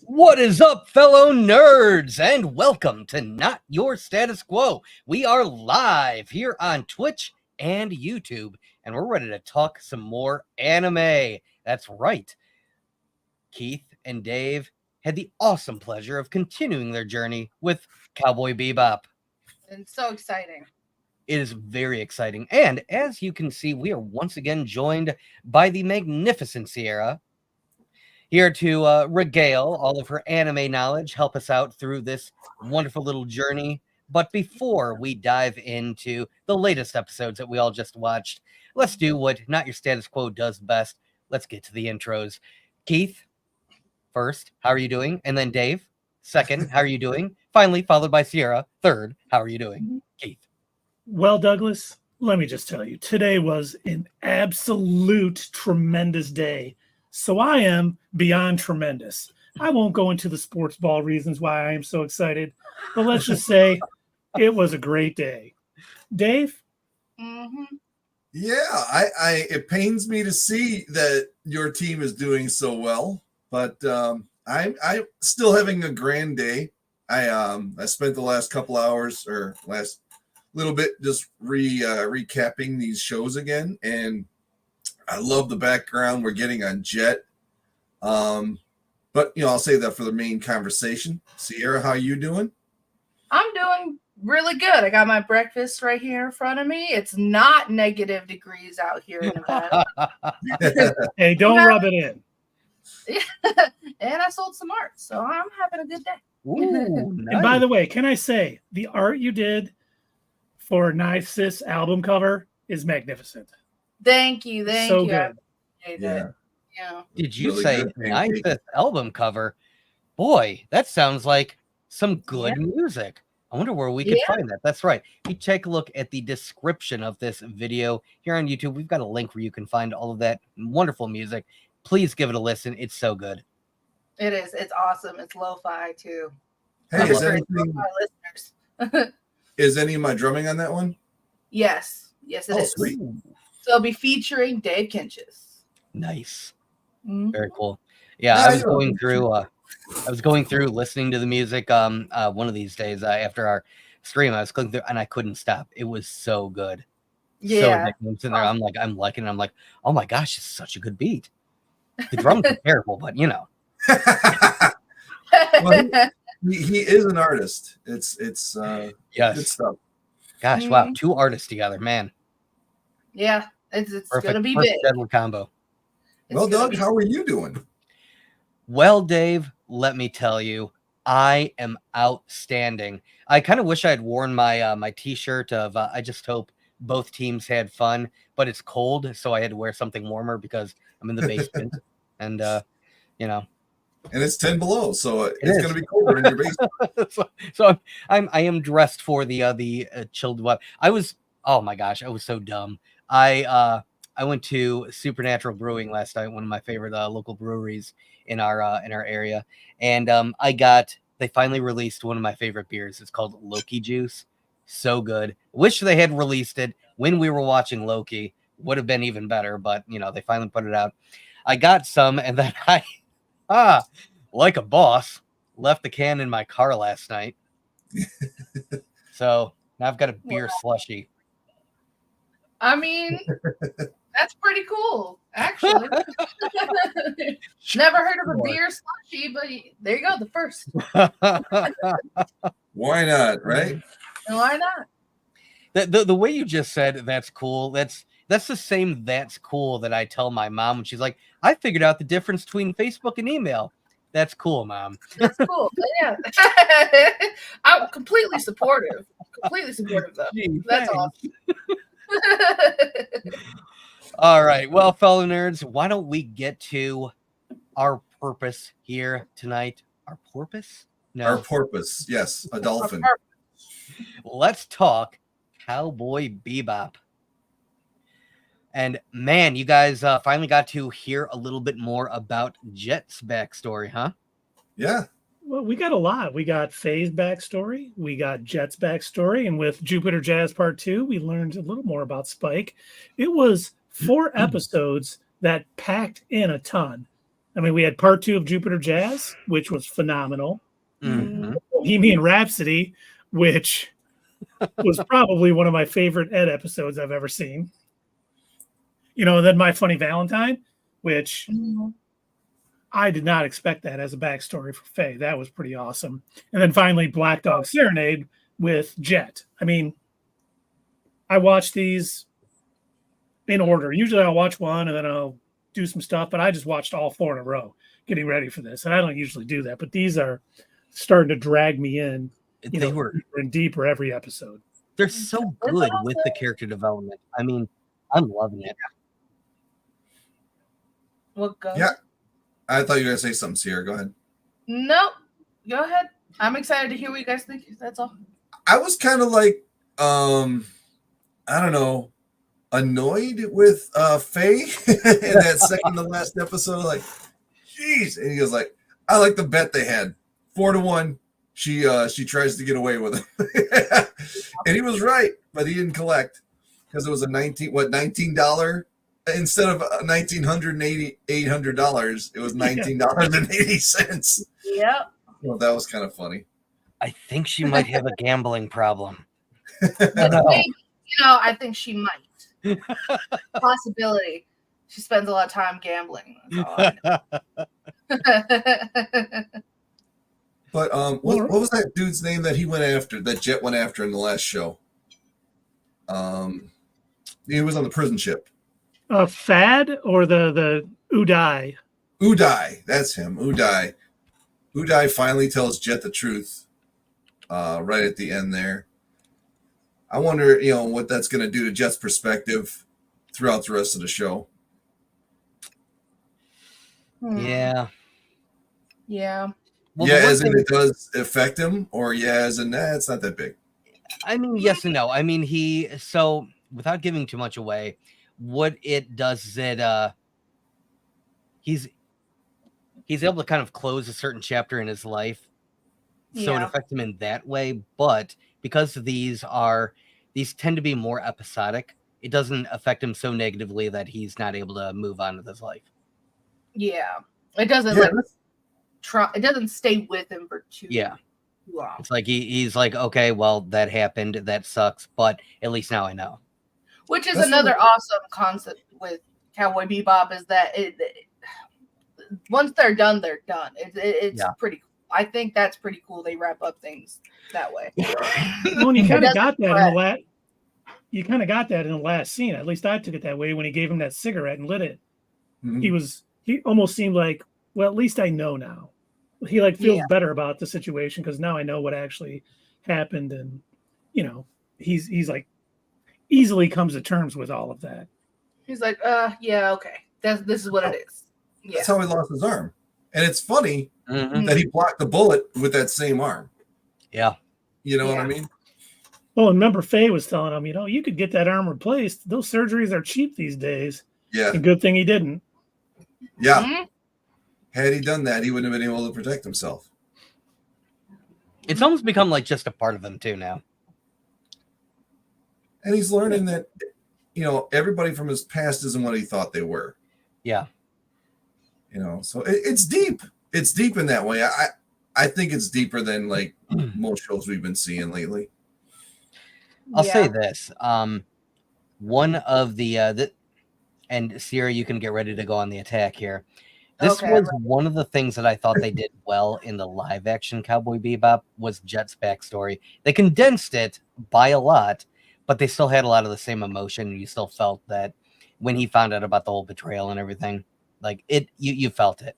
What is up, fellow nerds, and welcome to Not Your Status Quo. We are live here on Twitch and YouTube, and we're ready to talk some more anime. That's right. Keith and Dave had the awesome pleasure of continuing their journey with Cowboy Bebop. And so exciting. It is very exciting, and as you can see, we are once again joined by the magnificent Sierra, here to regale all of her anime knowledge, help us out through this wonderful little journey. But before we dive into the latest episodes that we all just watched, let's do what Not Your Status Quo does best. Let's get to the intros. Keith, first, how are you doing? And then Dave, second, how are you doing? Finally, followed by Sierra, third, how are you doing? Keith. Well, Douglas, let me just tell you, today was an absolute tremendous day. So I am beyond tremendous. I won't go into the sports ball reasons why I am so excited, but let's just say it was a great day. Dave? Yeah, I it pains me to see that your team is doing so well, but I'm still having a grand day. I spent the last couple hours or last little bit just recapping these shows again, and I love the background we're getting on Jet. But I'll save that for the main conversation. Sierra, how you doing? I'm doing really good. I got my breakfast right here in front of me. It's not negative degrees out here in Nevada. Hey, don't rub it in. And I sold some art, so I'm having a good day. Ooh, nice. And by the way, can I say the art you did for NYSQ album cover is magnificent. Thank you. So good. Yeah. Did you Really say good. nice album cover? Boy, that sounds like some good music. I wonder where we could find that. That's right. You take a look at the description of this video here on YouTube. We've got a link where you can find all of that wonderful music. Please give it a listen. It's so good. It is. It's awesome. It's lo-fi too. Hey, Listeners. is any of my drumming on that one? Yes, it is. Sweet. So it'll be featuring Dave Kinches. Nice. Mhm. Very cool. Yeah, I was going through listening to the music one of these days after our stream. I was clicking through and I couldn't stop. It was so good. Yeah. So I'm sitting there, I'm liking it. I'm like, oh my gosh, it's such a good beat. The drums are terrible, but Well, he is an artist. It's yes. good stuff. Gosh, wow, two artists together, man. Yeah, it's Perfect, gonna be perfect big. deadly combo. Well, Doug, how are you doing? Well, Dave, let me tell you, I am outstanding. I kind of wish I had worn my my T-shirt of I just hope both teams had fun, but it's cold, so I had to wear something warmer because I'm in the basement, and And it's 10 below, so it's going to be colder in your basement. so I am dressed for the chilled weather. Oh my gosh, I was so dumb. I went to Supernatural Brewing last night, one of my favorite local breweries in our area, and they finally released one of my favorite beers. It's called Loki Juice. So good. Wish they had released it when we were watching Loki. Would have been even better, but they finally put it out. I got some, and then like a boss, left the can in my car last night. So now I've got a beer slushy. I mean, that's pretty cool, actually. Never heard of a beer slushy, but there you go, the first. Why not, right? Why not? The way you just said that's cool. That's the same that's cool that I tell my mom when she's like, I figured out the difference between Facebook and email. That's cool, Mom. That's cool. Yeah. I'm completely supportive. Though. Gee, that's thanks. awesome. All right. Well, fellow nerds, why don't we get to our purpose here tonight? Our porpoise? No. Our porpoise, yes, a dolphin. Let's talk Cowboy Bebop. And man, you guys finally got to hear a little bit more about Jet's backstory, huh? Yeah. Well, we got a lot. We got Faye's backstory. We got Jet's backstory. And with Jupiter Jazz Part 2, we learned a little more about Spike. It was 4 episodes that packed in a ton. I mean, we had part 2 of Jupiter Jazz, which was phenomenal. Mhm. Bohemian Rhapsody, which was probably one of my favorite Ed episodes I've ever seen. You know, and then My Funny Valentine, which I did not expect that as a backstory for Faye. That was pretty awesome. And then finally, Black Dog Serenade with Jet. I mean, I watch these in order. Usually I'll watch one and then I'll do some stuff, but I just watched all 4 in a row getting ready for this. And I don't usually do that, but these are starting to drag me in, They were deeper and deeper every episode. they're so good with the character development. I mean, I'm loving it. Well, go. Yeah. I thought you were going to say something, Sierra. Go ahead. Nope. Go ahead. I'm excited to hear what you guys think. That's all. I was kind of like, I don't know, annoyed with Faye in that second to last episode. Like, jeez. And he was like, I like the bet they had. 4-1. She tries to get away with it. And he was right, but he didn't collect because it was a $19 instead of $1,980 $800, it was $19.80. Yep. Well, that was kind of funny. I think she might have a gambling problem. I think she might. Possibility. She spends a lot of time gambling. That's all I know. But what was that dude's name that he went after, that Jet went after in the last show? He was on the prison ship. Fad or the Uday? Uday, that's him. Uday finally tells Jet the truth right at the end there. I wonder, what that's going to do to Jet's perspective throughout the rest of the show. Yeah. Yeah. Well, as in it does affect him, or as in it's not that big. I mean, yes and no. I mean, without giving too much away, what it does is he's able to kind of close a certain chapter in his life, so it affects him in that way. But because these tend to be more episodic, it doesn't affect him so negatively that he's not able to move on with his life. Yeah, it doesn't it doesn't stay with him for too long. It's like he's like, okay, well, that happened, that sucks, but at least now I know. Which is another awesome concept with Cowboy Bebop, is that once they're done, they're done. It's pretty cool. I think that's pretty cool. They wrap up things that way. Well, you kind of got that in the last scene. At least I took it that way when he gave him that cigarette and lit it. Mm-hmm. He almost seemed like, well, at least I know now. He feels better about the situation because now I know what actually happened, and he's like easily comes to terms with all of that. He's like, okay, this is what it is. Yeah. That's how he lost his arm, and it's funny that he blocked the bullet with that same arm. Yeah, what I mean. Well, remember Faye was telling him, you could get that arm replaced. Those surgeries are cheap these days. Yeah, a good thing he didn't. Yeah. Mm-hmm. Had he done that, he wouldn't have been able to protect himself. It's almost become like just a part of him too now. And he's learning that, everybody from his past isn't what he thought they were. Yeah. So it's deep. It's deep in that way. I think it's deeper than most shows we've been seeing lately. I'll say this. One of the and Sierra, you can get ready to go on the attack here. This was one of the things that I thought they did well in the live action Cowboy Bebop was Jet's backstory. They condensed it by a lot, but they still had a lot of the same emotion. You still felt that when he found out about the whole betrayal and everything, you felt it.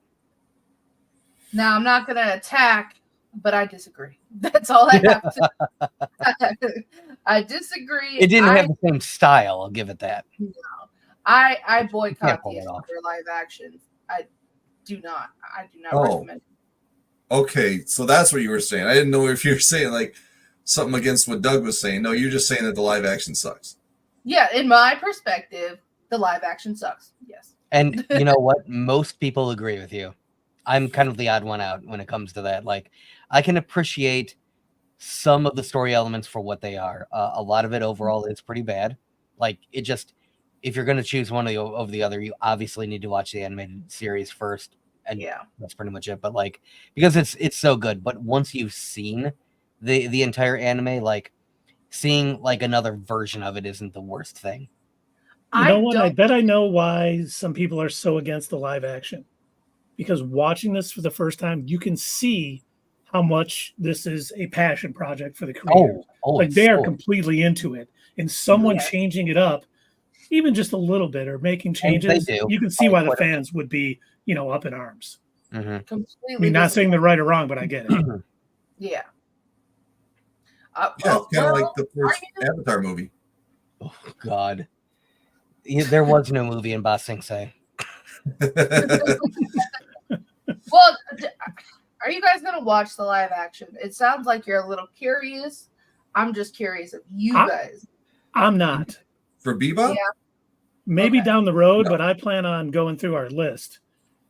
Now, I'm not going to attack, but I disagree. That's all I have to. I disagree. It didn't have the same style. I'll give it that. No. I boycott these for live actions. I do not recommend it. Okay, so that's what you were saying. I didn't know if you were saying something against what Doug was saying. No, you're just saying that the live action sucks. Yeah, in my perspective, the live action sucks. Yes. And you know what? Most people agree with you. I'm kind of the odd one out when it comes to that. I can appreciate some of the story elements for what they are. A lot of it overall is pretty bad. If you're going to choose one over the other, you obviously need to watch the animated series first and Yeah. that's pretty much it. But like, because it's so good, but once you've seen the entire anime, like seeing like another version of it isn't the worst thing. You know I what? I don't. bet I know why some people are so against the live action. Because watching this for the first time, you can see how much this is a passion project for the creators. Like It's they are so completely into it. And someone Yeah. changing it up, even just a little bit, or making And they changes, do. you can see why the Quite a bit. fans would be, up in arms. Mhm. Completely. I mean, not saying they're right or wrong, but I get it. Yeah. Yeah, it's kind of well, like the first Avatar movie. Oh God, there was no movie in Ba Sing Se. Well, are you guys gonna watch the live action? It sounds like you're a little curious. I'm just curious if you guys. I'm not. For Bebop? Yeah. Maybe Okay. down the road, No. but I plan on going through our list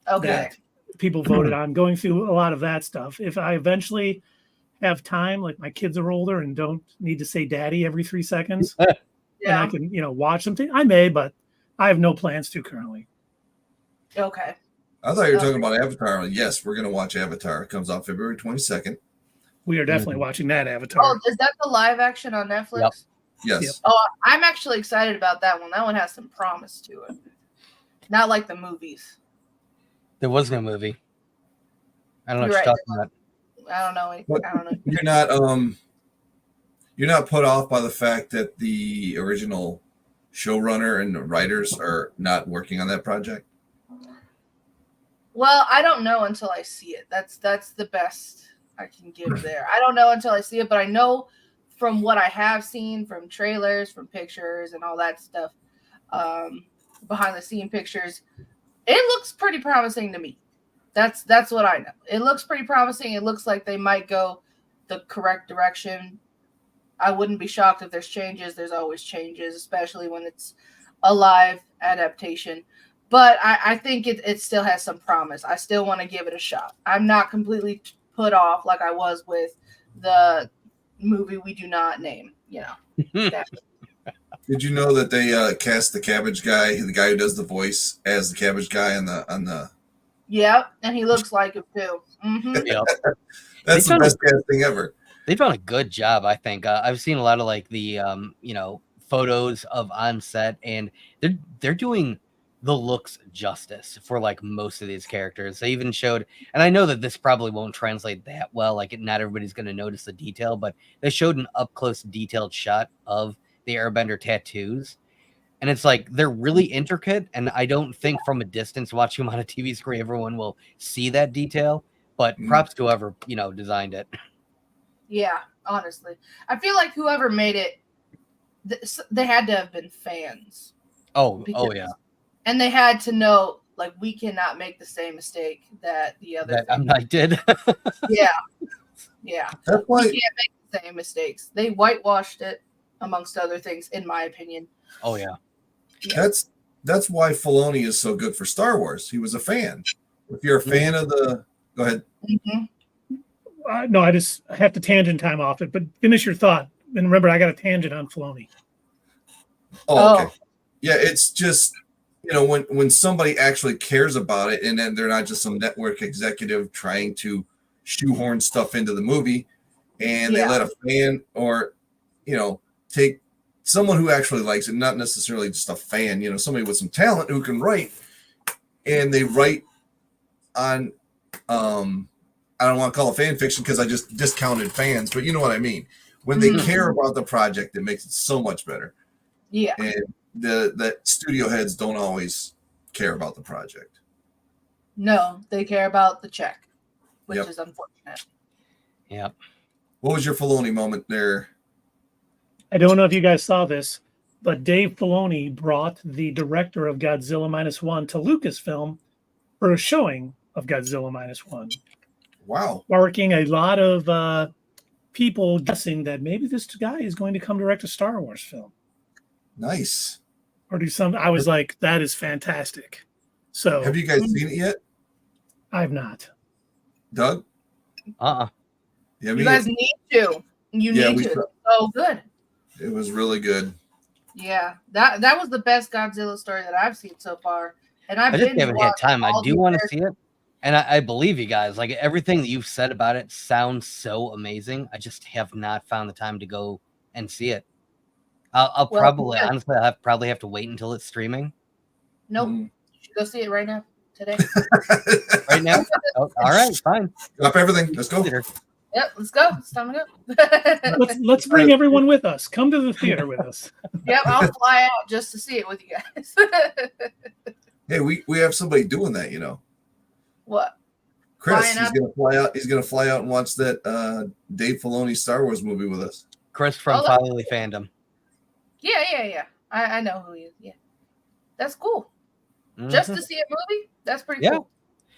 Okay. that people voted on, going through a lot of that stuff. If I eventually have time, like my kids are older and don't need to say daddy every 3 seconds, and Yeah. I can, watch something, I may, but I have no plans to currently. Okay. I thought you were talking about Avatar. Yes, we're going to watch Avatar. It comes out February 22nd. We are definitely watching that Avatar. Oh, is that the live action on Netflix? Yep. Yes. Yep. Oh, I'm actually excited about that one. That one has some promise to it. Not like the movies. There was no movie. I don't know You're what you're right. talking about. I don't know. What? I don't know. You're not put off by the fact that the original showrunner and the writers are not working on that project? Well, I don't know until I see it. That's the best I can give there. I don't know until I see it, but I know from what I have seen, from trailers, from pictures, and all that stuff, behind the scene pictures, it looks pretty promising to me. That's what I know. It looks pretty promising. It looks like they might go the correct direction. I wouldn't be shocked if there's changes. There's always changes, especially when it's a live adaptation. But I think it still has some promise. I still want to give it a shot. I'm not completely put off like I was with the movie we do not name. Did you know that they cast the Cabbage guy, the guy who does the voice, as the Cabbage guy on the? Yep, and he looks like him too. Mm-hmm. Yep. That's the best casting ever. They've done a good job, I think. I've seen a lot of like the photos of on set, and they're doing the looks justice for like most of these characters. They even showed, and I know that this probably won't translate that well, like not everybody's going to notice the detail, but they showed an up close detailed shot of the airbender tattoos, and it's like they're really intricate, and I don't think from a distance watching them on a TV screen everyone will see that detail, but props to whoever designed it. Yeah, honestly, I feel like whoever made it, they had to have been fans. Oh yeah. And they had to know, like, we cannot make the same mistake that the other I did. Yeah. That's why we can't make the same mistakes. They whitewashed it, amongst other things, in my opinion. Oh yeah. That's why Filoni is so good for Star Wars. He was a fan. If you're a fan of the, go ahead. Mm-hmm. No, I have to tangent time off it, but finish your thought. And remember, I got a tangent on Filoni. Oh, okay. Yeah, it's just, when somebody actually cares about it, and then they're not just some network executive trying to shoehorn stuff into the movie, and they let a fan or, take someone who actually likes it, not necessarily just a fan, somebody with some talent who can write, and they write on, I don't want to call it fan fiction because I just discounted fans, but you know what I mean. When they care about the project, it makes it so much better. Yeah. And the studio heads don't always care about the project. No, they care about the check, which is unfortunate. Yep. What was your Filoni moment there? I don't know if you guys saw this, but Dave Filoni brought the director of Godzilla -1 to Lucasfilm for a showing of Godzilla -1. Wow. Sparking a lot of people guessing that maybe this guy is going to come direct a Star Wars film. Nice. Or do something. I was like, that is fantastic. So have you guys seen it yet? I've not. Doug? You guys need to. You need to. It's so good. It was really good. Yeah. That was the best Godzilla story that I've seen so far. And I just haven't had time. I do want to see it. And I believe you guys. Like everything that you've said about it sounds so amazing. I just have not found the time to go and see it. I'll probably honestly I'll probably have to wait until it's streaming. Nope. You should go see it right now, today. Right now? Oh, all right, fine. Drop everything. Let's go. Yep, let's go. It's time to go. let's bring everyone with us. Come to the theater with us. Yep, I'll fly out just to see it with you guys. Hey, we have somebody doing that, you know. What? Chris, he's gonna fly out. He's gonna fly out and watch that Dave Filoni Star Wars movie with us. Chris from Fatherly Fandom. Yeah. I know who he is. Yeah, that's cool. Mm-hmm. Just to see a movie, that's pretty cool.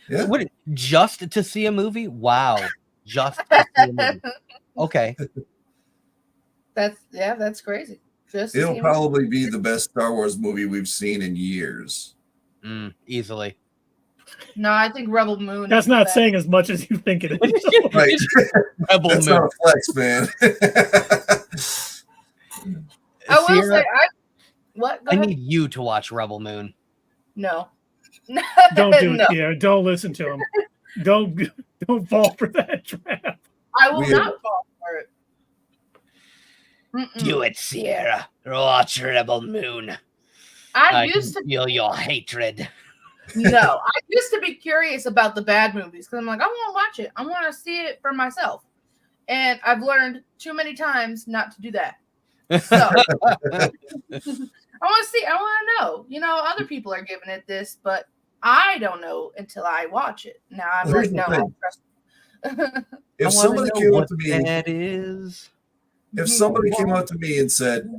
Yeah. What? Just to see a movie? Wow. Just to see a movie. Okay. That's crazy. It'll probably be the best Star Wars movie we've seen in years. Easily. No, I think Rebel Moon. That's not saying as much as you think it is. Right. Rebel That's Moon. not a flex, man. I will say, I need you to watch Rebel Moon. No. Don't do it, Pierre. Don't listen to him. Don't fall for that trap. I will not fall for it. Do it, Sierra. Watch Rebel Moon. I used to feel your hatred. No, I used to be curious about the bad movies because I'm like, I want to watch it. I want to see it for myself. And I've learned too many times not to do that. So I want to see. I want to know. You know, other people are giving it this, but I don't know until I watch it. Now I'm like, no, I don't trust. If somebody came up to me, that is. If somebody came up to me and said,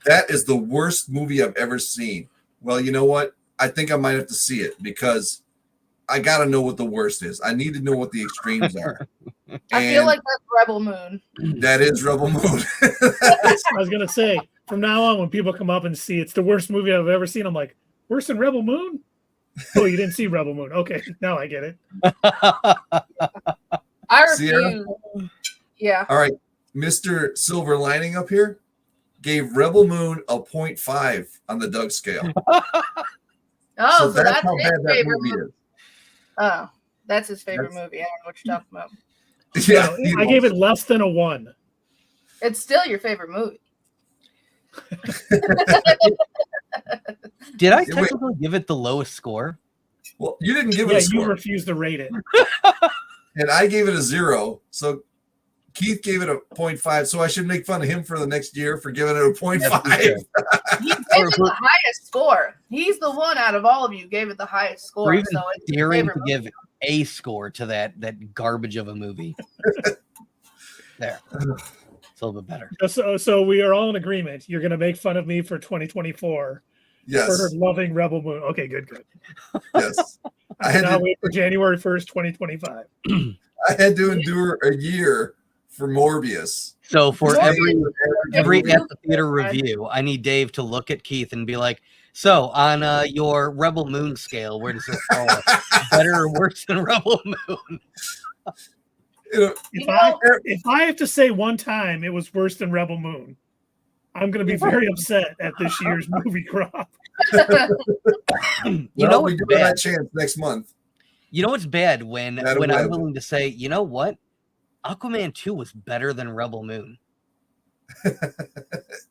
"That is the worst movie I've ever seen," well, you know what? I think I might have to see it because I got to know what the worst is. I need to know what the extremes are. I feel like that's Rebel Moon. That is Rebel Moon. I was going to say, from now on, when people come up and see it's the worst movie I've ever seen, I'm like, worse than Rebel Moon? Oh, you didn't see Rebel Moon. Okay, now I get it. I refuse. Yeah. All right. Mr. Silver Lining up here gave Rebel Moon a 0.5 on the Doug scale. Oh, so that's how his bad that favorite movie is. Oh, that's his favorite movie. I don't know what you're talking about. Yeah, I gave it less than a 1. It's still your favorite movie. Did I technically give it the lowest score? Well, you didn't give it a score. You refused to rate it. And I gave it a 0. So Keith gave it a 0.5. So I should make fun of him for the next year for giving it a 0.5. He gave it the highest score. He's the one out of all of you who gave it the highest score. Even so it's daring to give a score to that garbage of a movie. There. It's a little bit better. So we are all in agreement. You're going to make fun of me for 2024. Yes. For loving Rebel Moon. Okay, good. Yes. I cannot wait for January 1st, 2025. I had to endure a year for Morbius. So for every at the theater review, I need Dave to look at Keith and be like, so on your Rebel Moon scale, where does it fall? Better or worse than Rebel Moon? If I have to say one time it was worse than Rebel Moon, I'm going to be very upset at this year's movie crop. You know we do that chance next month. You know what's bad when I'm willing to say, you know what, Aquaman 2 was better than Rebel Moon.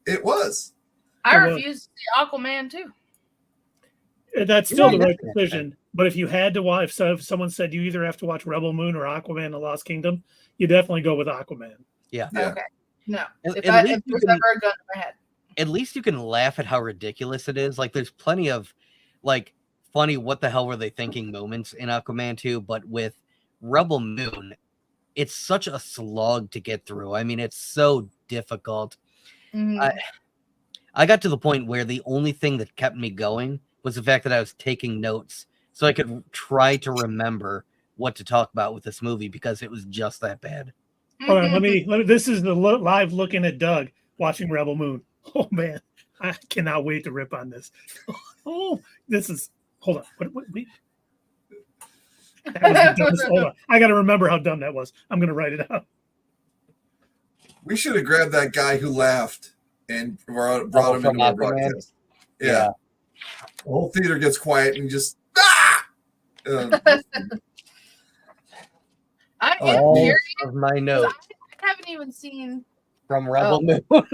It was. I refuse to see Aquaman 2. That's still the right decision. But if you had to watch, if someone said you either have to watch Rebel Moon or Aquaman and the Lost Kingdom, you definitely go with Aquaman. Yeah. Okay. No. If there's ever a gun in my head. At least you can laugh at how ridiculous it is. Like there's plenty of like funny what the hell were they thinking moments in Aquaman 2, but with Rebel Moon, it's such a slog to get through. I mean, it's so difficult. Mm-hmm. I got to the point where the only thing that kept me going was the fact that I was taking notes so I could try to remember what to talk about with this movie because it was just that bad. Hold on, let me. This is the live looking at Doug watching Rebel Moon. Oh man, I cannot wait to rip on this. Oh, this is. Hold on. Wait. That was the dumbest, hold on. I got to remember how dumb that was. I'm going to write it out. We should have grabbed that guy who laughed and brought him into our broadcast. Yeah. The whole theater gets quiet and just I am Oh, All curious. of my 'Cause notes I haven't even seen. from Rebel Moon. Oh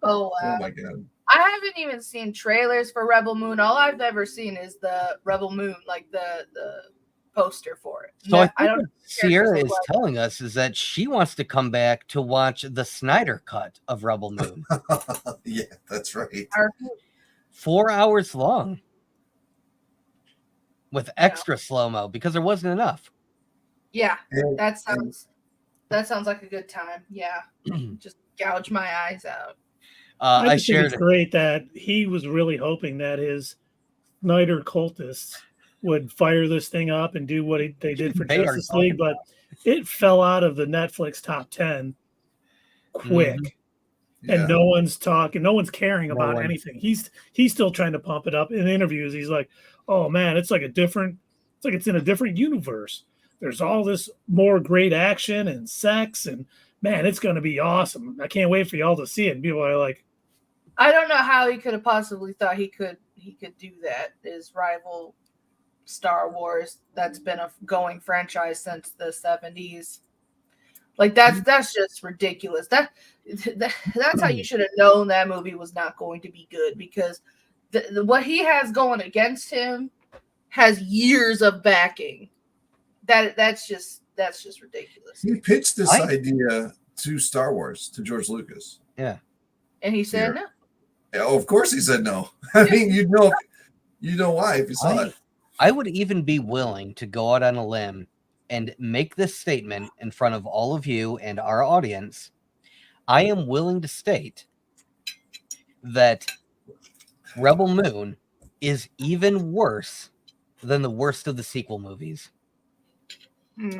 Oh my god. I haven't even seen trailers for Rebel Moon. All I've ever seen is the Rebel Moon, like the poster for it. So I think don't what Sierra is telling us is that she wants to come back to watch the Snyder cut of Rebel Moon. Yeah, that's right. 4 hours long with extra slow-mo because there wasn't enough. Yeah, And- that sounds like a good time. Yeah, just gouge my eyes out. I just think it's great that he was really hoping that his Snyder cultists would fire this thing up and do what they did for Justice League, but it fell out of the Netflix top 10 quick. Yeah. And no one's talking, no one's caring about anything. He's still trying to pump it up in interviews. He's like, "Oh man, it's like it's in a different universe. There's all this more great action and sex, and man, it's going to be awesome. I can't wait for y'all to see it." And people are like, I don't know how he could have possibly thought he could do that. His rival Star Wars, that's been a going franchise since the 70s. Like that's just ridiculous. That's how you should have known that movie was not going to be good, because what he has going against him has years of backing. That's just ridiculous. He pitched this idea to Star Wars, to George Lucas. Yeah. And he said no. Yeah, of course he said no. I mean, you know why if you saw it. I would even be willing to go out on a limb and make this statement in front of all of you and our audience. I am willing to state that Rebel Moon is even worse than the worst of the sequel movies.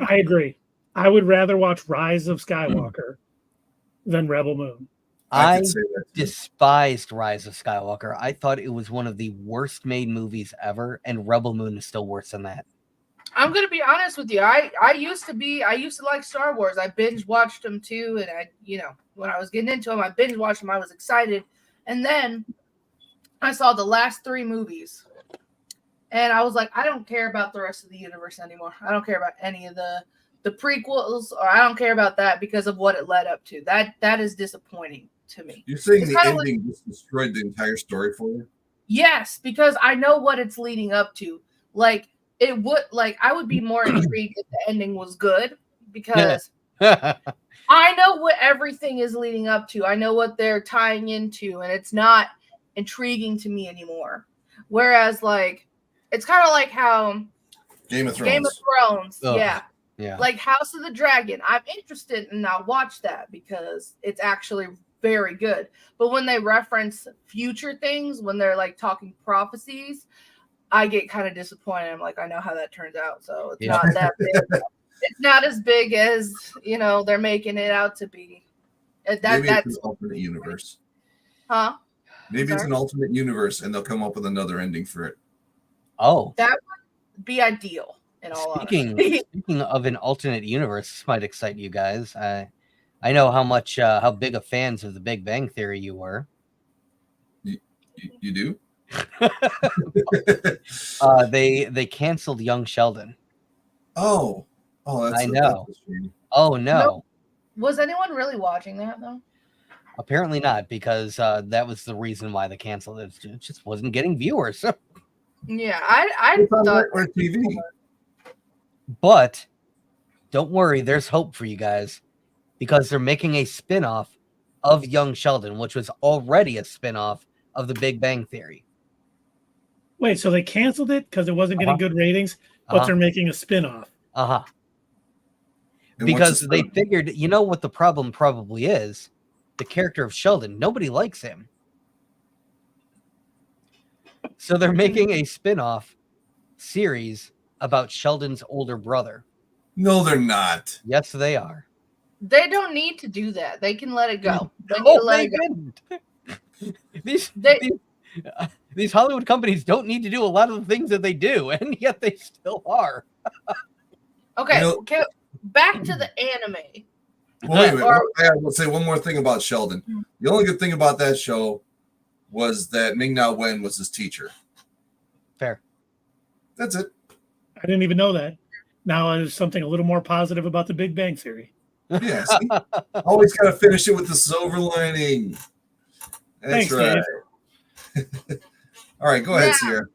I agree. I would rather watch Rise of Skywalker than Rebel Moon. I despised Rise of Skywalker. I thought it was one of the worst made movies ever, and Rebel Moon is still worse than that. I'm gonna be honest with you. I used to like Star Wars. I binge watched them too, and when I was getting into them, I binge watched them. I was excited, and then I saw the last 3 movies, and I was like, I don't care about the rest of the universe anymore. I don't care about any of the prequels, or I don't care about that because of what it led up to. That is disappointing to me. You're saying the ending just destroyed the entire story for you? Yes, because I know what it's leading up to. I would be more intrigued if the ending was good, because I know what everything is leading up to. I know what they're tying into, and it's not intriguing to me anymore. Whereas, it's kind of like how Game of Thrones. Yeah. Like House of the Dragon. I'm interested and I'll watch that because it's actually very good. But when they reference future things, when they're talking prophecies, I get kind of disappointed. I'm like, I know how that turns out, so it's not that big. It's not as big as they're making it out to be. Maybe it's an alternate universe. Huh? Maybe it's an alternate universe, and they'll come up with another ending for it. Oh, that would be ideal. In all speaking of an alternate universe, this might excite you guys. I know how big of fans of The Big Bang Theory you were. You do? They canceled Young Sheldon. Oh, that's I know. Oh no. Was anyone really watching that though? Apparently not, because that was the reason why they canceled it. It just wasn't getting viewers. Yeah, I thought TV. But don't worry, there's hope for you guys, because they're making a spin-off of Young Sheldon, which was already a spin-off of The Big Bang Theory. Wait, so they canceled it because it wasn't getting good ratings, but they're making a spin-off. Because they figured, what the problem probably is? The character of Sheldon. Nobody likes him. So they're making a spin-off series about Sheldon's older brother. No, they're not. Yes, they are. They don't need to do that. They can let it go. They didn't. These Hollywood companies don't need to do a lot of the things that they do, and yet they still are. Okay, back to the anime. Well, wait. I will say one more thing about Sheldon. The only good thing about that show was that Ming-Na Wen was his teacher. Fair. That's it. I didn't even know that. Now there's something a little more positive about the Big Bang Theory. Yeah, see? Always got to finish it with the silver lining. That's Thanks, right. Dave. All right, go ahead, Now- Sierra.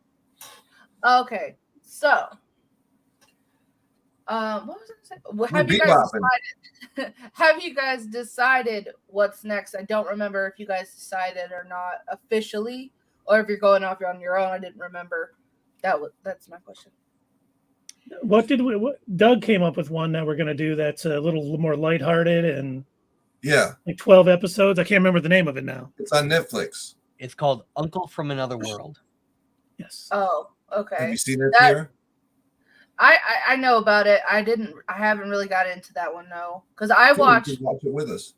Okay, so what was I saying? Well, We're bebopping. have you guys decided what's next? I don't remember if you guys decided or not officially, or if you're going off on your own. I didn't remember. That's my question. What Doug came up with one that we're going to do that's a little more lighthearted and Yeah, like 12 episodes. I can't remember the name of it now. it's on Netflix. It's called Uncle from Another World. Yes. Oh, okay. Have you seen it, Sierra? I know about it. I haven't really got into that one, no. Because I watch You can watch it with us.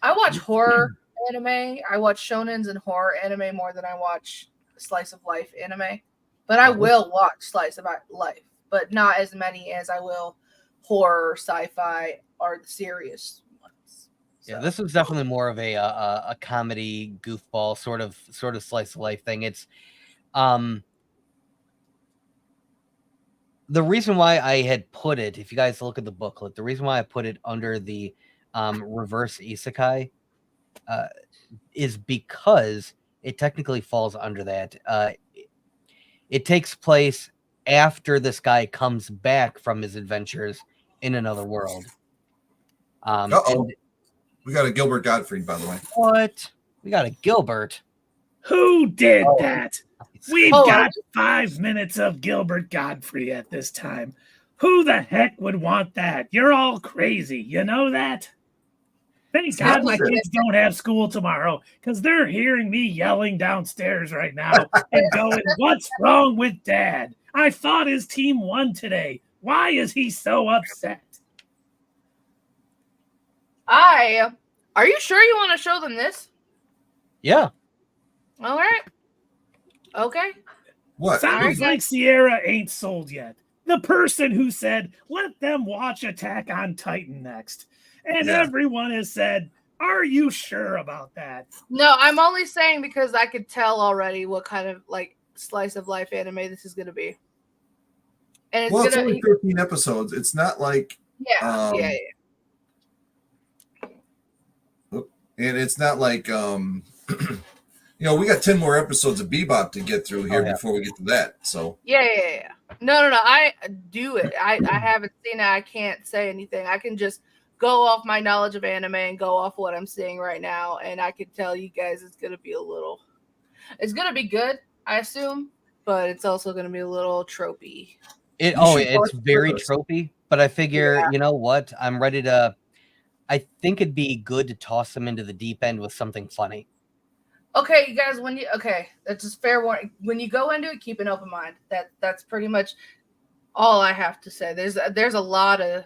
horror anime. I watch shonens and horror anime more than I watch slice of life anime. But I will watch slice of life, but not as many as I will horror, sci-fi, or the serious ones. So. Yeah, this is definitely more of a comedy goofball sort of slice of life thing. It's the reason why I had put it, if you guys look at the booklet, the reason why I put it under the reverse isekai is because it technically falls under that. It takes place after this guy comes back from his adventures in another world. Uh-oh. We got a Gilbert Gottfried, by the way. What? We got a Gilbert. Who did that? We've Oh, got 5 minutes of Gilbert Godfrey at this time. Who the heck would want that? You're all crazy. You know that? Thank God my kids don't have school tomorrow because they're hearing me yelling downstairs right now and going, "What's wrong with Dad? I thought his team won today. Why is he so upset?" Are you sure you want to show them this? Yeah. All right. Okay. What? Sounds like Sierra ain't sold yet. The person who said, "Let them watch Attack on Titan next." And everyone has said, "Are you sure about that?" No, I'm only saying because I could tell already what kind of like slice of life anime this is going to be. And it's only 13 episodes. It's not like yeah. And it's not like we got 10 more episodes of Bebop to get through here before we get to that. So yeah. No. I do it. I haven't seen it. I can't say anything. I can just go off my knowledge of anime and go off what I'm seeing right now, and I can tell you guys it's gonna be good, I assume, but it's also gonna be a little tropey. It's very tropey, but I figure, you know what? I'm ready to. I think it'd be good to toss them into the deep end with something funny. Okay, you guys, that's just fair warning. When you go into it, keep an open mind. That's pretty much all I have to say. There's a lot of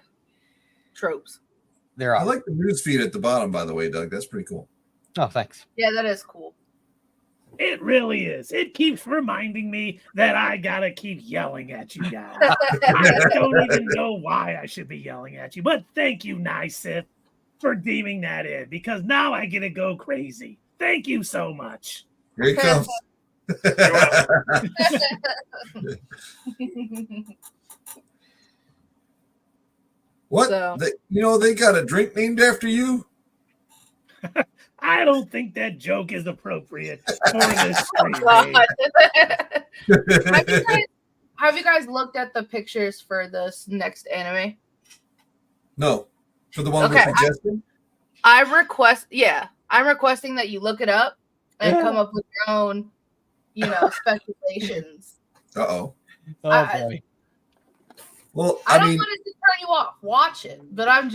tropes. I like the news feed at the bottom, by the way, Doug. That's pretty cool. Oh, thanks. Yeah, that is cool. It really is. It keeps reminding me that I gotta keep yelling at you guys. I don't even know why I should be yelling at you, but thank you, NYSQ, for deeming that in, because now I get to go crazy. Thank you so much. Here he comes. What? So, they got a drink named after you? I don't think that joke is appropriate for this stream. Have you guys looked at the pictures for this next anime? No. For the one we're suggesting? I'm requesting that you look it up and come up with your own, speculations. Uh-oh. Oh, boy. Well, I don't want it to turn you off. Watch it. But I'm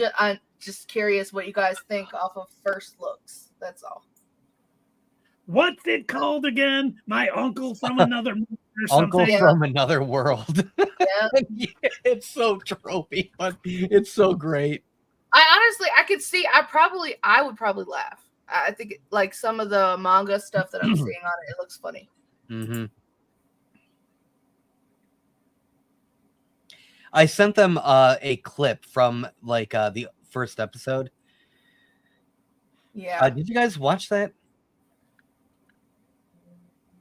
just curious what you guys think off of first looks. That's all. What's it called again? My uncle from another or uncle something? From Another World. Yeah. It's so tropey, but it's so great. I could see. I would probably laugh. I think like some of the manga stuff that I'm seeing on it looks funny. Mm-hmm. I sent them a clip from like the first episode. Yeah. Did you guys watch that?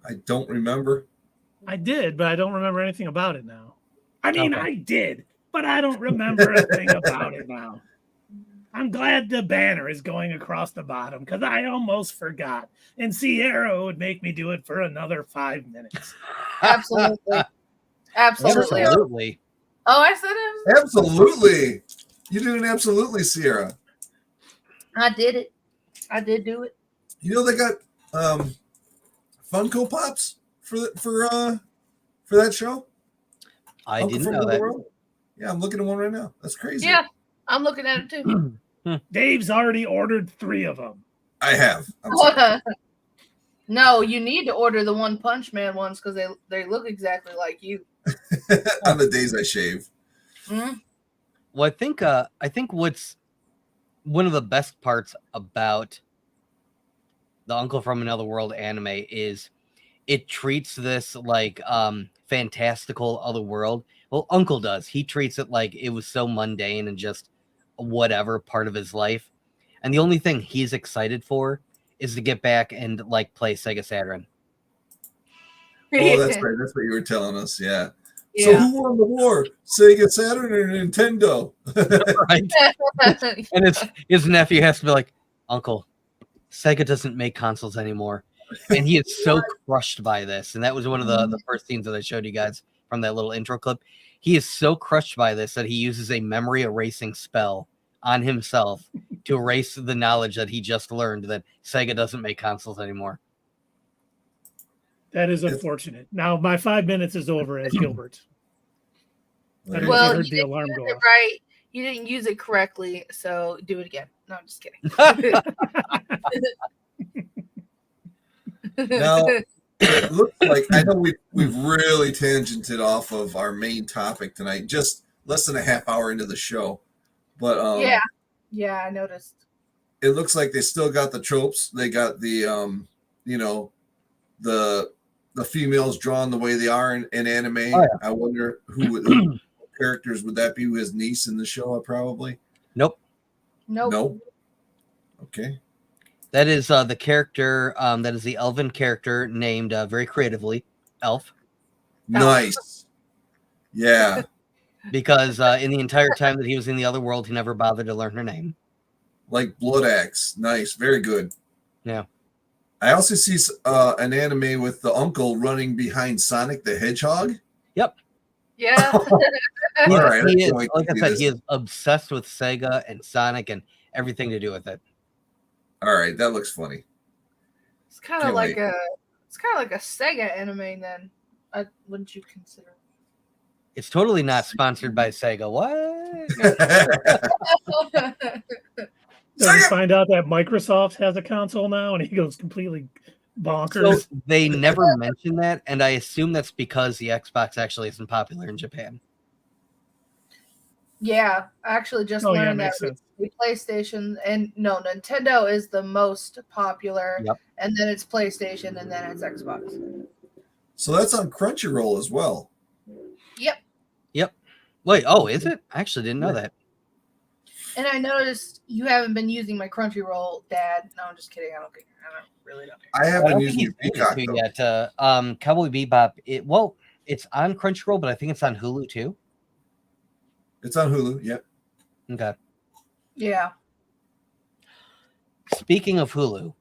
I don't remember. I did, but I don't remember anything about it now. I mean, I did, but I don't remember a thing about it now. I'm glad the banner is going across the bottom because I almost forgot. And Sierra would make me do it for another 5 minutes. Absolutely. Absolutely. Absolutely. Oh, I said it. Absolutely. You doing absolutely, Sierra. I did it. I did do it. You know they got Funko Pops for that show? I Uncle didn't from know Another that. World? Yeah, I'm looking at one right now. That's crazy. Yeah, I'm looking at it too. Dave's already ordered 3 of them. I have. I'm sorry. No, you need to order the One Punch Man ones because they look exactly like you. On the days I shave. Mm-hmm. Well, I think what's one of the best parts about the Uncle from Another World anime is it treats this like fantastical other world. Well, Uncle does. He treats it like it was so mundane and just whatever part of his life. And the only thing he's excited for is to get back and like play Sega Saturn. Oh, that's right. That's what you were telling us. Yeah. Yeah. So who won the war? Sega Saturn or Nintendo? Right. And his nephew has to be like, Uncle, Sega doesn't make consoles anymore. And he is so crushed by this. And that was one of the first scenes that I showed you guys from that little intro clip. He is so crushed by this that he uses a memory erasing spell on himself to erase the knowledge that he just learned that Sega doesn't make consoles anymore. That is unfortunate. Now my 5 minutes is over as Gilbert. I don't know if Well, you heard you the didn't alarm use go it off. right. You didn't use it correctly, so do it again. No, I'm just kidding. Now, it looks like I know we've really tangented off of our main topic tonight, just less than a half hour into the show. But yeah, I noticed. It looks like they still got the tropes. They got the the females drawn the way they are in anime. Oh, yeah. I wonder who characters would that be? His niece in the show, probably. Nope. No. Okay. That is the character. That is the elven character named very creatively Elf. Nice. Yeah. Because in the entire time that he was in the other world, he never bothered to learn her name. Like Blood Axe. Nice. Very good. Yeah. I also see an anime with the uncle running behind Sonic the Hedgehog. Yep. Yeah. All right. He is, like I said, he is obsessed with Sega and Sonic and everything to do with it. All right, that looks funny. It's kind of like a Sega anime then. Wouldn't you consider? It's totally not sponsored by Sega. What? Does he find out that Microsoft has a console now and he goes completely bonkers? So they never mention that, and I assume that's because the Xbox actually isn't popular in Japan. Yeah, I actually just learned that the PlayStation and Nintendo is the most popular, and then it's PlayStation, and then it's Xbox. So that's on Crunchyroll as well. Yep. Wait, is it? I actually didn't know that. And I noticed you haven't been using my Crunchyroll, Dad. No, I'm just kidding. I don't really know. I haven't used your Peacock yet. Cowboy Bebop. It's on Crunchyroll, but I think it's on Hulu too. It's on Hulu. Yep. Okay. Yeah. Speaking of Hulu,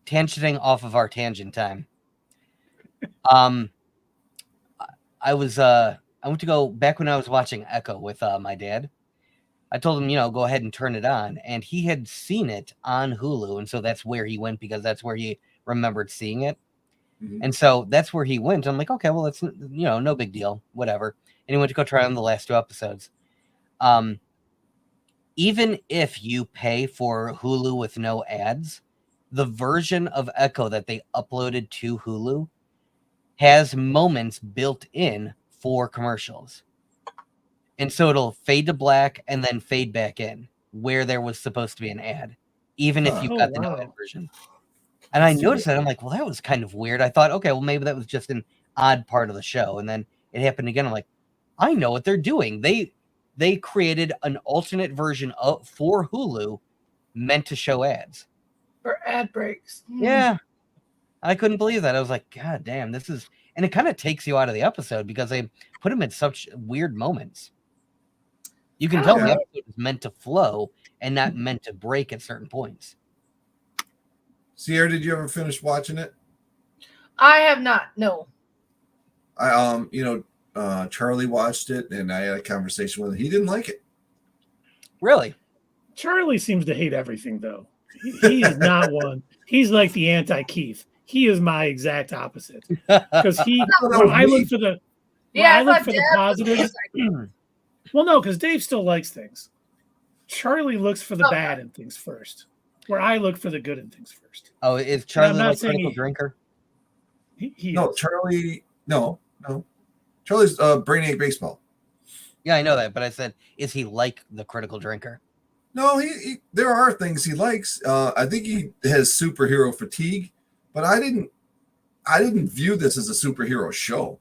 tangenting off of our tangent time. I went to go back when I was watching Echo with my dad. I told him, go ahead and turn it on, and he had seen it on Hulu, and so that's where he went because that's where he remembered seeing it. Mm-hmm. And so that's where he went. I'm like, okay, well, that's no big deal, whatever. And he went to go try on the last 2 episodes. Even if you pay for Hulu with no ads, the version of Echo that they uploaded to Hulu has moments built in for commercials. And so it'll fade to black and then fade back in where there was supposed to be an ad, even if you've got the no ad version. And I noticed that. I'm like, well, that was kind of weird. I thought, okay, well, maybe that was just an odd part of the show. And then it happened again. I'm like, I know what they're doing. They created an alternate version for Hulu meant to show ads. For ad breaks. Yeah. I couldn't believe that. I was like, God damn, this is... And it kind of takes you out of the episode because they put them in such weird moments. You can I tell don't the know. episode is meant to flow and not meant to break at certain points. Sierra, did you ever finish watching it? I have not. No. Charlie watched it, and I had a conversation with him. He didn't like it. Really? Charlie seems to hate everything, though. He is not one. He's like the anti-Keith. He is my exact opposite. Because when I look for the positives. Well, no, because Dave still likes things. Charlie looks for the bad in things first, where I look for the good in things first. Oh, is Charlie like critical he, drinker? He No, is. Charlie. No. Charlie's Brainiac Baseball. Yeah, I know that, but I said, is he like the critical drinker? No, he there are things he likes. I think he has superhero fatigue, but I didn't view this as a superhero show.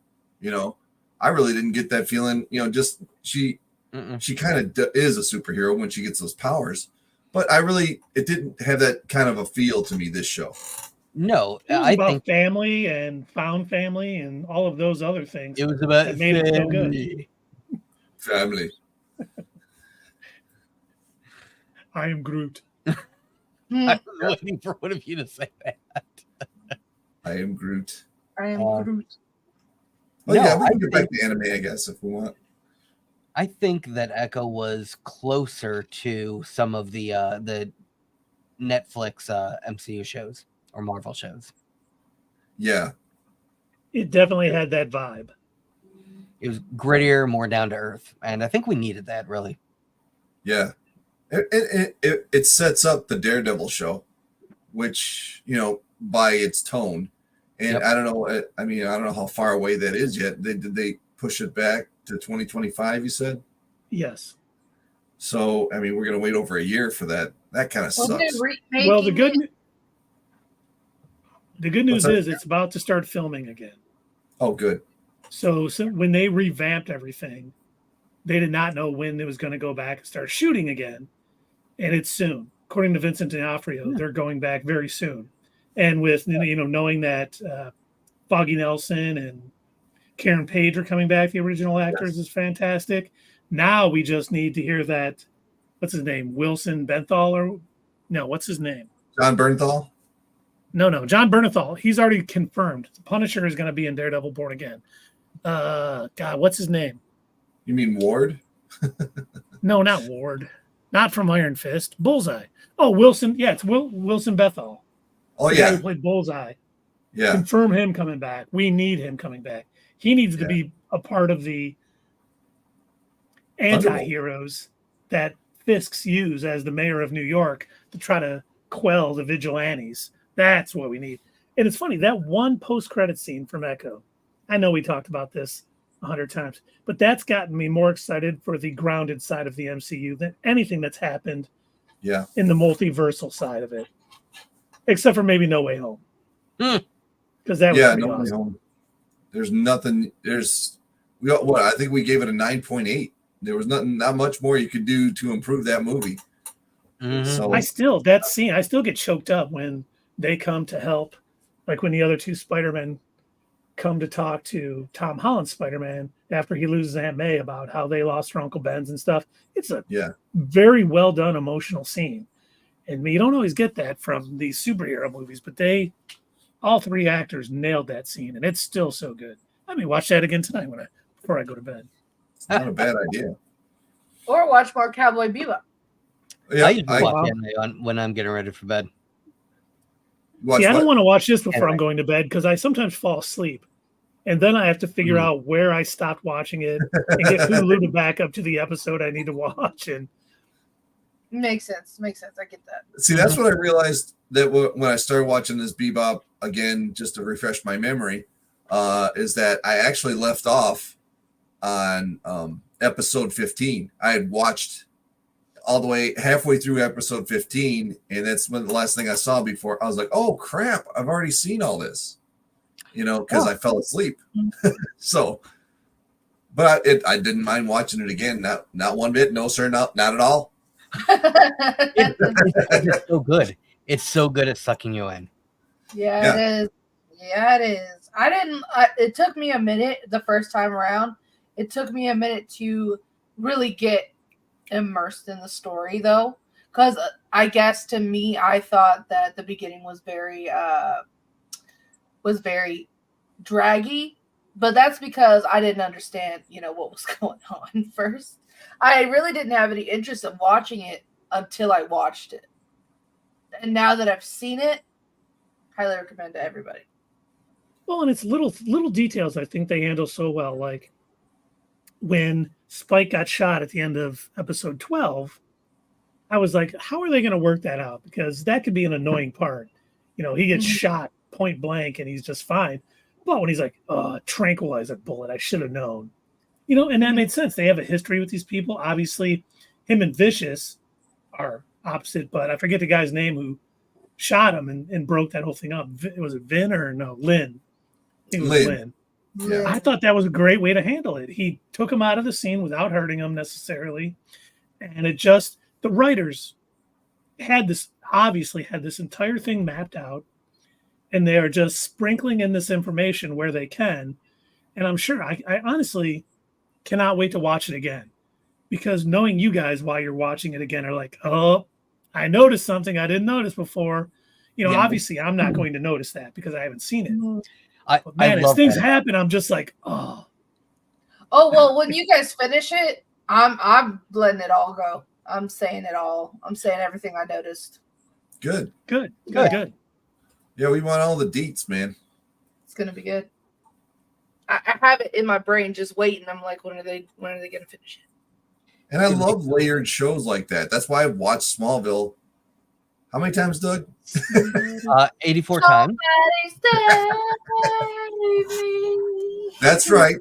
I really didn't get that feeling. Just she kind of is a superhero when she gets those powers, but it didn't have that kind of a feel to me. This show. No, It was I about think family and found family and all of those other things. it was about that made it so good. Family. I am Groot. I was waiting for one of you to say that. I am Groot. I am Groot. Well, No, yeah, we I can get back think- to anime, I guess, if we want. I think that Echo was closer to some of the Netflix MCU shows or Marvel shows. Yeah. It definitely had that vibe. It was grittier, more down to earth, and I think we needed that really. Yeah. It sets up the Daredevil show, which, by its tone. And Yep. I don't know. I don't know how far away that is yet. Did they push it back to 2025, you said? Yes. So, we're going to wait over a year for that. That kind of sucks. Well, the good news What's that? is it's about to start filming again. Oh, good. So when they revamped everything, they did not know when it was going to go back and start shooting again. And it's soon. According to Vincent D'Onofrio, they're going back very soon. And with, knowing that Foggy Nelson and Karen Page are coming back, the original actors, is fantastic. Now we just need to hear that, what's his name? Wilson Benthal or no, what's his name? John Bernthal? No, John Bernthal. He's already confirmed. The Punisher is going to be in Daredevil Born Again. God, what's his name? You mean Ward? No, not Ward. Not from Iron Fist. Bullseye. Oh, Wilson. Yeah, it's Wilson Bethel. Oh, The guy yeah. who played Bullseye. Yeah. Confirm him coming back. We need him coming back. He needs to be a part of the anti-heroes that Fisk's use as the mayor of New York to try to quell the vigilantes. That's what we need. And it's funny, that one post-credit scene from Echo, I know we talked about this 100 times, but that's gotten me more excited for the grounded side of the MCU than anything that's happened in the multiversal side of it. Except for maybe No Way Home. Because that was pretty No awesome. Way Home. There's nothing. I think we gave it a 9.8. There was not much more you could do to improve that movie. Mm-hmm. So I still get choked up when they come to help. Like when the other two Spider-Men come to talk to Tom Holland's Spider-Man after he loses Aunt May about how they lost her Uncle Ben's and stuff. It's a very well done emotional scene. And you don't always get that from these superhero movies, but all three actors nailed that scene, and it's still so good. I may watch that again tonight before I go to bed. It's not a bad idea. Or watch more Cowboy Bebop. I usually watch anime when I'm getting ready for bed. I don't want to watch this before I'm going to bed because I sometimes fall asleep. And then I have to figure out where I stopped watching it and get Hulu to back up to the episode I need to watch. And Makes sense. I get that. See, that's what I realized that when I started watching this Bebop again, just to refresh my memory, is that I actually left off on episode 15. I had watched all the way halfway through episode 15, and that's when the last thing I saw before I was like, oh crap, I've already seen all this, because I fell asleep. So, but I didn't mind watching it again. Not one bit. No, sir. Not at all. It's so good. It's so good at sucking you in. Yeah, it is. Yeah, it is. It took me a minute the first time around. It took me a minute to really get immersed in the story though, because I guess to me, I thought that the beginning was very draggy, but that's because I didn't understand, what was going on first. I really didn't have any interest in watching it until I watched it. And now that I've seen it, highly recommend to everybody. Well, and it's little details I think they handle so well. Like when Spike got shot at the end of episode 12, I was like, how are they going to work that out? Because that could be an annoying part. He gets shot point blank and he's just fine. But when he's like, tranquilizer bullet, I should have known. And that made sense. They have a history with these people. Obviously, him and Vicious are opposite, but I forget the guy's name who shot him and broke that whole thing up. Was it Vin or no? Lynn. I think it was Lynn. Yeah. I thought that was a great way to handle it. He took him out of the scene without hurting him necessarily. And the writers obviously had this entire thing mapped out, and they are just sprinkling in this information where they can. And I'm sure I honestly cannot wait to watch it again, because knowing you guys while you're watching it again are like, oh, I noticed something I didn't notice before. Obviously I'm not going to notice that because I haven't seen it. But man, as things happen, I'm just like, oh. Oh, well, when you guys finish it, I'm letting it all go. I'm saying it all. I'm saying everything I noticed. Good. Good. Yeah, we want all the deets, man. It's gonna be good. I have it in my brain just waiting. I'm like, when are they gonna finish it? And I love layered shows like that. That's why I've watched Smallville. How many times, Doug? 84 times. That's right.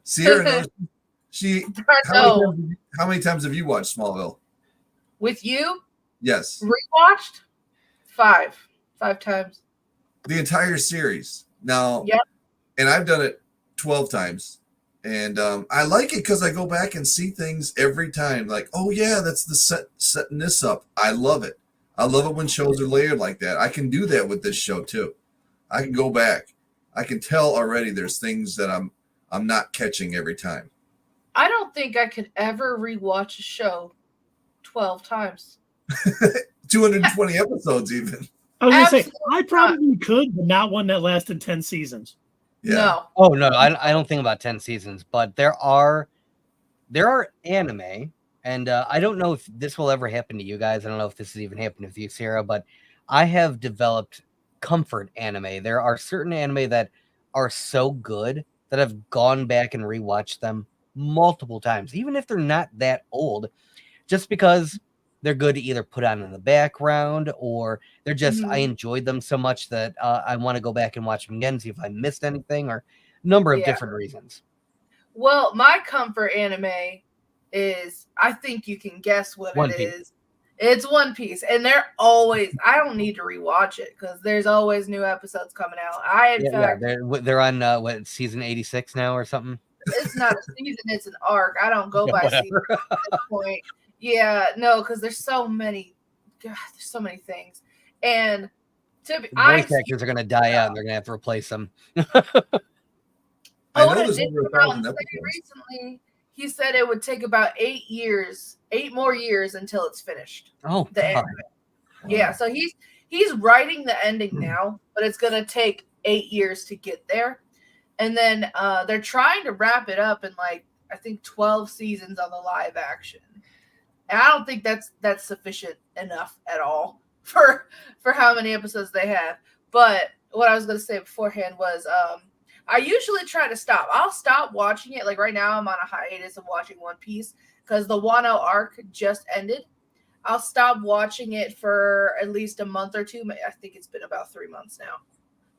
Sierra knows. How many times have you watched Smallville? With you? Yes. Rewatched? 5 times. The entire series. Now, yep. And I've done it 12 times. And I like it because I go back and see things every time. Like, oh, yeah, that's the setting this up. I love it. I love it when shows are layered like that. I can do that with this show, too. I can go back. I can tell already there's things that I'm not catching every time. I don't think I could ever rewatch a show 12 times. 220 episodes even. I was going to say, I probably could, but not one that lasted 10 seasons. Yeah. No. Oh, no, I don't think about 10 seasons, but there are anime, and I don't know if this will ever happen to you guys. I don't know if this has even happened with you, Sarah, but I have developed comfort anime. There are certain anime that are so good that I've gone back and rewatched them multiple times, even if they're not that old, just because they're good to either put on in the background or they're just, I enjoyed them so much that I want to go back and watch them again, see if I missed anything, or a number of different reasons. Well, my comfort anime is, I think you can guess what One it Piece. is. It's One Piece. And they're always, I don't need to rewatch it because there's always new episodes coming out. They're on what, season 86 now or something? It's not a season, it's an arc. I don't go by season at this point. Yeah, no, because there's so many things. And voice actors are going to die out and they're going to have to replace them. I know there's over 1,000 episodes. Recently, he said it would take about 8 more years until it's finished. Oh, the God. anime. Yeah, so he's writing the ending now, but it's going to take 8 years to get there. And then they're trying to wrap it up in I think 12 seasons on the live action. And I don't think that's sufficient enough at all for how many episodes they have. But what I was going to say beforehand was I usually try to stop. I'll stop watching it. Like right now I'm on a hiatus of watching One Piece because the Wano arc just ended. I'll stop watching it for at least a month or two. I think it's been about 3 months now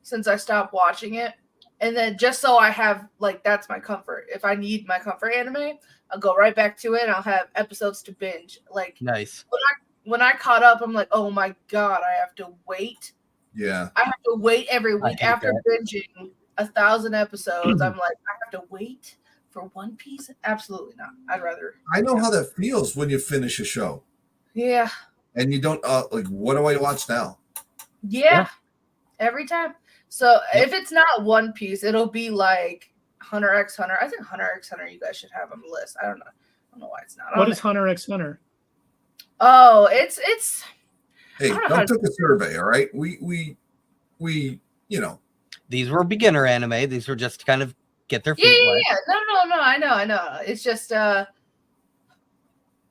since I stopped watching it. And then just so I have, that's my comfort. If I need my comfort anime, I'll go right back to it and I'll have episodes to binge. Nice. When I caught up, I'm like, oh my God, I have to wait. Yeah. I have to wait every week after binging 1,000 episodes. I'm like, I have to wait for One Piece? Absolutely not. I'd rather. I know how that feels when you finish a show. Yeah. And you don't, what do I watch now? Yeah. Every time. So if it's not One Piece, it'll be like Hunter x Hunter. I think Hunter x Hunter you guys should have on the list. I don't know. don't know why it's not. What is Hunter x Hunter? Oh, it's. Hey, don't take a survey, all right? We These were beginner anime. These were just to kind of get their feet wet. Yeah. No. I know. It's just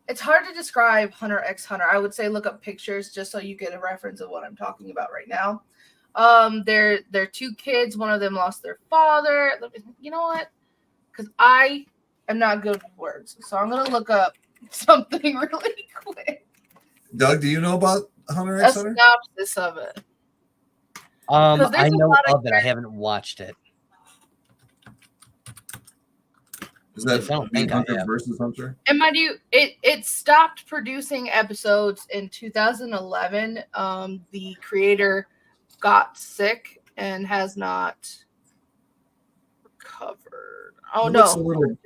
it's hard to describe Hunter x Hunter. I would say look up pictures just so you get a reference of what I'm talking about right now. They're two kids. One of them lost their father. You know what? Because I am not good with words, so I'm gonna look up something really quick. Doug, do you know about Hunter x Hunter? A synopsis of it. I know of it. I haven't watched it. Is that Hunter versus Hunter? And mind you, it stopped producing episodes in 2011. The creator got sick and has not recovered. Oh It no! Looks a little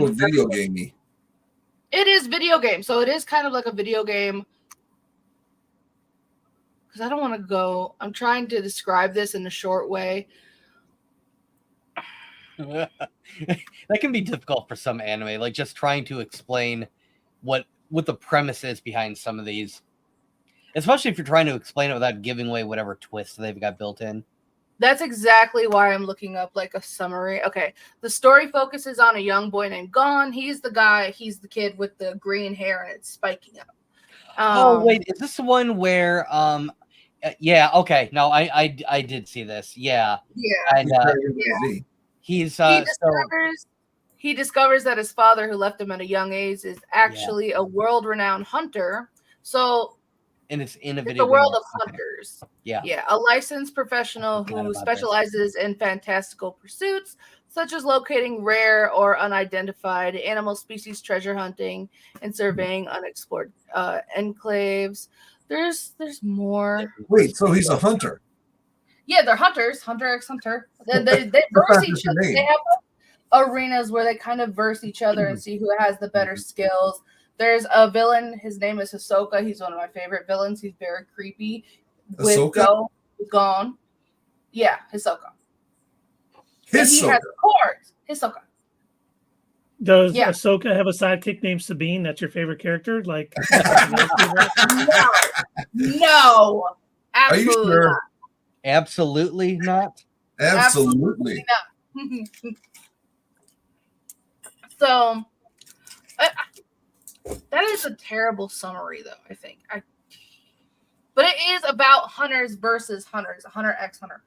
video gamey. It is video game, so it is kind of like a video game. Because I don't want to go. I'm trying to describe this in a short way. That can be difficult for some anime, like just trying to explain what the premise is behind some of these, especially if you're trying to explain it without giving away whatever twist they've got built in. That's exactly why I'm looking up like a summary. Okay, the story focuses on a young boy named Gon. He's the kid with the green hair and it's spiking up. Oh wait, is this the one where yeah, okay, no, I did see this. Yeah, and he discovers that his father, who left him at a young age, is actually a world-renowned hunter. So, and it's in a world of hunters. Yeah, a licensed professional who specializes in fantastical pursuits, such as locating rare or unidentified animal species, treasure hunting, and surveying unexplored enclaves. There's more. Wait, so he's a hunter? Yeah, they're hunters. Hunter x Hunter. They verse each other. They have arenas where they kind of verse each other and see who has the better skills. There's a villain. His name is Hisoka. He's one of my favorite villains. He's very creepy. Hisoka? Gone. Yeah, Hisoka. Hisoka. He has cords. Hisoka. Does Ahsoka have a sidekick named Sabine? That's your favorite character? Like, no, absolutely Are you sure? not. Absolutely not. Absolutely not. So, that is a terrible summary, though. I think, but it is about hunters versus hunters. Hunter x Hunter.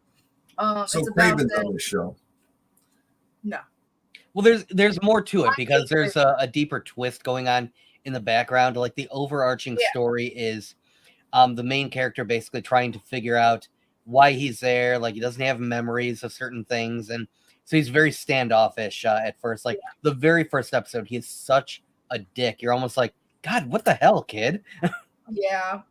So Craven's on the show. No. Well, there's more to it because there's a deeper twist going on in the background. Like the overarching story is the main character basically trying to figure out why he's there. Like he doesn't have memories of certain things, and so he's very standoffish at first. Like the very first episode, he is such a dick. You're almost like, God, what the hell, kid? Yeah.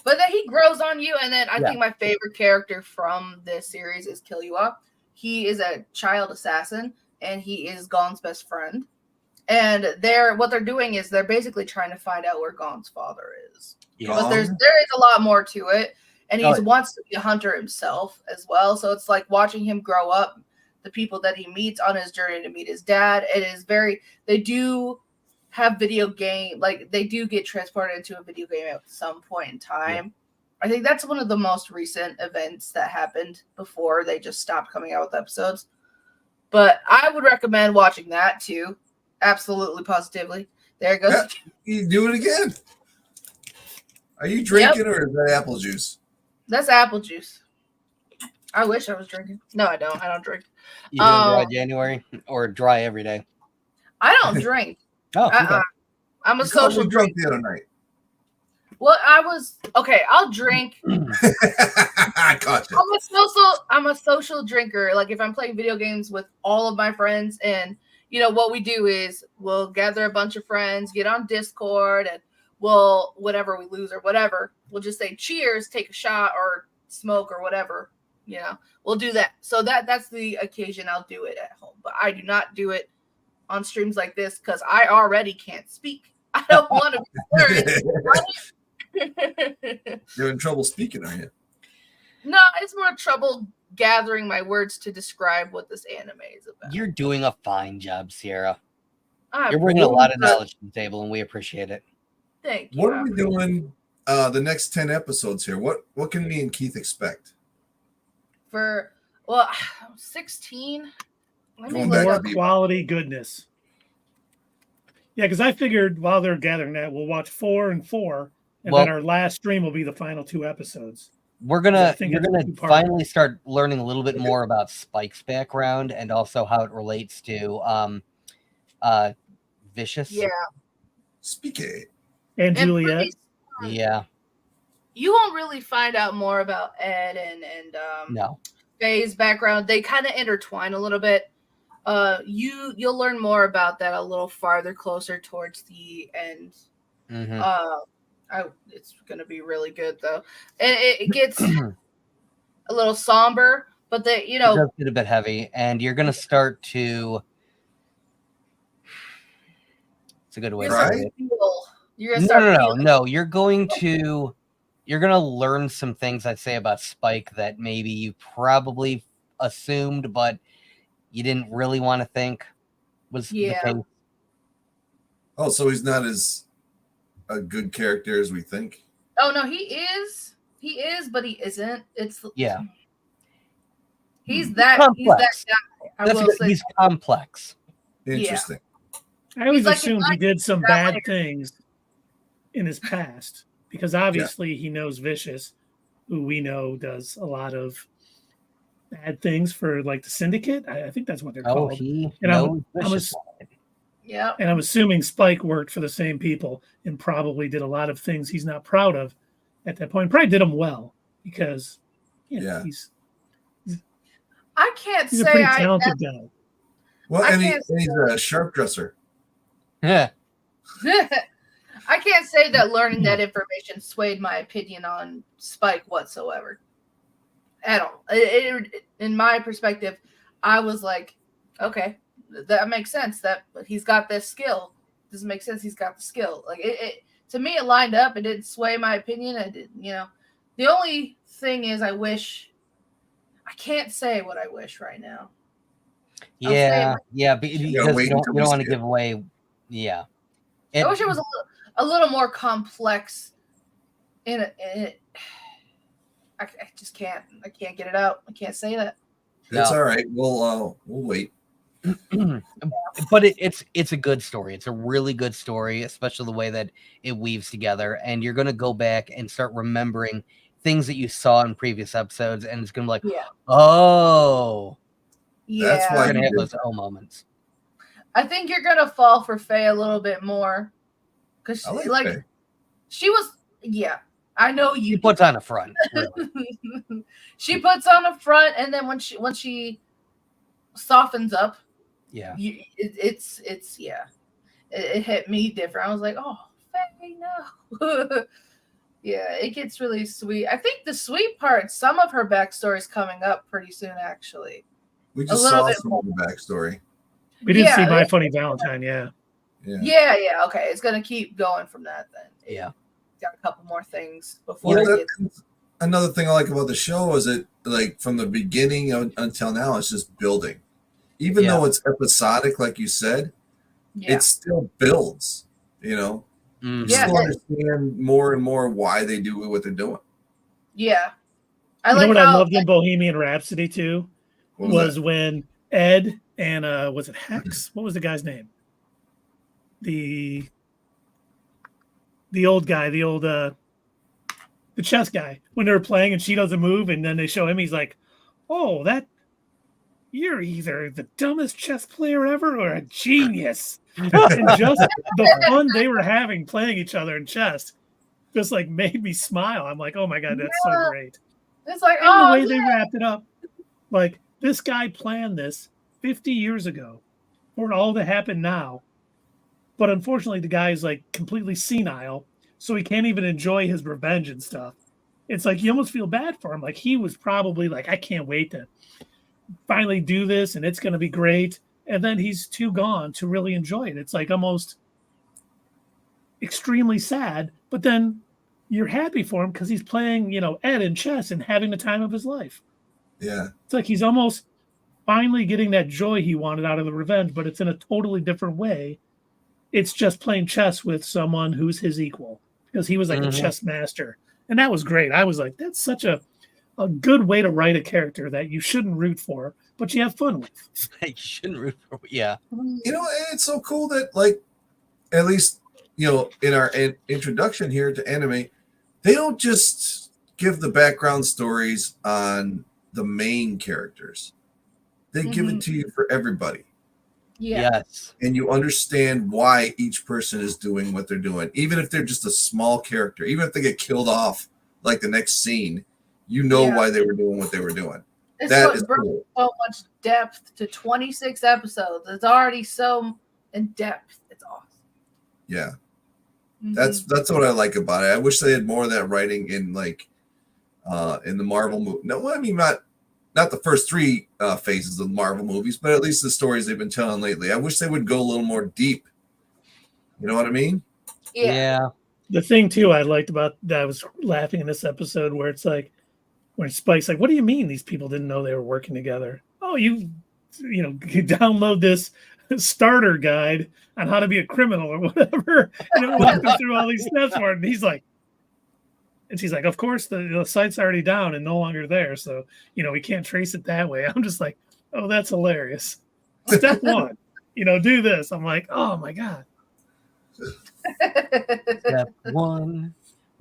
But then he grows on you, and then I think my favorite character from this series is Killua. He is a child assassin, and he is Gon's best friend. And what they're doing is they're basically trying to find out where Gon's father is. Yeah. But there is a lot more to it, and he wants to be a hunter himself as well. So it's like watching him grow up, the people that he meets on his journey to meet his dad. It is they do have video game, like they do get transported into a video game at some point in time. Yeah. I think that's one of the most recent events that happened before they just stopped coming out with episodes. But I would recommend watching that too. Absolutely, positively. There it goes. Yeah, you do it again. Are you drinking or is that apple juice? That's apple juice. I wish I was drinking. No, I don't. I don't drink. You doing dry January or dry every day? I don't drink. Oh, okay. I'm a social drunk the other night. Well, I'll drink. I caught you. I'm a social drinker. Like if I'm playing video games with all of my friends, and what we do is we'll gather a bunch of friends, get on Discord, and we'll whatever we lose or whatever, we'll just say cheers, take a shot or smoke or whatever. We'll do that. So that's the occasion I'll do it at home, but I do not do it on streams like this because I already can't speak. I don't want to be slurring. You're in trouble speaking, are you? No, it's more trouble gathering my words to describe what this anime is about. You're doing a fine job, Sierra. You're bringing a lot of knowledge to the table, and we appreciate it. Thank you. What are we doing the next 10 episodes here? What can me and Keith expect? For 16. More quality goodness. Yeah, because I figured while they're gathering that, we'll watch 4 and 4, and then our last stream will be the final 2 episodes. You're gonna finally start learning a little bit more about Spike's background and also how it relates to Vicious. Yeah. Spike. And Juliet. Yeah. You won't really find out more about Ed and no. Faye's background. They kind of intertwine a little bit. You'll learn more about that a little farther closer towards the end. Mm-hmm. It's gonna be really good though. It gets a little somber, but it does get a bit heavy, and you're gonna start to. It's a good way to say it. No. You're going to learn some things, I'd say, about Spike that maybe you probably assumed, but you didn't really want to think was the case. Oh, so he's not as a good character as we think. Oh no, he is, but he isn't. He's that complex. He's that guy. He's complex. Interesting. I always assumed he did some bad things in his past because obviously he knows Vicious, who we know does a lot of bad things for like the Syndicate. I think that's what they're called. And I'm assuming Spike worked for the same people and probably did a lot of things he's not proud of at that point. Probably did them well because he's I can't he's say a pretty talented guy. Well, and he's a sharp dresser. Yeah. I can't say that learning that information swayed my opinion on Spike whatsoever. At all. In my perspective, I was like, okay, that makes sense. That he's got this skill. Does it make sense? He's got the skill. Like it to me, it lined up. It didn't sway my opinion. I didn't, The only thing is, I can't say what I wish right now. Because you don't want to give away. Yeah. I wish it was a little more complex. I just can't. I can't get it out. I can't say that. It's all right. We'll wait. But it's a good story. It's a really good story, especially the way that it weaves together. And you're going to go back and start remembering things that you saw in previous episodes, and it's going to be like, oh, that's why you're going to have those moments. I think you're going to fall for Faye a little bit more because she was, I know you. She puts on a front. Really. She puts on a front, and then when she softens up, it hit me different. I was like, oh, Faye, no. It gets really sweet. I think the sweet part, some of her backstory is coming up pretty soon, actually. We just saw some of the backstory. We did see My Funny Valentine, Yeah, okay. It's going to keep going from that then. Yeah. Got a couple more things before another thing I like about the show is it, like, from the beginning until now, it's just building. Even though it's episodic, like you said, it still builds, You still understand more and more why they do what they're doing. Yeah. I loved in Bohemian Rhapsody, too, was when Ed and, was it Hex? What was the guy's name? The old guy, the chess guy, when they were playing and she doesn't move, and then they show him, he's like, oh, you're either the dumbest chess player ever or a genius. And just the fun they were having playing each other in chess just like made me smile. I'm like, oh my God, that's so great. It's like, and the way they wrapped it up, like, this guy planned this 50 years ago for it all to happen now. But unfortunately, the guy is like completely senile, so he can't even enjoy his revenge and stuff. It's like you almost feel bad for him. Like he was probably like, I can't wait to finally do this, and it's going to be great. And then he's too gone to really enjoy it. It's like almost extremely sad, but then you're happy for him because he's playing, Ed in chess and having the time of his life. Yeah. It's like he's almost finally getting that joy he wanted out of the revenge, but it's in a totally different way. it's just playing chess with someone who's his equal, because he was like a chess master. And that was great. I was like, that's such a good way to write a character that you shouldn't root for, but you have fun with. You shouldn't root for, yeah. You know, and it's so cool that, like, at least, you know, in our introduction here to anime, they don't just give the background stories on the main characters. They give it to you for everybody. Yeah. Yes. And you understand why each person is doing what they're doing. Even if they're just a small character, even if they get killed off like the next scene, you know why they were doing what they were doing. It's That what is brought cool. so much depth to 26 episodes. It's already so in depth. It's awesome. Yeah. That's what I like about it. I wish they had more of that writing in, like, in the Marvel movie. No, I mean, not the first three phases of the Marvel movies, but at least the stories they've been telling lately. I wish they would go a little more deep. You know what I mean? Yeah. The thing too I liked about that, I was laughing in this episode where it's like, when Spike's like, what do you mean these people didn't know they were working together? Oh, you download this starter guide on how to be a criminal or whatever, and it walked him through all these steps for it. And he's like, and she's like, of course the site's already down and no longer there, so we can't trace it that way. I'm just like, oh, that's hilarious. Step one, do this. I'm like, oh my god. Step 1,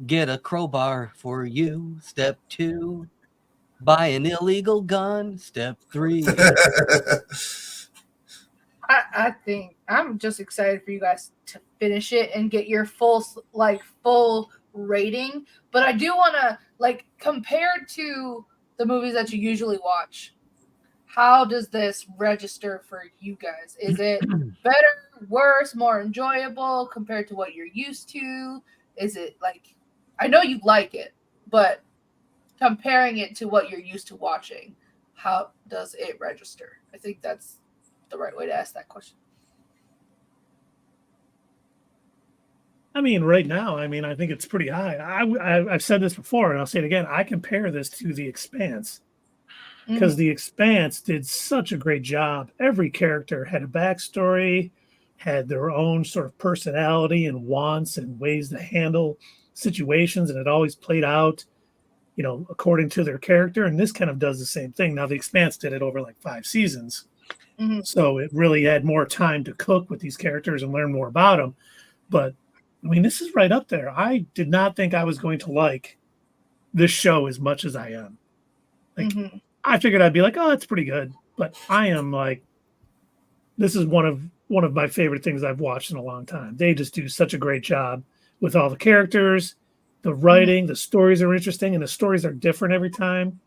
get a crowbar for you. Step 2, buy an illegal gun. Step 3. I think I'm just excited for you guys to finish it and get your full rating. But I do want to, like, compared to the movies that you usually watch, how does this register for you guys? Is it better, worse, more enjoyable compared to what you're used to? Is it like, I know you like it, but comparing it to what you're used to watching, how does it register? I think that's the right way to ask that question. I mean, right now, I think it's pretty high. I've said this before, and I'll say it again. I compare this to The Expanse, because The Expanse did such a great job. Every character had a backstory, had their own sort of personality and wants and ways to handle situations, and it always played out, according to their character. And this kind of does the same thing. Now, The Expanse did it over like 5 seasons, so it really had more time to cook with these characters and learn more about them. But this is right up there. I did not think I was going to like this show as much as I am. I figured I'd be like, oh, it's pretty good. But I am like, this is one of my favorite things I've watched in a long time. They just do such a great job with all the characters, the writing, the stories are interesting, and the stories are different every time.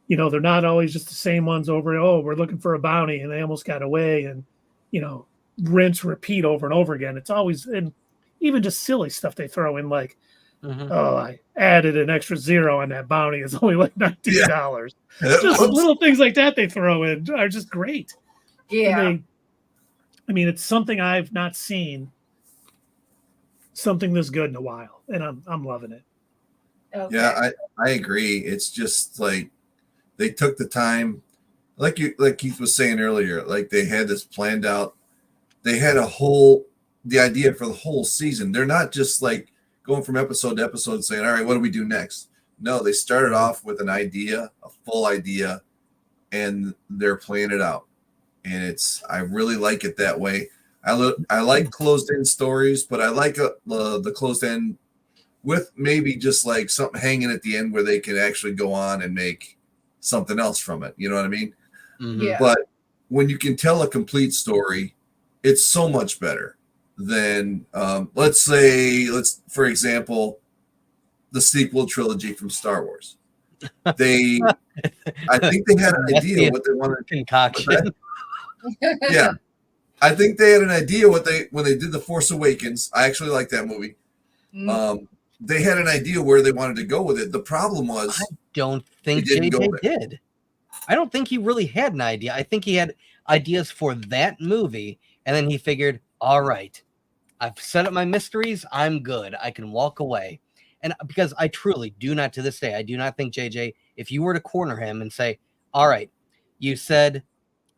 They're not always just the same ones over. Oh, we're looking for a bounty and they almost got away, and, rinse, repeat over and over again. It's always, and even just silly stuff they throw in, like, oh, I added an extra 0 on that bounty. It's only like $19. Yeah. Just little things like that they throw in are just great. Yeah. It's something I've not seen something this good in a while, and I'm loving it. Okay. Yeah, I agree. It's just like they took the time, like Keith was saying earlier, like they had this planned out. They had the idea for the whole season. They're not just like going from episode to episode saying, all right, what do we do next? No, they started off with an idea, a full idea, and they're playing it out. And I really like it that way. I like closed-end stories, but I like the closed-end with maybe just like something hanging at the end where they can actually go on and make something else from it. You know what I mean? Yeah. But when you can tell a complete story, it's so much better than, for example, the sequel trilogy from Star Wars. I think they had an idea what they wanted. Concoction. Yeah. I think they had an idea when they did The Force Awakens. I actually like that movie. They had an idea where they wanted to go with it. The problem was, I don't think JJ did. I don't think he really had an idea. I think he had ideas for that movie, and then he figured, all right, I've set up my mysteries. I'm good. I can walk away. And because I truly do not, to this day, I do not think JJ, if you were to corner him and say, all right, you said,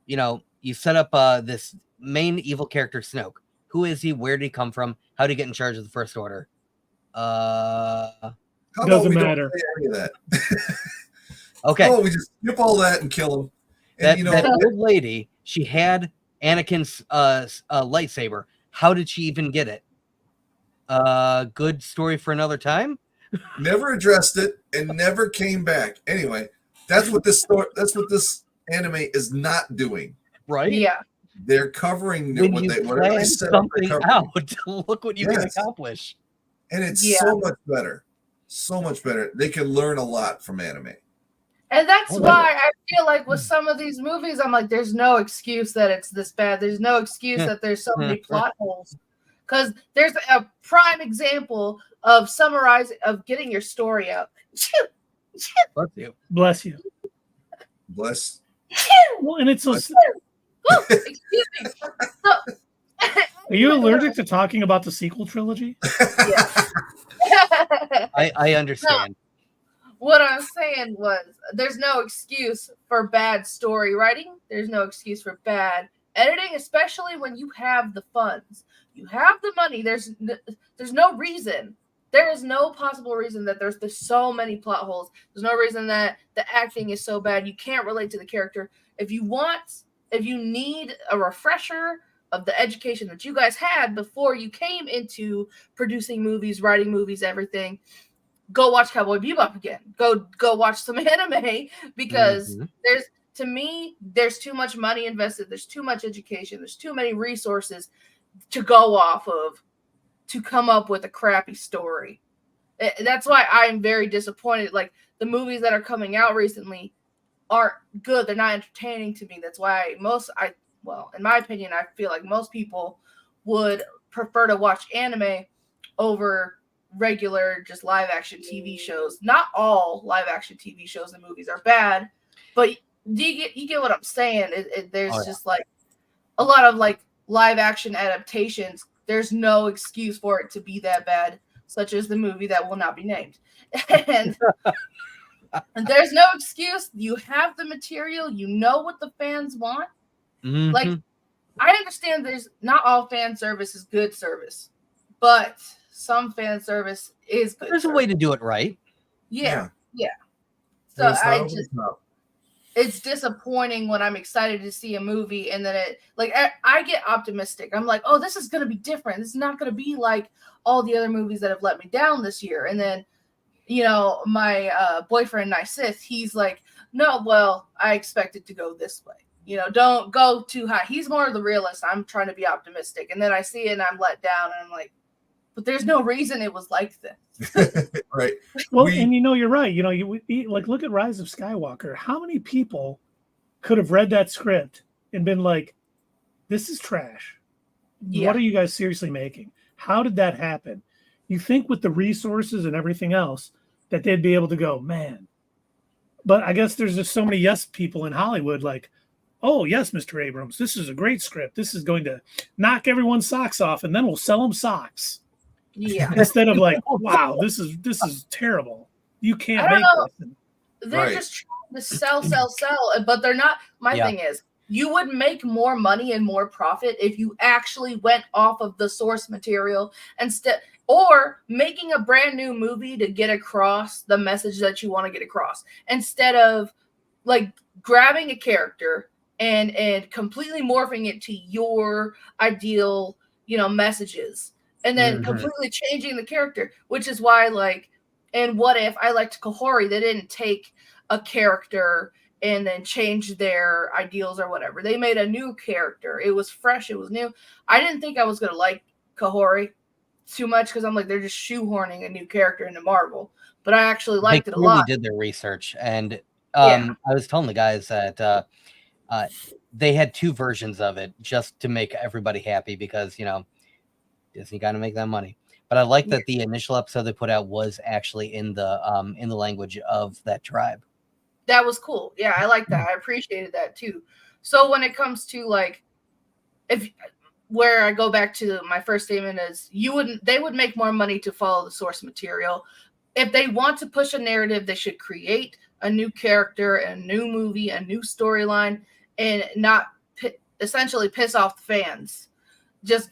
you set up this main evil character, Snoke. Who is he? Where did he come from? How did he get in charge of the First Order? How about Doesn't we matter. don't say any of that? Okay. Oh, we just skip all that and kill him. And That old lady, she had Anakin's lightsaber. How did she even get it? Good story for another time. never addressed it and never came back. Anyway, that's what this anime is not doing. Right? Yeah. They're covering When what you they whatever they plan set up, they're something covering. out, look what you can Yes. accomplish. And it's Yeah. so much better. So much better. They can learn a lot from anime. And that's Oh, why I feel like with some of these movies, I'm like, there's no excuse that it's this bad. There's no excuse that there's so many plot holes. Because there's a prime example of getting your story out. Bless you. Bless you. Bless. Well, and it's so. Oh, excuse me. So, Are you allergic to talking about the sequel trilogy? I understand. What I'm saying was, there's no excuse for bad story writing. There's no excuse for bad editing, especially when you have the funds, you have the money. There's no reason. There is no possible reason that there's so many plot holes. There's no reason that the acting is so bad. You can't relate to the character. If you need a refresher of the education that you guys had before you came into producing movies, writing movies, everything, go watch Cowboy Bebop again. Go watch some anime, because there's too much money invested. There's too much education. There's too many resources to go off of to come up with a crappy story. That's why I'm very disappointed. Like, the movies that are coming out recently aren't good. They're not entertaining to me. That's why in my opinion, I feel like most people would prefer to watch anime over regular just live action TV shows. Not all live action TV shows and movies are bad, but you get what I'm saying. There's just like a lot of like live action adaptations. There's no excuse for it to be that bad, such as the movie that will not be named. And there's no excuse. You have the material. You know what the fans want. Mm-hmm. Like, I understand there's not all fan service is good service, but some fan service is good. There's a way to do it right. Yeah. So No. it's disappointing when I'm excited to see a movie and then I get optimistic. I'm like, oh, this is going to be different. This is not going to be like all the other movies that have let me down this year. And then, my boyfriend NYSQ, he's like, no, well, I expect it to go this way. Don't go too high. He's more of the realist. I'm trying to be optimistic. And then I see it and I'm let down and I'm like, but there's no reason it was like this. Right. Well, and you're right. Look at Rise of Skywalker. How many people could have read that script and been like, this is trash. Yeah. What are you guys seriously making? How did that happen? You think with the resources and everything else that they'd be able to go, man. But I guess there's just so many yes people in Hollywood like, oh, yes, Mr. Abrams, this is a great script. This is going to knock everyone's socks off, and then we'll sell them socks. Yeah. Instead of like, wow, this is terrible. You can't make this. They're just trying to sell, but they're not. My thing is, you would make more money and more profit if you actually went off of the source material instead, or making a brand new movie to get across the message that you want to get across, instead of like grabbing a character and completely morphing it to your ideal, messages, and then completely changing the character, which is why, like, and What If, I liked Kahori. They didn't take a character and then change their ideals or whatever. They made a new character. It was fresh. It was new. I didn't think I was going to like Kahori too much because I'm like, they're just shoehorning a new character into Marvel. But I actually liked it a lot. They did their research. And I was telling the guys that they had two versions of it just to make everybody happy because, Disney got to make that money. But I like that the initial episode they put out was actually in the language of that tribe. That was cool. Yeah, I like that. I appreciated that too. So when it comes to like, where I go back to my first statement is they would make more money to follow the source material. If they want to push a narrative, they should create a new character, a new movie, a new storyline, and not essentially piss off the fans. Just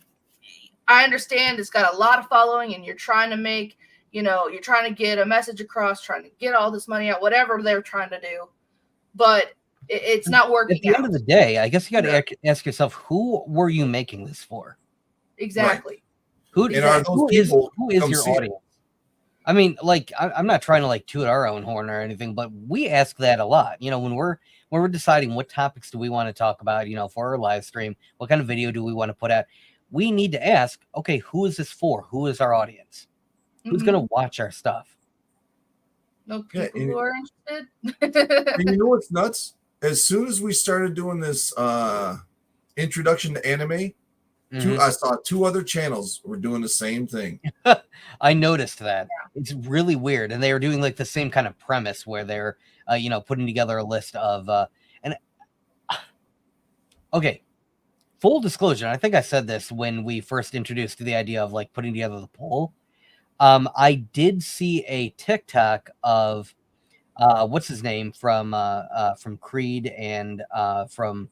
I understand it's got a lot of following, and you're trying to make, you're trying to get a message across, trying to get all this money out, whatever they're trying to do, but it's not working. At the end of the day, I guess you got to ask yourself, who were you making this for? Exactly. Right. Who is your audience? I mean, like, I'm not trying to like toot our own horn or anything, but we ask that a lot. When we're deciding what topics do we want to talk about, for our live stream, what kind of video do we want to put out? We need to ask, okay, who is this for? Who is our audience? Who's going to watch our stuff? No people who are interested. And you know what's nuts? As soon as we started doing this introduction to anime, I saw 2 other channels were doing the same thing. I noticed that. Yeah. It's really weird. And they were doing like the same kind of premise where they're, putting together a list of, okay, full disclosure. I think I said this when we first introduced the idea of like putting together the poll. I did see a TikTok of, what's his name from Creed and from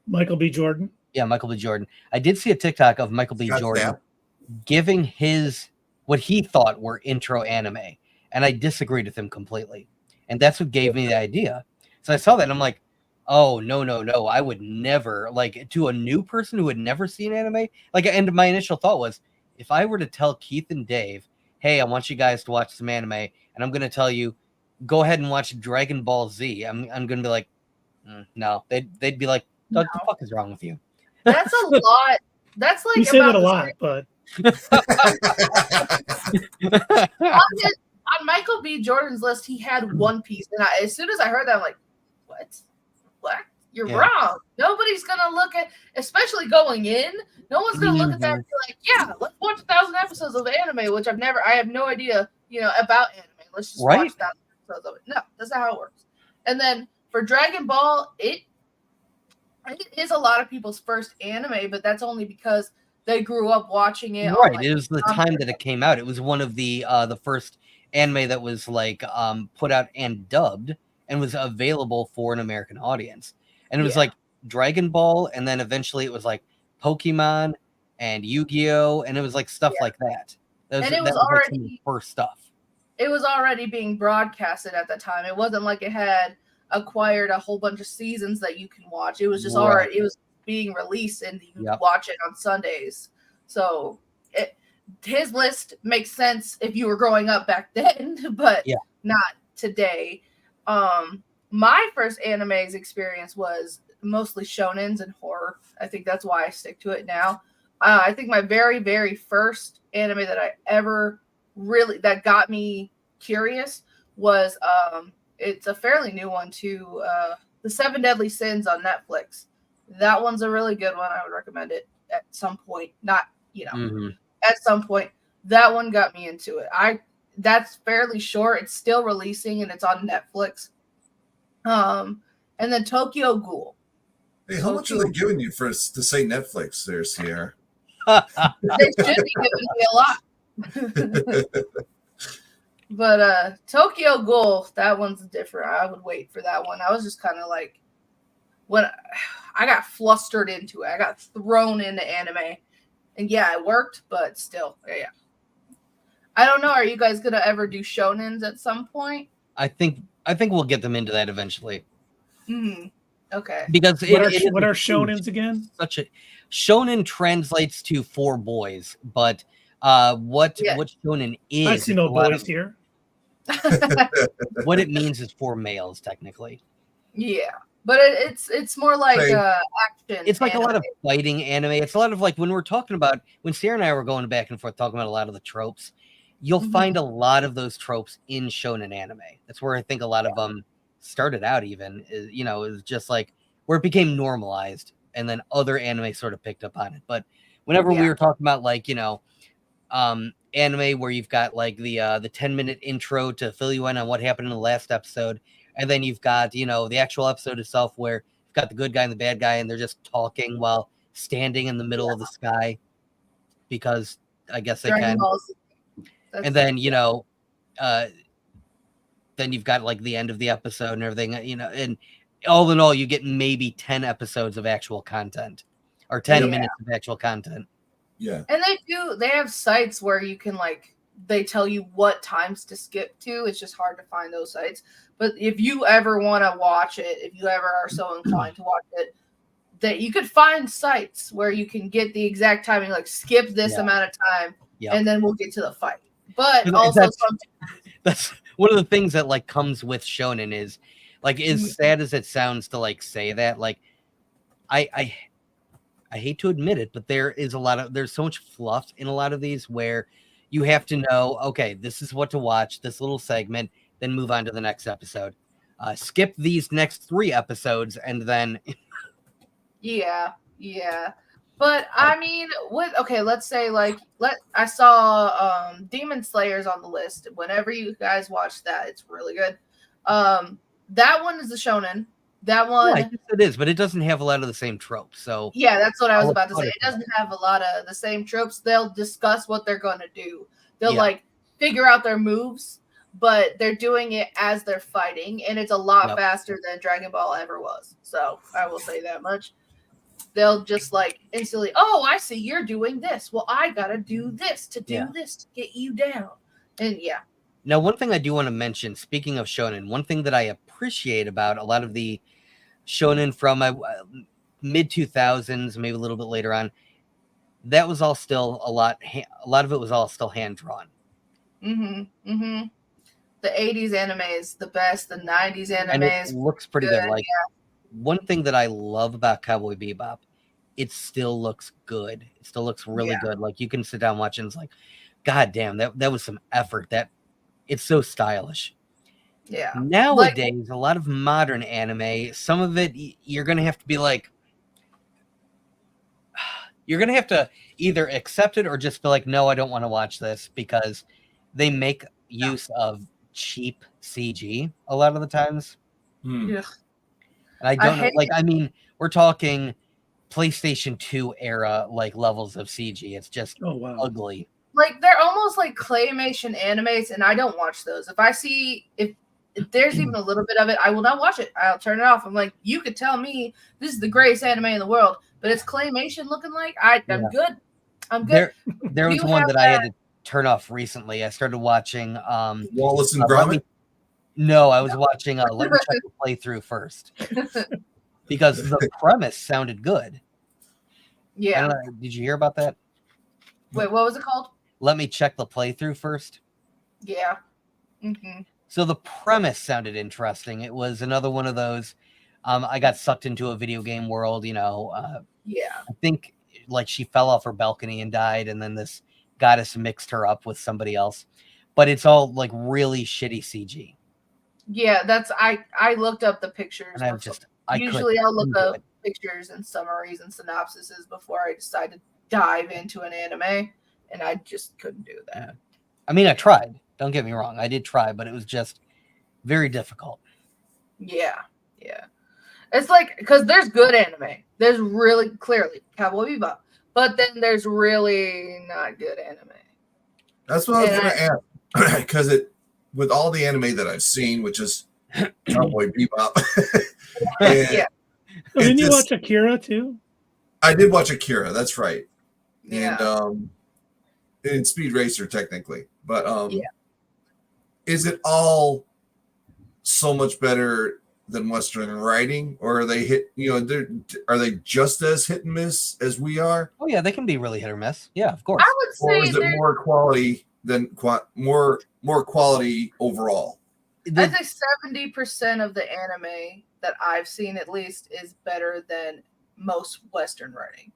Michael B. Jordan. Yeah, Michael B. Jordan. I did see a TikTok of Michael B. Jordan giving what he thought were intro anime, and I disagreed with him completely. And that's what gave me the idea. So I saw that, and I'm like, oh, no. I would never, like, to a new person who had never seen anime, like, and my initial thought was, if I were to tell Keith and Dave, hey, I want you guys to watch some anime, and I'm going to tell you, go ahead and watch Dragon Ball Z, I'm going to be like, no. They'd be like, what the fuck is wrong with you? That's a lot. That's like, you say that a lot, but on Michael B. Jordan's list, he had One Piece, and as soon as I heard that, I'm like, what? You're wrong. Nobody's gonna look at, especially going in. No one's gonna look at that and be like, yeah, let's watch 1,000 episodes of anime, which I have no idea, about anime. Let's just watch 1,000 episodes of it. No, that's not how it works. And then for Dragon Ball, it is a lot of people's first anime, but that's only because they grew up watching it. Right. It was the time that it came out. It was one of the first anime that was like put out and dubbed and was available for an American audience. And it was like Dragon Ball, and then eventually it was like Pokemon and Yu-Gi-Oh, and it was like stuff like that. It was already like first stuff. It was already being broadcasted at the time. It wasn't like it had acquired a whole bunch of seasons that you can watch. It was just already, it was being released, and you watch it on Sundays. So his list makes sense if you were growing up back then, but not today. My first anime's experience was mostly shonens and horror. I think that's why I stick to it now. I think my very, very first anime that I ever that got me curious was it's a fairly new one too. The 7 Deadly Sins on Netflix. That one's a really good one. I would recommend it at some point. Not, at some point. That one got me into it. That's fairly short. It's still releasing, and it's on Netflix. And then Tokyo Ghoul. Hey, how much are they giving you to say Netflix there, Sierra? They should be giving me a lot. But Tokyo Ghoul, that one's different. I would wait for that one. I was just kind of like, when I got flustered into it, I got thrown into anime, and it worked, but still, I don't know. Are you guys gonna ever do shonens at some point? I think we'll get them into that eventually. Okay. Because what are shonens again? Shonen translates to for boys, but what shonen is? I see no boys here. What it means is for males, technically. Yeah, but it's more like action. It's like anime. A lot of fighting anime. It's a lot of like when Sarah and I were going back and forth talking about a lot of the tropes. You'll find a lot of those tropes in shonen anime. That's where I think a lot of them started out. Even is just like where it became normalized, and then other anime sort of picked up on it. But whenever we were talking about like anime where you've got like the 10-minute intro to fill you in on what happened in the last episode, and then you've got the actual episode itself where you've got the good guy and the bad guy, and they're just talking while standing in the middle of the sky because I guess they can. And then then you've got like the end of the episode and everything, and all in all you get maybe 10 episodes of actual content or 10 minutes of actual content. Yeah. And they have sites where you can they tell you what times to skip to. It's just hard to find those sites. But if you ever want to watch it, if you ever are so inclined to watch it, that you could find sites where you can get the exact timing, like skip this amount of time, and then we'll get to the fight. But also that's one of the things that like comes with shonen is like as sad as it sounds to like say that, like I hate to admit it, but there's so much fluff in a lot of these where you have to know, okay, this is what to watch, this little segment, then move on to the next episode. Skip these next 3 episodes and then yeah. But I mean, let's say I saw Demon Slayers on the list. Whenever you guys watch that, it's really good. That one is the shonen. That one, I guess it is, but it doesn't have a lot of the same tropes. So yeah, that's what I was about to say. It doesn't have a lot of the same tropes. They'll discuss what they're going to do. They'll like figure out their moves, but they're doing it as they're fighting, and it's a lot faster than Dragon Ball ever was. So I will say that much. They'll just like instantly, oh, I see you're doing this. Well, I gotta do this to get you down. And Now, one thing I do want to mention, speaking of shonen, one thing that I appreciate about a lot of the shonen from mid 2000s, maybe a little bit later on, that was all still a lot of it was all still hand drawn. The 80s anime is the best. The 90s anime is looks pretty good. Like one thing that I love about Cowboy Bebop, it still looks good. It still looks really good. Like you can sit down and watch it and it's like, God damn, that was some effort. That it's so stylish. Yeah. Nowadays, a lot of modern anime, some of it you're gonna have to be like, you're gonna have to either accept it or just be like, no, I don't want to watch this, because they make use of cheap CG a lot of the times. Yeah. And I don't know, like, I mean, we're talking PlayStation 2 era like levels of CG. It's just ugly. Like they're almost like claymation animes, and I don't watch those. If I see if there's even a little bit of it, I will not watch it. I'll turn it off. I'm like, you could tell me this is the greatest anime in the world, but it's claymation looking like I'm good. I'm good. There was one that I had to turn off recently. I started watching Wallace and Gromit. No, I was watching let me check the playthrough first. Because the premise sounded good. Yeah. Did you hear about that? Wait, what was it called? Let me check the playthrough first. Yeah. So the premise sounded interesting. It was another one of those. I got sucked into a video game world, you know. I think like she fell off her balcony and died, and then this goddess mixed her up with somebody else. But it's all like really shitty CG. Yeah, I looked up the pictures. And I'll look up pictures and summaries and synopsises before I decide to dive into an anime, and I just couldn't do that. I mean, I tried. Don't get me wrong. I did try, but it was just very difficult. Yeah. It's like, because there's good anime. There's really clearly Cowboy Bebop, but then there's really not good anime. That's what I was going to ask, because with all the anime that I've seen, which is Cowboy Bebop. Didn't you watch Akira too? I did watch Akira. That's right. Yeah. And Speed Racer technically, but is it all so much better than Western writing, or are they are they just as hit and miss as we are? Oh yeah, they can be really hit or miss. Yeah, of course. I would say, or is it more quality than more quality overall? I think 70% of the anime that I've seen, at least, is better than most Western writing,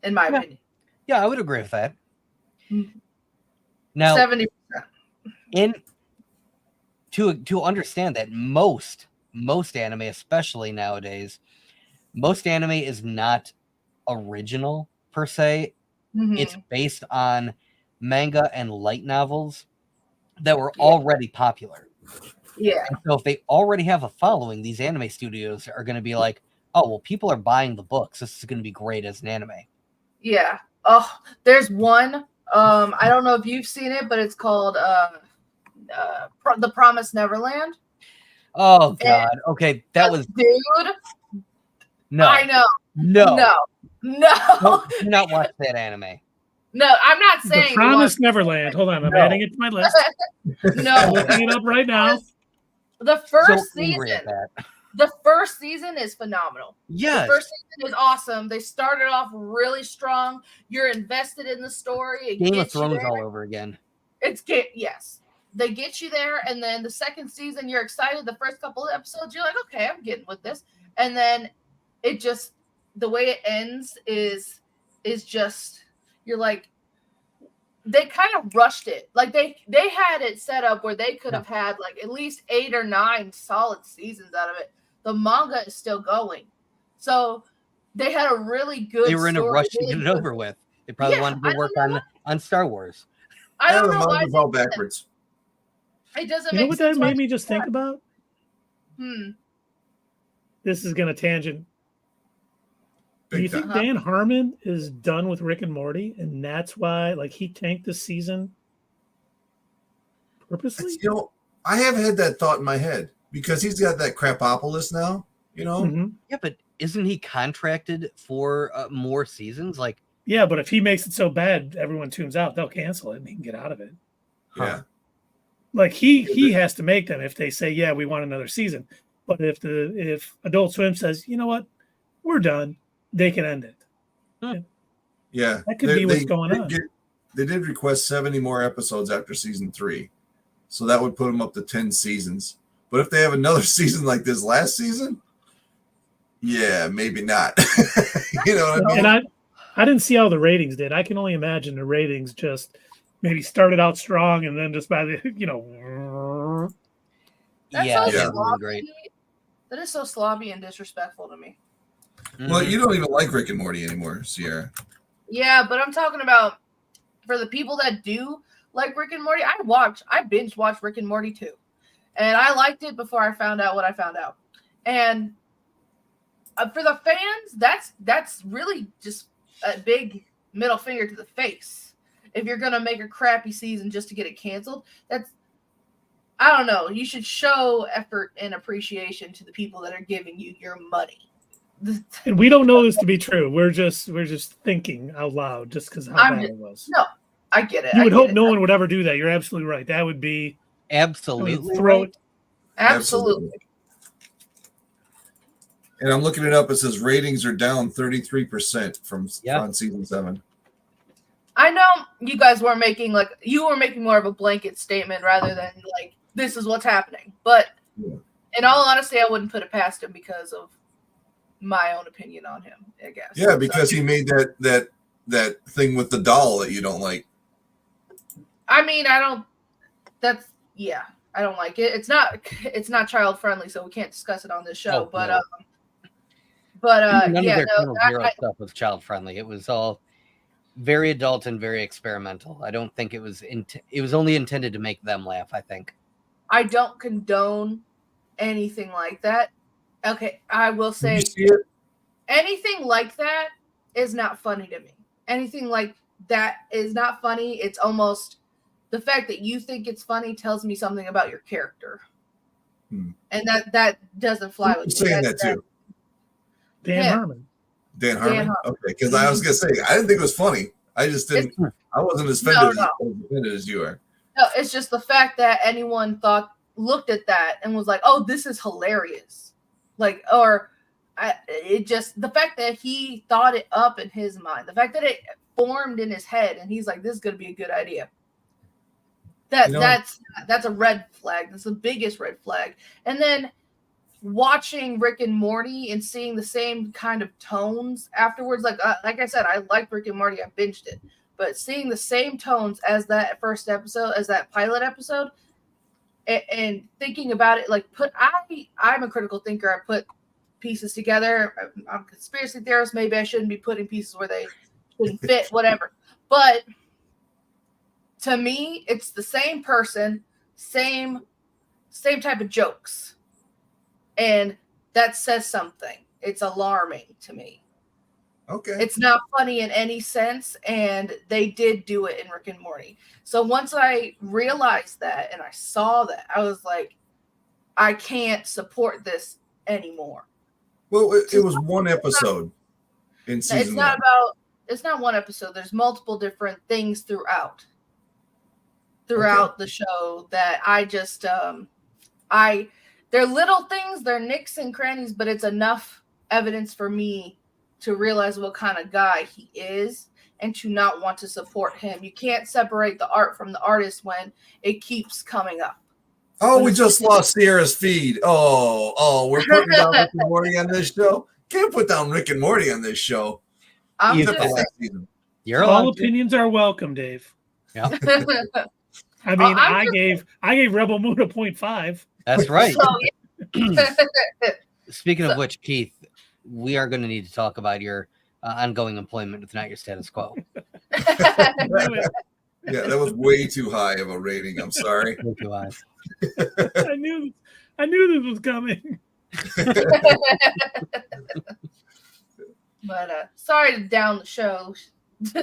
in my opinion. Yeah, I would agree with that. Now, 70%. To understand that most anime, especially nowadays, most anime is not original per se. It's based on manga and light novels that were already popular. Yeah. And so if they already have a following, these anime studios are going to be like, oh, well, people are buying the books. This is going to be great as an anime. Yeah. Oh, there's one. I don't know if you've seen it, but it's called The Promised Neverland. Oh God. Okay, that was dude. no. I know. No. No. Do not watch that anime. No, I'm not The saying Promised Neverland. Hold on, I'm adding it to my list. I'm No. looking it up right now. The So first angry at season. that. The first season is phenomenal. Yes. The first season is awesome. They started off really strong. You're invested in the story. It Game of gets you Thrones there. all over again. Yes. They get you there, and then the second season, you're excited. The first couple of episodes, you're like, okay, I'm getting with this. And then it just, the way it ends is just, you're like, they kind of rushed it. Like they had it set up where they could have had like at least 8 or 9 solid seasons out of it. The manga is still going. So they had a really good They were in a story, rush to really get it good- over with. They probably Yeah, wanted I to work don't know on Star Wars. I don't the know why manga's all backwards. it doesn't You know make what sense. that why made me just think about? This is going to tangent. Do you Big think time. Dan Harmon is done with Rick and Morty, and that's why, like, he tanked this season purposely? You know, I have had that thought in my head because he's got that Crapopolis now. You know, Mhm. Yeah, but isn't he contracted for more seasons? Like, Yeah, but if he makes it so bad, everyone tunes out. They'll cancel it, and he can get out of it. yeah. Like he has to make them if they say, yeah, we want another season. But if Adult Swim says, you know what, we're done, they can end it. Yeah, That could be what's going on. They did request 70 more episodes after season 3, so that would put them up to 10 seasons. But if they have another season like this last season, yeah, maybe not. You know what I mean? And I didn't see how the ratings did. I can only imagine the ratings just maybe started out strong and then just by the That's yeah, so it hasn't been great. That is so slobby and disrespectful to me. Well, you don't even like Rick and Morty anymore, Sierra. Yeah, but I'm talking about for the people that do like Rick and Morty. I binge watched Rick and Morty too, and I liked it before I found out what I found out. And for the fans, that's really just a big middle finger to the face. If you're gonna make a crappy season just to get it canceled, I don't know. You should show effort and appreciation to the people that are giving you your money. and we don't know this to be true. We're just thinking out loud just because how bad it was. No, I get it. You would hope no one would ever do that. You're absolutely right. That would be Absolutely. throw it. Absolutely. And I'm looking it up. It says ratings are down 33% from season 7. I know you guys were making more of a blanket statement rather than like this is what's happening. But in all honesty, I wouldn't put it past him because of my own opinion on him, I guess. Yeah, because he made that thing with the doll that you don't like. I mean, I don't like it. It's not child friendly, so we can't discuss it on this show. None of their Hero stuff was child friendly. It was all very adult and very experimental. I don't think it was it was only intended to make them laugh, I think. I don't condone anything like that. Okay, I will say anything like that is not funny to me. Anything like that is not funny. It's almost the fact that you think it's funny tells me something about your character. And that doesn't fly with me. Saying that too. Dan Harmon. Dan Harmon? Okay, because I was going to say, I didn't think it was funny. I just didn't, I wasn't as offended as you are. No, it's just the fact that anyone looked at that and was like, oh, this is hilarious. Like, the fact that he thought it up in his mind, the fact that it formed in his head and he's like, this is going to be a good idea. That's a red flag. That's the biggest red flag. And then watching Rick and Morty and seeing the same kind of tones afterwards, like I said, I like Rick and Morty. I binged it, but seeing the same tones as that first episode, as that pilot episode, and thinking about it, like I'm a critical thinker. I put pieces together. I'm a conspiracy theorist. Maybe I shouldn't be putting pieces where they shouldn't fit, whatever. But to me, it's the same person, same type of jokes. And that says something. It's alarming to me. Okay. It's not funny in any sense, and they did do it in Rick and Morty. So once I realized that and I saw that, I was like, I can't support this anymore. Well, it was one episode. in season It's not one. about. It's not one episode. There's multiple different things throughout the show that I just they're little things, they're nicks and crannies, but it's enough evidence for me to realize what kind of guy he is and to not want to support him. You can't separate the art from the artist when it keeps coming up. Oh, we just lost Sierra's feed. Oh, we're putting down Rick and Morty on this show. Can't put down Rick and Morty on this show. I'm You Except just for last season. You're All allowed to. opinions are welcome, Dave. Yeah, I mean, I'm I gave Rebel Moon a 0.5. that's right. so, yeah. Speaking of which, Keith, we are going to need to talk about your ongoing employment with Not Your Status Quo. Yeah, that was way too high of a rating. I'm sorry. Thank you, I. I knew this was coming. But sorry to down the show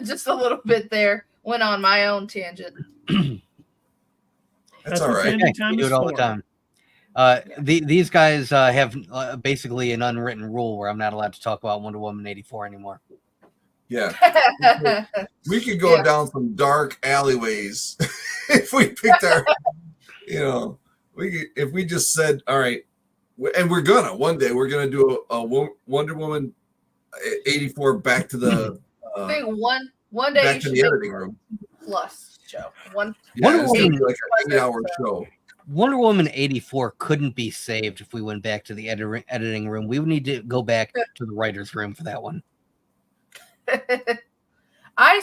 just a little bit there. Went on my own tangent. That's all right. Family Okay, time we do is it all the for. time. These guys have basically an unwritten rule where I'm not allowed to talk about Wonder Woman 84 anymore. Yeah. We could go down some dark alleyways if we picked our, if we just said, all right, and one day we're gonna do a Wonder Woman 84 back to the I think one day back you to should the make editing room. plus show. One Wonder It's gonna Woman- be like an 8-hour show. Wonder Woman 84 couldn't be saved if we went back to the editing room. We would need to go back to the writer's room for that one. I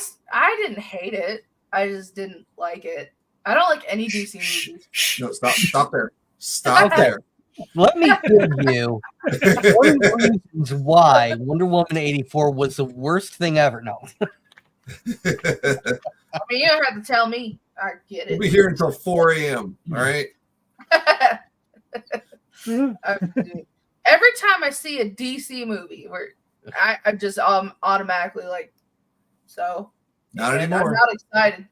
didn't hate it. I just didn't like it. I don't like any DC movies. No, stop there. Stop there. Let me give you one of the reasons why Wonder Woman 84 was the worst thing ever. No. I mean, you don't have to tell me. I get We'll it. be here until 4 a.m. All right. Every time I see a DC movie, where I just automatically like, so Not and anymore. I'm not excited.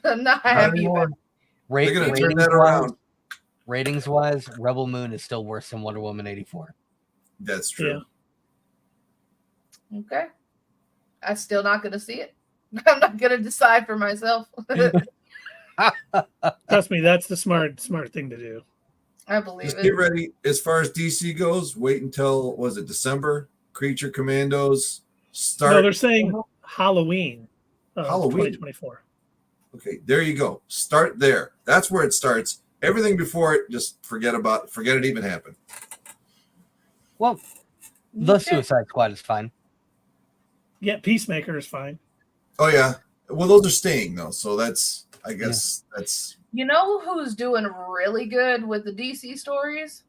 I'm not Not happy anymore. about They're gonna turn that around. Ratings wise, Rebel Moon is still worse than Wonder Woman 84. That's true. it. Okay. I'm still not going to see it. I'm not going to decide for myself. Trust me, that's the smart thing to do. I believe Just it. get ready. As far as DC goes, wait until was it December? Creature Commandos start. No, they're saying Halloween. Halloween. 2024. Okay, there you go. Start there. That's where it starts. Everything before it, just forget it even happened. Well, the Okay. Suicide Squad is fine. Yeah, Peacemaker is fine. Oh yeah. Well, those are staying though, so that's I guess that's You know who's doing really good with the DC stories?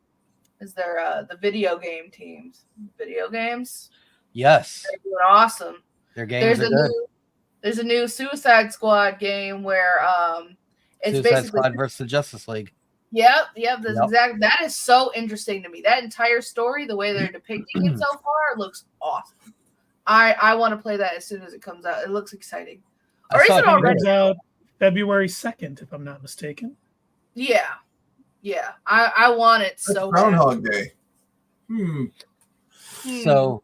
Is their the video game teams. Video games. Yes, They're doing awesome. their games are good. There's a new Suicide Squad game where it's Suicide basically Squad versus the Justice League. Yep, that's Yep. exactly. That is so interesting to me. That entire story, the way they're depicting it so far, looks awesome. I want to play that as soon as it comes out. It looks exciting. I Or is saw it it already? Comes out February 2nd, if I'm not mistaken. Yeah. I want it that's so bad. Groundhog Day. So,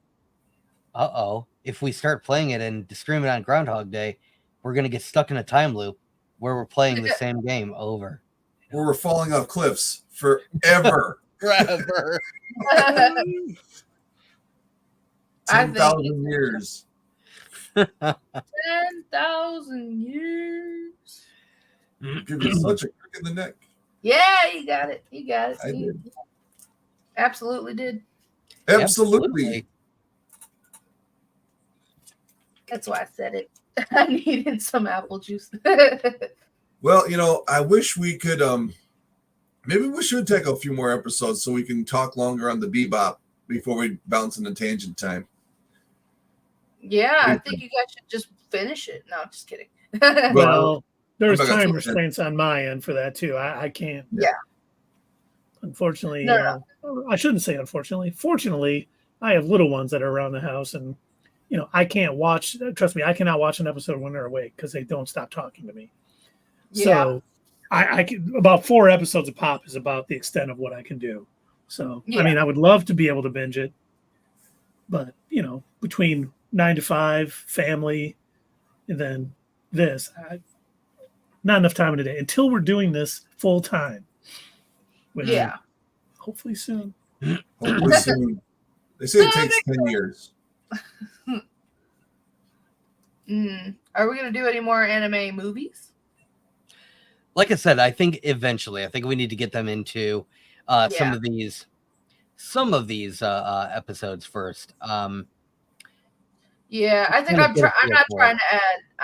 if we start playing it and stream it on Groundhog Day, we're going to get stuck in a time loop where we're playing the same game over. Where we're falling off cliffs forever. Forever. I think 10,000 years. 10,000 years. Give you such a kick in the neck. Yeah, you got it. You got it. I You did. absolutely did. Absolutely. That's why I said it. I needed some apple juice. Well, I wish we could maybe we should take a few more episodes so we can talk longer on the Bebop before we bounce into tangent time. Yeah, I think you guys should just finish it. No, I'm just kidding. Well, there's I'm not gonna time say restraints on my end for that too. I can't. Yeah. Unfortunately, No. I shouldn't say unfortunately. Fortunately, I have little ones that are around the house, and I can't watch. Trust me, I cannot watch an episode when they're awake because they don't stop talking to me. Yeah. So, I can about 4 episodes a pop is about the extent of what I can do. So, Yeah. I mean, I would love to be able to binge it, But between 9 to 5, family, and then this, not enough time in a day until we're doing this full time. Yeah. Hopefully soon. Hopefully soon. They say it takes 10 years. Are we going to do any more anime movies? Like I said, I think eventually, I think we need to get them into some of these episodes first. Yeah, I think I'm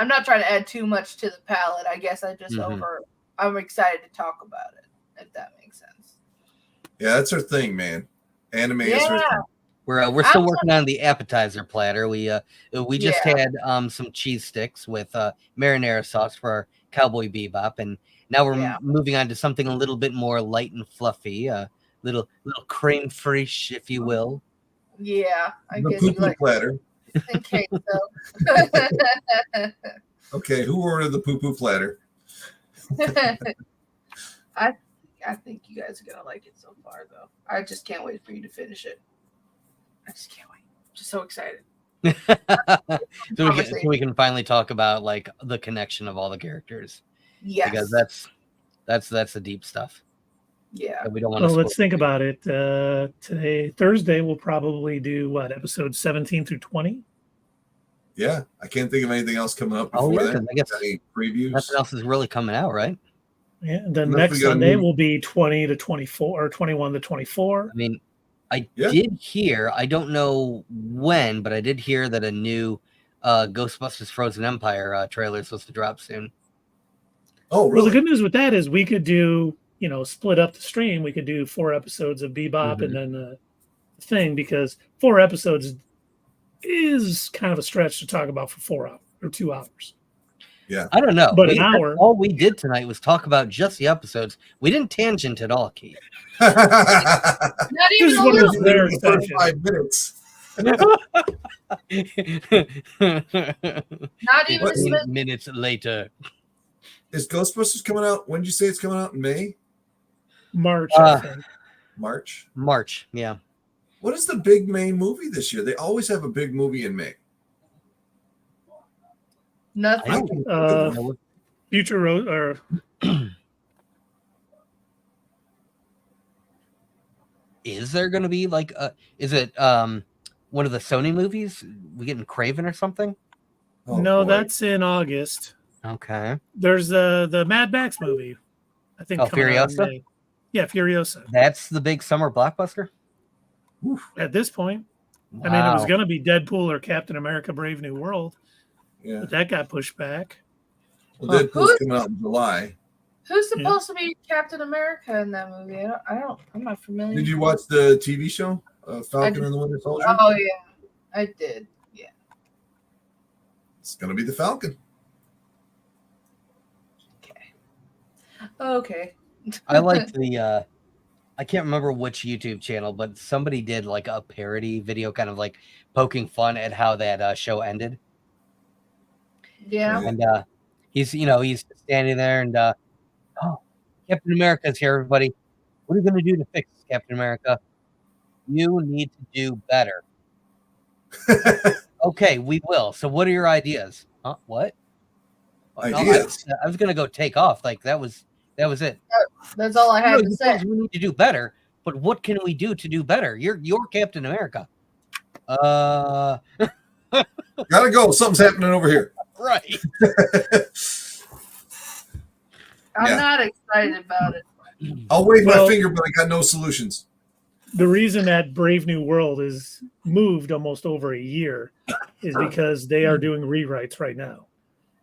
not trying to add too much to the palette. I guess I just I'm excited to talk about it, if that makes sense. Yeah, that's her thing, man. Anime is her thing. We're still working on the appetizer platter. We just had some cheese sticks with marinara sauce for our Cowboy Bebop, and now we're moving on to something a little bit more light and fluffy, little creme fraiche, if you will. Yeah, I the guess poo you like platter. in queso. Okay, who ordered the poo platter? I think you guys are gonna like it so far, though. I just can't wait for you to finish it. I just can't wait. I'm just so excited. so we can finally talk about like the connection of all the characters. Yes, because that's the deep stuff. Yeah, we don't want. Well, let's think about it. Today, Thursday, we'll probably do episodes 17 through 20. Yeah, I can't think of anything else coming up before that. I guess any previews. Nothing else is really coming out, right? Yeah, and then next Sunday will be 20 to 24 or 21 to 24. I mean, I did hear, I don't know when, but I did hear that a new Ghostbusters Frozen Empire trailer is supposed to drop soon. Oh, really? Well, the good news with that is we could do, split up the stream. We could do 4 episodes of Bebop and then the thing, because 4 episodes is kind of a stretch to talk about for 4 hours or 2 hours. Yeah, I don't know. But an hour. All we did tonight was talk about just the episodes. We didn't tangent at all, Keith. Not even This is one of their the first 5 minutes. Not even 15 minutes later. Is Ghostbusters coming out? When did you say it's coming out? In May? March, I think. March, yeah. What is the big May movie this year? They always have a big movie in May. Nothing. Future Road or is there going to be like is it one of the Sony movies? We getting Craven or something? Oh, no, boy. That's in August. Okay. There's the Mad Max movie. I think. Furiosa. Yeah, Furiosa. That's the big summer blockbuster. Oof. At this point, wow. I mean, it was going to be Deadpool or Captain America: Brave New World. Yeah. But that got pushed back. Well, Deadpool's coming out in July. Who's supposed to be Captain America in that movie? I'm not familiar. Did you watch the TV show, Falcon and the Winter Soldier? Oh, yeah. I did. Yeah. It's going to be the Falcon. Okay. I liked the I can't remember which YouTube channel, but somebody did like a parody video kind of like poking fun at how that show ended. Yeah. And he's standing there and Captain America's here, everybody. What are you going to do to fix this, Captain America? You need to do better. Okay, we will. So what are your ideas? Huh? What? Ideas? No, I was going to go take off. Like that was it. That's all I had to say. We need to do better, but what can we do to do better? You're Captain America. Gotta go. Something's happening over here. Right. I'm not excited about it. I'll wave my finger, but I got no solutions. The reason that Brave New World is moved almost over a year is because they are doing rewrites right now.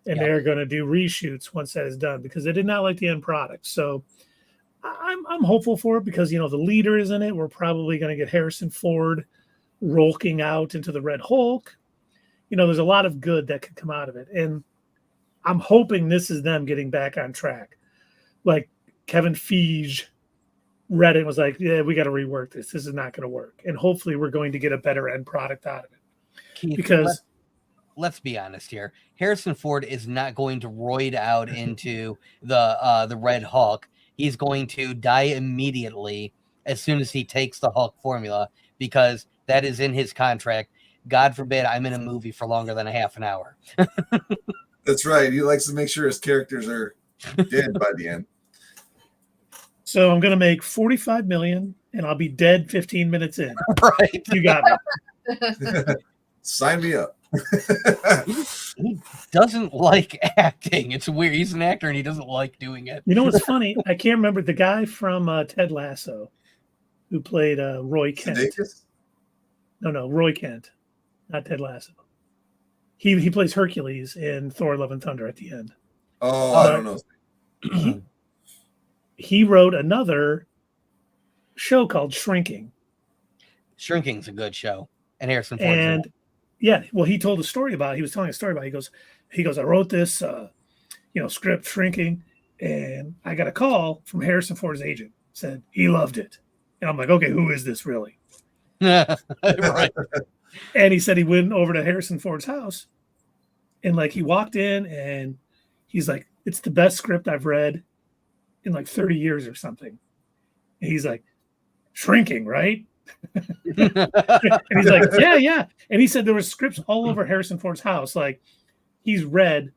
And they're going to do reshoots once that is done because they did not like the end product. So I'm hopeful for it because, the leader is in it. We're probably going to get Harrison Ford rolking out into the Red Hulk. There's a lot of good that could come out of it. And I'm hoping this is them getting back on track. Like Kevin Feige read it and was like, yeah, we got to rework this. This is not going to work. And hopefully we're going to get a better end product out of it. Keith, because let's be honest here. Harrison Ford is not going to roid out into the Red Hulk. He's going to die immediately as soon as he takes the Hulk formula because that is in his contract. God forbid I'm in a movie for longer than a half an hour. That's right. He likes to make sure his characters are dead by the end. So I'm gonna make 45 million, and I'll be dead 15 minutes in. Right. You got me. Sign me up. He doesn't like acting. It's weird. He's an actor and he doesn't like doing it. You know what's funny? I can't remember the guy from Ted Lasso who played Roy Kent. Sudeikis? No, Roy Kent, not Ted Lasso. He plays Hercules in Thor: Love and Thunder at the end. Oh, I don't know. He wrote another show called Shrinking. Shrinking's a good show. And Harrison Ford. And yeah, well, he told a story about it. He was telling a story about it. He goes, I wrote this script, Shrinking, and I got a call from Harrison Ford's agent. Said he loved it. And I'm like, okay, who is this really? Right. And he said he went over to Harrison Ford's house, and like he walked in and he's like, it's the best script I've read in like 30 years or something. And he's like, Shrinking, right? And he's like, yeah. And he said there were scripts all over Harrison Ford's house. Like he's read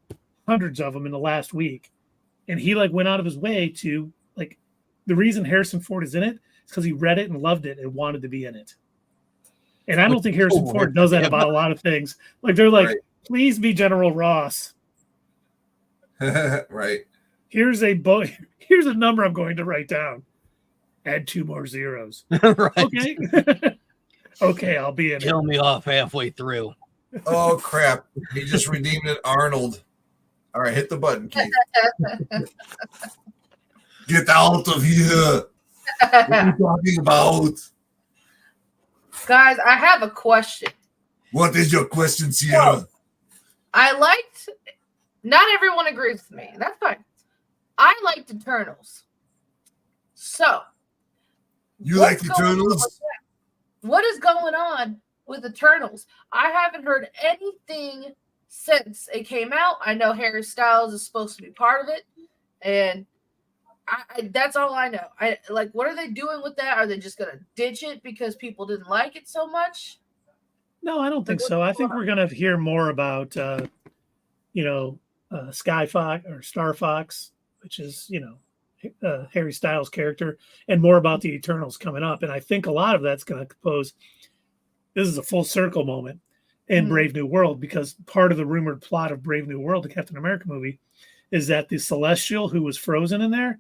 hundreds of them in the last week. And he like went out of his way to like, the reason Harrison Ford is in it is because he read it and loved it and wanted to be in it. And I don't think Harrison Ford does that about a lot of things. Like they're like, please be General Ross. Right. Here's a number I'm going to write down. Add 2 more zeros. Right. Okay. Okay, I'll be in Kill me off halfway through. Oh crap. He just redeemed it, Arnold. All right, hit the button, Keith. Get out of here. What are you talking about? Guys, I have a question. What is your question, Sierra? Not everyone agrees with me. That's fine. I liked Eternals. So, You like Eternals? What is going on with Eternals? I haven't heard anything since it came out. I know Harry Styles is supposed to be part of it, and that's all I know. What are they doing with that? Are they just going to ditch it because people didn't like it so much? No, I don't think so. I think we're going to hear more about, Sky Fox or Star Fox, which is, Harry Styles' character, and more about the Eternals coming up. And I think a lot of that's going to compose. This is a full circle moment in Brave New World, because part of the rumored plot of Brave New World, the Captain America movie, is that the Celestial who was frozen in there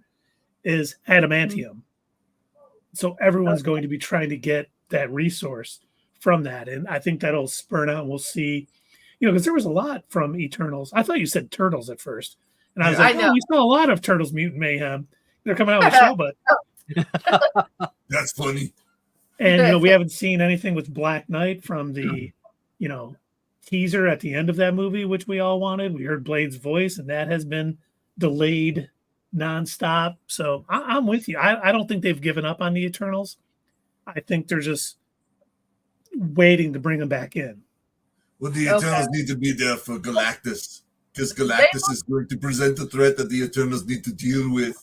is adamantium. So everyone's going to be trying to get that resource from that. And I think that'll spurn out, and we'll see, because there was a lot from Eternals. I thought you said Turtles at first. And I was like, we saw a lot of Turtles Mutant Mayhem. They're coming out with a show, but that's funny. And we haven't seen anything with Black Knight from the, teaser at the end of that movie, which we all wanted. We heard Blade's voice, and that has been delayed nonstop. So I'm with you. I don't think they've given up on the Eternals. I think they're just waiting to bring them back in. Well, the Eternals need to be there for Galactus, because Galactus is going to present a threat that the Eternals need to deal with.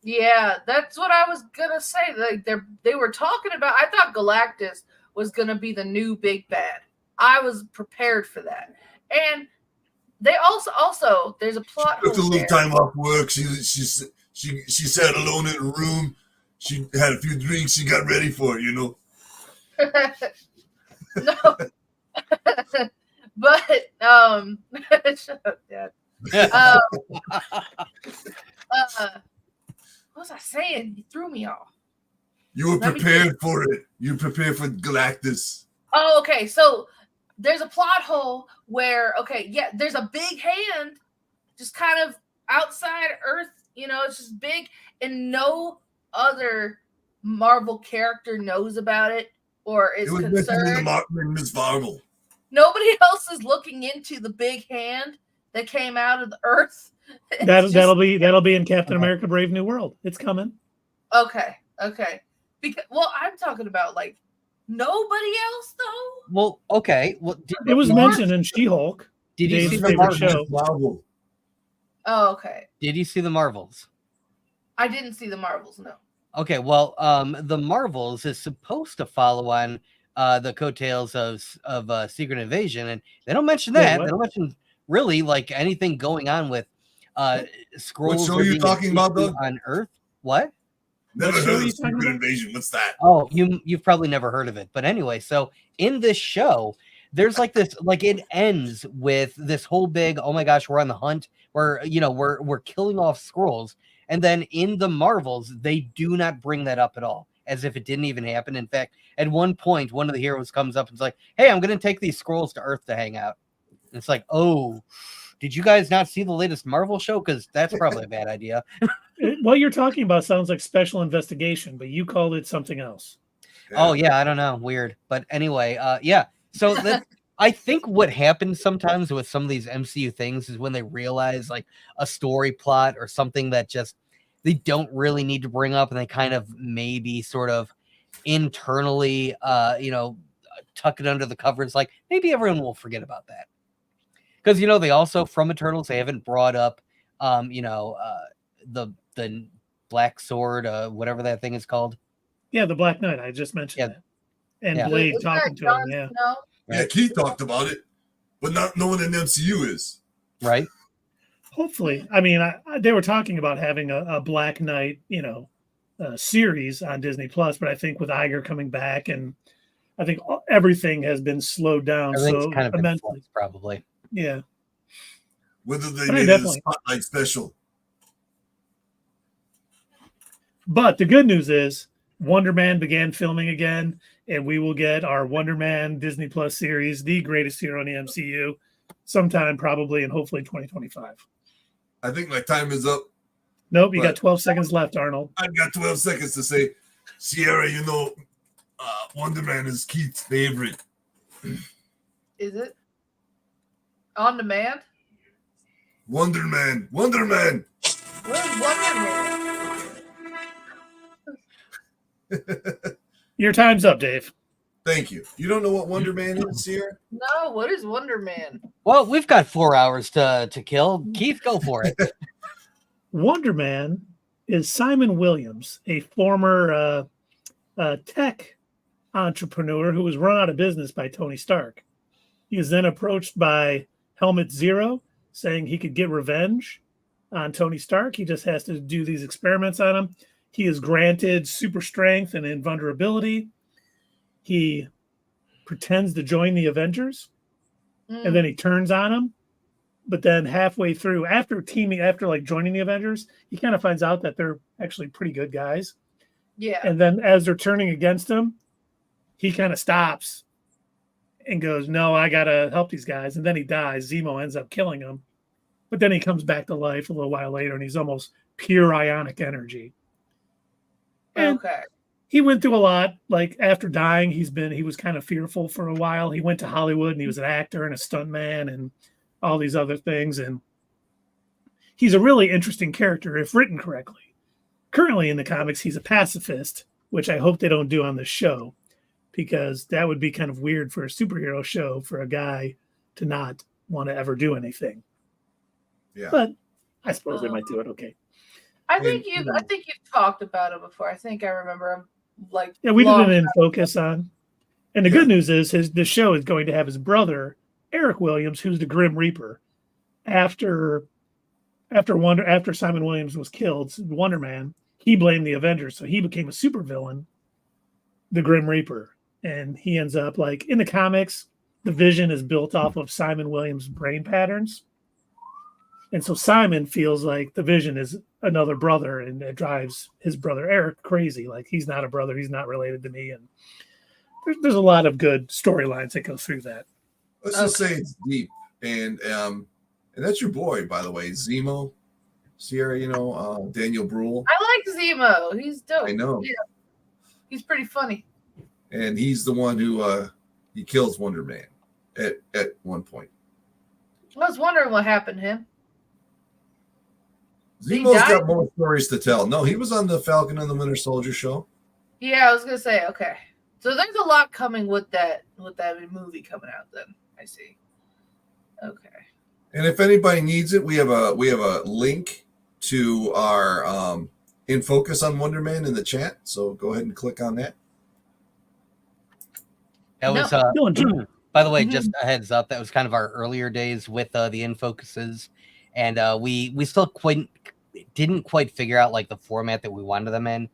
Yeah, that's what I was gonna say. Like they were talking about. I thought Galactus was gonna be the new big bad. I was prepared for that, and they also there's a plot. She took a little time off work. She sat alone in a room. She had a few drinks. She got ready for it, No, but shut up, Dad. What was I saying? You threw me off. You were prepared for it. You prepared for Galactus. Oh, okay. So there's a plot hole where, there's a big hand just kind of outside Earth. It's just big, and no other Marvel character knows about it or is concerned. In Ms. Marvel. Nobody else is looking into the big hand that came out of the Earth. That'll be in Captain America: Brave New World. It's coming. Okay. Because I'm talking about like nobody else though. Well, okay. Well, it was mentioned in She-Hulk. Did you see the Marvel? Oh, okay. Did you see the Marvels? I didn't see the Marvels. No. Okay. Well, the Marvels is supposed to follow on the coattails of Secret Invasion, and they don't mention Wait, that. what? They don't mention really like anything going on with scrolls show are you being talking about, issue Doug? on Earth. What? Never What show heard are you of talking Secret about? Invasion. What's that? Oh, you've probably never heard of it. But anyway, so in this show, there's like this, like it ends with this whole big, oh my gosh, we're on the hunt. We're killing off scrolls. And then in the Marvels, they do not bring that up at all, as if it didn't even happen. In fact, at one point, one of the heroes comes up and is like, hey, I'm going to take these scrolls to Earth to hang out. And it's like, oh, did you guys not see the latest Marvel show? Because that's probably a bad idea. What you're talking about sounds like Special Investigation, but you called it something else. Oh yeah, I don't know, weird. But anyway, yeah. So I think what happens sometimes with some of these MCU things is when they realize like a story plot or something that just they don't really need to bring up, and they kind of maybe sort of internally, tuck it under the covers. Like maybe everyone will forget about that because they also from Eternals they haven't brought up, the Black Sword, whatever that thing is called. Yeah, the Black Knight. I just mentioned that. And Yeah. Blade Isn't talking that to him. Jon Yeah. Snow? Yeah, Keith talked about it, but not knowing an MCU is. Right. Hopefully. I mean, they were talking about having a Black Knight, series on Disney Plus, but I think with Iger coming back, and I think everything has been slowed down Everything's so kind of immensely. probably. Yeah. Whether they But I made it a definitely- spotlight special. But the good news is Wonder Man began filming again, and we will get our Wonder Man Disney Plus series, the greatest hero in the MCU, sometime probably and hopefully 2025. I think my time is up. Nope, you But- got 12 seconds left, Arnold. I've got 12 seconds to say, Sierra, Wonder Man is Keith's favorite. Is it on demand? Wonder Man. Wonder Man. What is Wonder Man? Your time's up, Dave. Thank you. You don't know what Wonder Man is, Sierra? No, what is Wonder Man? Well, we've got 4 hours to kill. Keith, go for it. Wonder Man is Simon Williams, a former tech entrepreneur who was run out of business by Tony Stark. He is then approached by Helmet Zero, saying he could get revenge on Tony Stark. He just has to do these experiments on him. He is granted super strength and invulnerability. He pretends to join the Avengers, and then he turns on him. But then halfway through, after joining the Avengers, he kind of finds out that they're actually pretty good guys. Yeah. And then as they're turning against him, he kind of stops and goes, no, I got to help these guys. And then he dies. Zemo ends up killing him. But then he comes back to life a little while later, and he's almost pure ionic energy. And Okay. he went through a lot. Like after dying, he was kind of fearful for a while. He went to Hollywood, and he was an actor and a stuntman and all these other things. And he's a really interesting character if written correctly. Currently in the comics, he's a pacifist, which I hope they don't do on this show, because that would be kind of weird for a superhero show for a guy to not want to ever do anything. Yeah. But I suppose they might do it. Okay. I think you've talked about it before. I think I remember him Yeah, we did it in Focus on. And the good news is the show is going to have his brother, Eric Williams, who's the Grim Reaper. After Simon Williams was killed, Wonder Man, he blamed the Avengers, so he became a supervillain, the Grim Reaper. And he ends up in the comics, the Vision is built off of Simon Williams' brain patterns. And so Simon feels like the Vision is another brother, and it drives his brother Eric crazy. Like, he's not a brother, he's not related to me. And there's a lot of good storylines that go through that. Let's just say it's deep. And that's your boy, by the way, Zemo. Sierra, Daniel Bruhl. I like Zemo. He's dope. I know. Yeah. He's pretty funny. And he's the one who he kills Wonder Man at one point. I was wondering what happened to him. Zemo's got more stories to tell. No, he was on the Falcon and the Winter Soldier show. Yeah, I was gonna say, okay. So there's a lot coming with that movie coming out then. I see. Okay. And if anybody needs it, we have a link to our In Focus on Wonder Man in the chat. So go ahead and click on that. That was Still enjoy it. by the way, just a heads up, that was kind of our earlier days with the in focuses, and we still didn't quite figure out like the format that we wanted them in,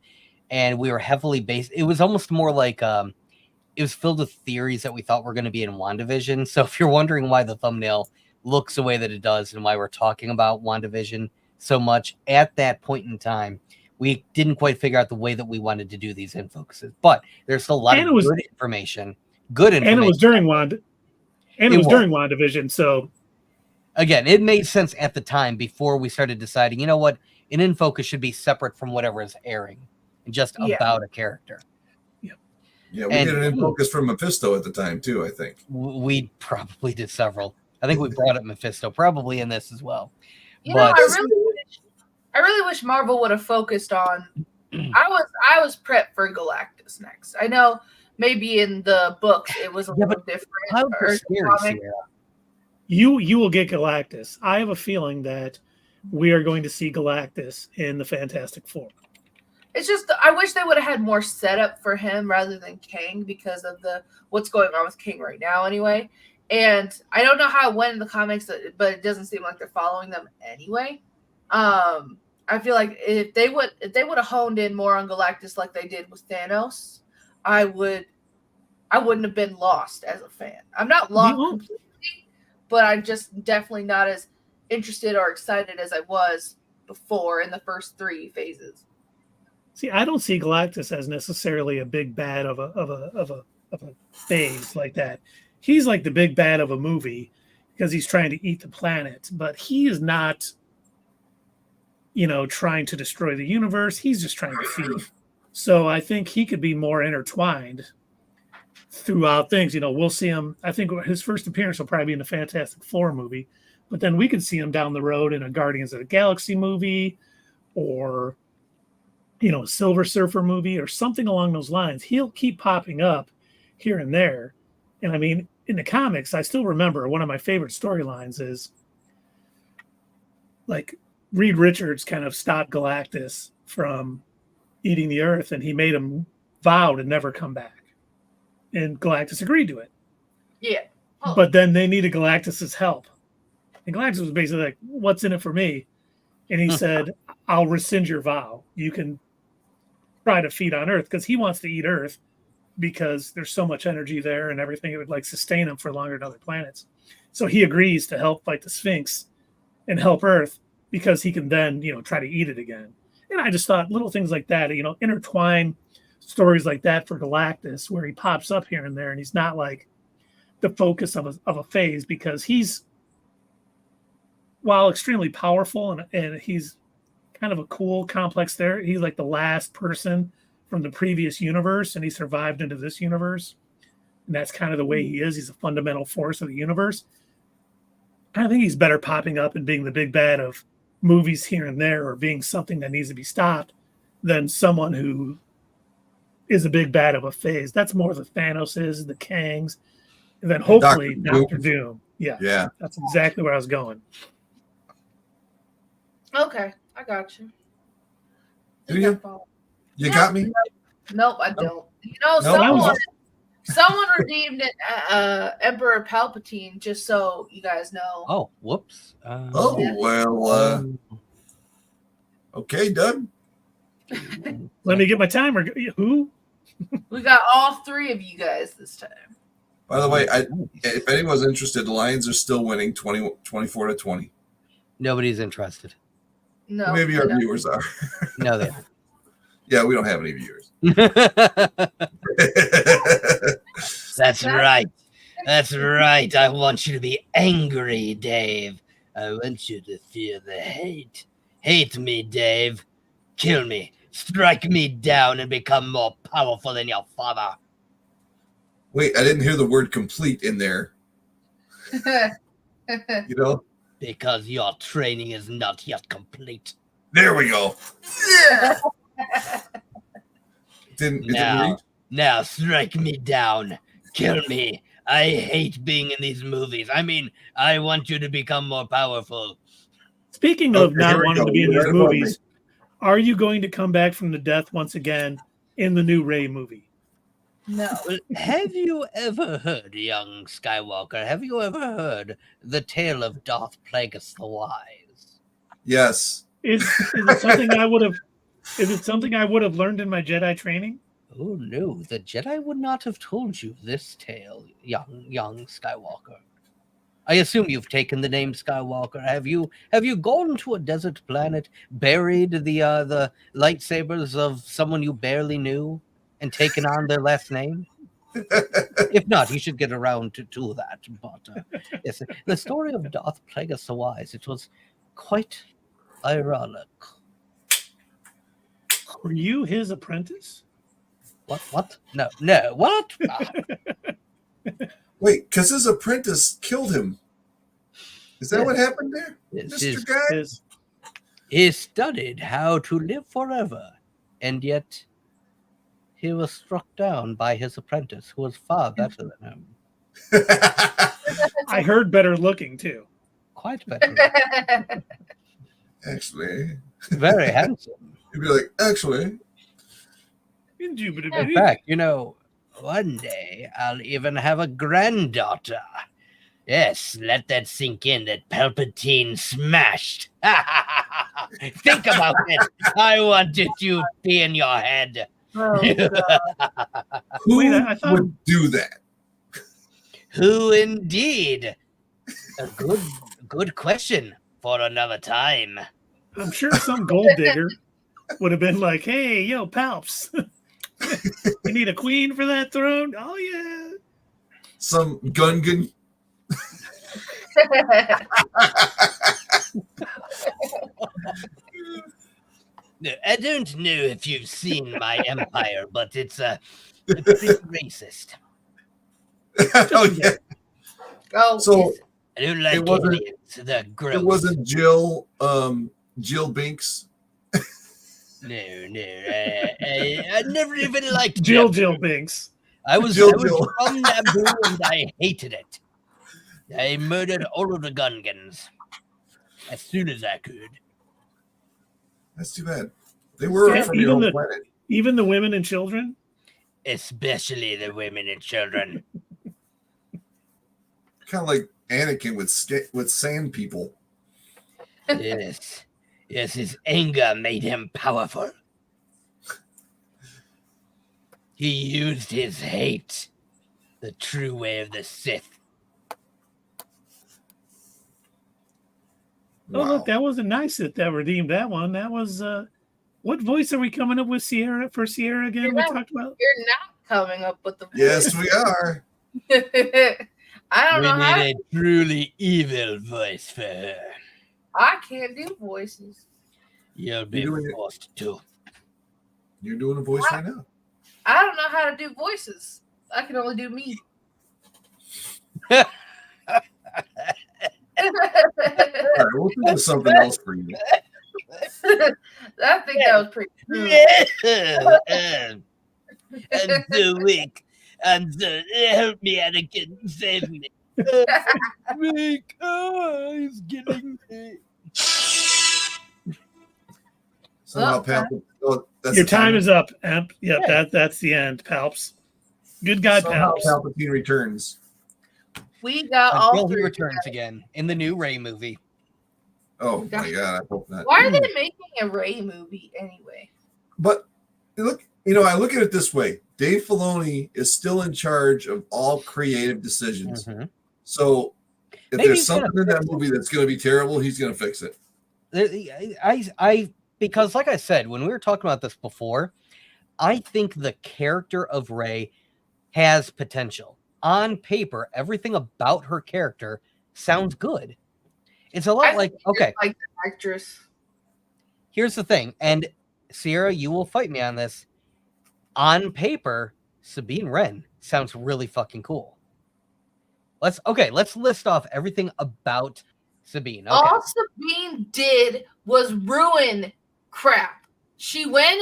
and we were heavily based. It was almost more like it was filled with theories that we thought were going to be in WandaVision. So if you're wondering why the thumbnail looks the way that it does and why we're talking about WandaVision so much at that point in time, we didn't quite figure out the way that we wanted to do these in focuses. But there's still a lot of good information. Good information. And it was during during WandaVision. So again, it made sense at the time before we started deciding, you know what, an in focus should be separate from whatever is airing and just about a character. Yeah, we did an in focus from Mephisto at the time too, I think. We probably did several. I think we brought up Mephisto probably in this as well. You know, I really wish Marvel would have focused on. I was prepped for Galactus next. I know maybe in the books it was a little different. You will get Galactus. I have a feeling that we are going to see Galactus in the Fantastic Four. It's just I wish they would have had more setup for him rather than Kang because of what's going on with King right now anyway. And I don't know how it went in the comics, but it doesn't seem like they're following them anyway. I feel like if they would have honed in more on Galactus like they did with Thanos, I wouldn't have been lost as a fan. I'm not lost completely, but I'm just definitely not as interested or excited as I was before in the first 3 phases. See, I don't see Galactus as necessarily a big bad of a phase like that. He's like the big bad of a movie because he's trying to eat the planet, but he is not, trying to destroy the universe. He's just trying to feed. So I think he could be more intertwined throughout things. We'll see him. I think his first appearance will probably be in the Fantastic Four movie, but then we could see him down the road in a Guardians of the Galaxy movie or a Silver Surfer movie or something along those lines. He'll keep popping up here and there. And I mean, in the comics, I still remember one of my favorite storylines is like Reed Richards kind of stopped Galactus from eating the Earth and he made him vow to never come back. And Galactus agreed to it. Yeah. Oh. But then they needed Galactus's help. And Galactus was basically like, what's in it for me? And he said, I'll rescind your vow. You can try to feed on Earth because he wants to eat Earth because there's so much energy there and everything. It would like sustain him for longer than other planets. So he agrees to help fight the Sphinx and help Earth because he can then, try to eat it again. And I just thought little things like that, intertwine stories like that for Galactus where he pops up here and there and he's not like the focus of a phase because he's, while extremely powerful and he's kind of a cool complex there, he's like the last person from the previous universe and he survived into this universe. And that's kind of the way he is. He's a fundamental force of the universe. I think he's better popping up and being the big bad of movies here and there or being something that needs to be stopped than someone who is a big bad of a phase. That's more the Thanos, the Kangs, and then hopefully Dr. Doom. Yeah. That's exactly where I was going. Okay, I got you. Do you? You got me? Nope, I don't. Someone redeemed it, Emperor Palpatine, just so you guys know. Oh, whoops. Okay, Doug. Let me get my timer. Who? We got all 3 of you guys this time. By the way, if anyone's interested, the Lions are still winning 24-20. Nobody's interested. No. Maybe our viewers are. No, they aren't. Yeah, we don't have any viewers. That's right. That's right. I want you to be angry, Dave. I want you to feel the hate. Hate me, Dave. Kill me. Strike me down and become more powerful than your father. Wait, I didn't hear the word complete in there. Because your training is not yet complete. There we go. Yeah. Now strike me down. Kill me. I hate being in these movies. I mean, I want you to become more powerful. Speaking of not wanting to be in these movies, are you going to come back from the death once again in the new Rey movie? No. Well, have you ever heard, young Skywalker? Have you ever heard the tale of Darth Plagueis the Wise? Yes. Is it something I would have? Is it something I would have learned in my Jedi training? Oh no, the Jedi would not have told you this tale, young Skywalker. I assume you've taken the name Skywalker. Have you gone to a desert planet, buried the lightsabers of someone you barely knew, and taken on their last name? If not, you should get around to that. But yes, the story of Darth Plagueis the Wise, it was quite ironic. Were you his apprentice? What? No, what? Wait, because his apprentice killed him. Is that what happened there, Mr. Guy? He studied how to live forever, and yet he was struck down by his apprentice, who was far better than him. I heard better looking too. Quite better. Actually, very handsome. You'd be like, actually. In fact, one day I'll even have a granddaughter. Yes, let that sink in that Palpatine smashed. Think about it. I wanted to be in your head. Oh, Who would do that? Who indeed? A good question for another time. I'm sure some gold digger would have been like, "Hey, yo, Palps, you need a queen for that throne? Oh yeah." Some Gungan. I don't know if you've seen my empire, but it's pretty racist. Oh yeah. Oh, so I don't like aliens. They're gross. It wasn't Jill Binks. No. I never even liked Jill Binks. I was from Naboo and I hated it. I murdered all of the Gungans as soon as I could. That's too bad. They were from your own planet. Even the women and children? Especially the women and children. Kind of like Anakin with sand people. Yes, his anger made him powerful. He used his hate, the true way of the Sith. Wow. Oh, look, that was a nice Sith that redeemed that one. That was, what voice are we coming up with Sierra again? We talked about. You're not coming up with the voice. Yes, we are. I don't know. We need a truly evil voice for her. I can't do voices. You'll be forced to. You're doing a voice right now. I don't know how to do voices. I can only do me. All right, we'll do something else for you. I think that was pretty cool. I'm so weak. Help me, Anakin. Save me. Weak. Oh, he's getting me. Your time is up, Amp. Yep, yeah. That's the end, Palps. Good guy, Palps. Palpatine returns. We got all three. He returns again in the new Rey movie. Oh my god, I hope not. Why are they making a Rey movie anyway? But look, I look at it this way. Dave Filoni is still in charge of all creative decisions. Mm-hmm. So if there's something in that movie that's going to be terrible, he's going to fix it. Because like I said, when we were talking about this before, I think the character of Rey has potential. On paper, everything about her character sounds good. It's a lot like the actress. Here's the thing, and Sierra, you will fight me on this. On paper, Sabine Wren sounds really fucking cool. Let's list off everything about Sabine. Okay. All Sabine did was ruin crap. She went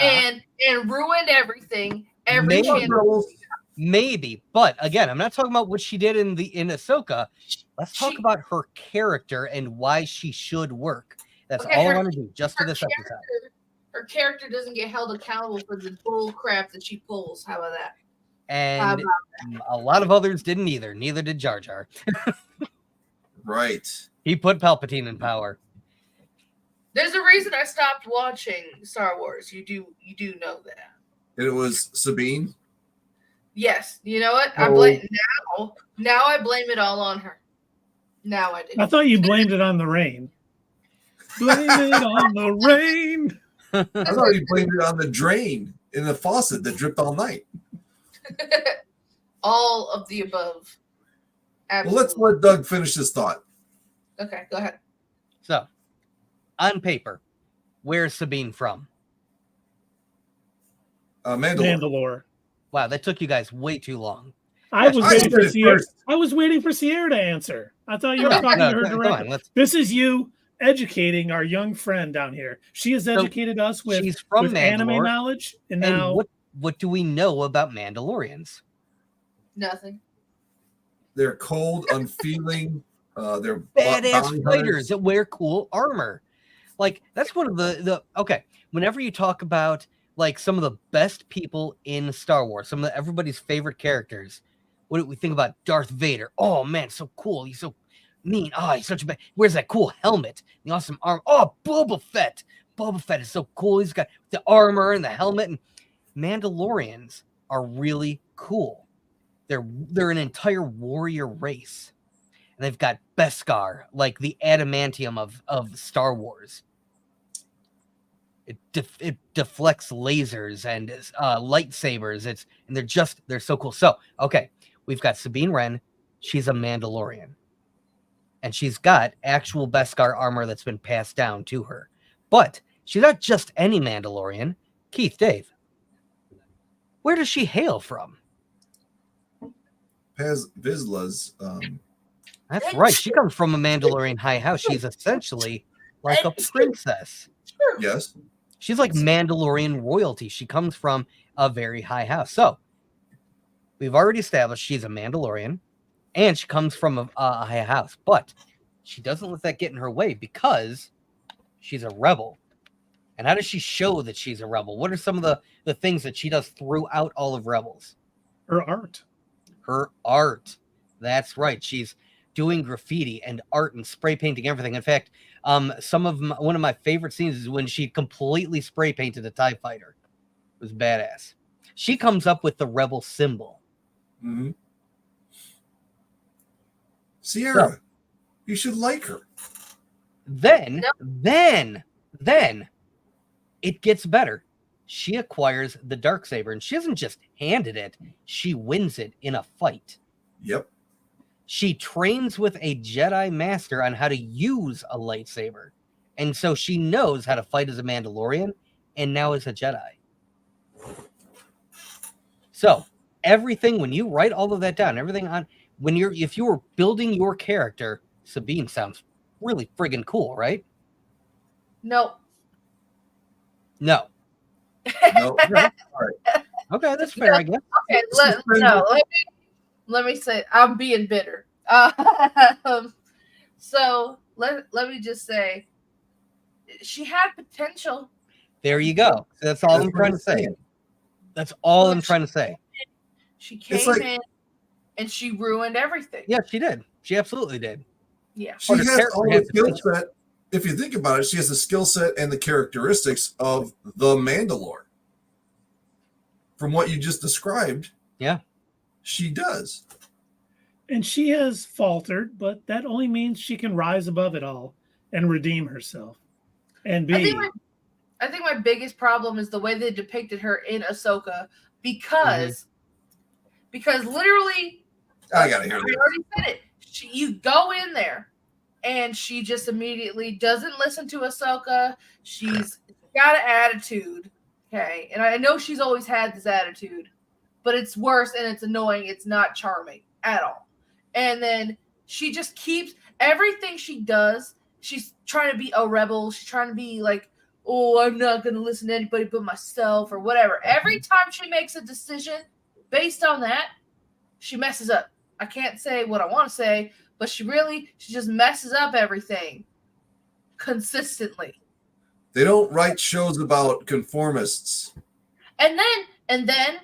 in and ruined everything. Maybe, but again, I'm not talking about what she did in Ahsoka. Let's talk about her character and why she should work. That's all I want to do, just for this episode. her character doesn't get held accountable for the bull crap that she pulls. How about that? And a lot of others didn't either. Neither did Jar Jar. Right. He put Palpatine in power. There's a reason I stopped watching Star Wars. You do know that. And it was Sabine. Yes. You know what? I blame now I blame it all on her. Now I do. I thought you blamed it on the rain. Blame it on the rain. I thought you blamed it on the drain in the faucet that dripped all night. All of the above. Absolutely. Well, let's let Doug finish his thought. Okay, go ahead. So, on paper, where's Sabine from? Mandalore. Wow, that took you guys way too long. I was waiting for Sierra to answer. I thought you were talking to her directly. This is you educating our young friend down here. She has educated us with anime knowledge. And now, what do we know about Mandalorians? Nothing. They're cold, unfeeling. They're badass fighters that wear cool armor. Like, that's one of the okay. Whenever you talk about like some of the best people in Star Wars, some of everybody's favorite characters, what do we think about Darth Vader? Oh man, so cool. He's so mean. Oh, he's such a bad. Wears that cool helmet, the awesome armor. Oh, Boba Fett. Boba Fett is so cool. He's got the armor and the helmet. And Mandalorians are really cool. They're an entire warrior race. And they've got Beskar, like the adamantium of Star Wars. It deflects lasers and lightsabers. They're so cool. So, okay, we've got Sabine Wren. She's a Mandalorian. And she's got actual Beskar armor that's been passed down to her. But she's not just any Mandalorian. Keith, Dave, where does she hail from? Paz Vizsla's. That's right. She comes from a Mandalorian high house. She's essentially like a princess. Yes. She's like Mandalorian royalty. She comes from a very high house. So we've already established she's a Mandalorian and she comes from a high house. But she doesn't let that get in her way because she's a rebel. And how does she show that she's a rebel? What are some of the things that she does throughout all of Rebels? Her art. Her art. That's right. She's doing graffiti and art and spray painting everything. In fact, one of my favorite scenes is when she completely spray painted a TIE fighter. It was badass. She comes up with the rebel symbol. Mm-hmm. Sierra, you should like her. Then it gets better. She acquires the Darksaber, and she doesn't just handed it, she wins it in a fight. Yep. She trains with a Jedi Master on how to use a lightsaber. And so she knows how to fight as a Mandalorian and now as a Jedi. So everything, when you write all of that down, everything on if you were building your character, Sabine sounds really friggin' cool, right? No. No. All right. Okay, that's fair, I guess. Okay, let me say, I'm being bitter. So let me just say, she had potential. There you go. That's all I'm trying to say. That's all I'm trying to say. She came in and she ruined everything. Yeah, she did. She absolutely did. Yeah. She has all the skill set. If you think about it, she has the skill set and the characteristics of the Mandalore. From what you just described, yeah, she does. And she has faltered, but that only means she can rise above it all and redeem herself. And I think my biggest problem is the way they depicted her in Ahsoka because literally, I gotta hear this. I already said it. You go in there, and she just immediately doesn't listen to Ahsoka. She's got an attitude, okay? And I know she's always had this attitude, but it's worse and it's annoying. It's not charming at all. And then she just keeps everything she does. She's trying to be a rebel. She's trying to be like, oh, I'm not going to listen to anybody but myself or whatever. Every time she makes a decision based on that, she messes up. I can't say what I want to say, but she just messes up everything consistently. They don't write shows about conformists. And then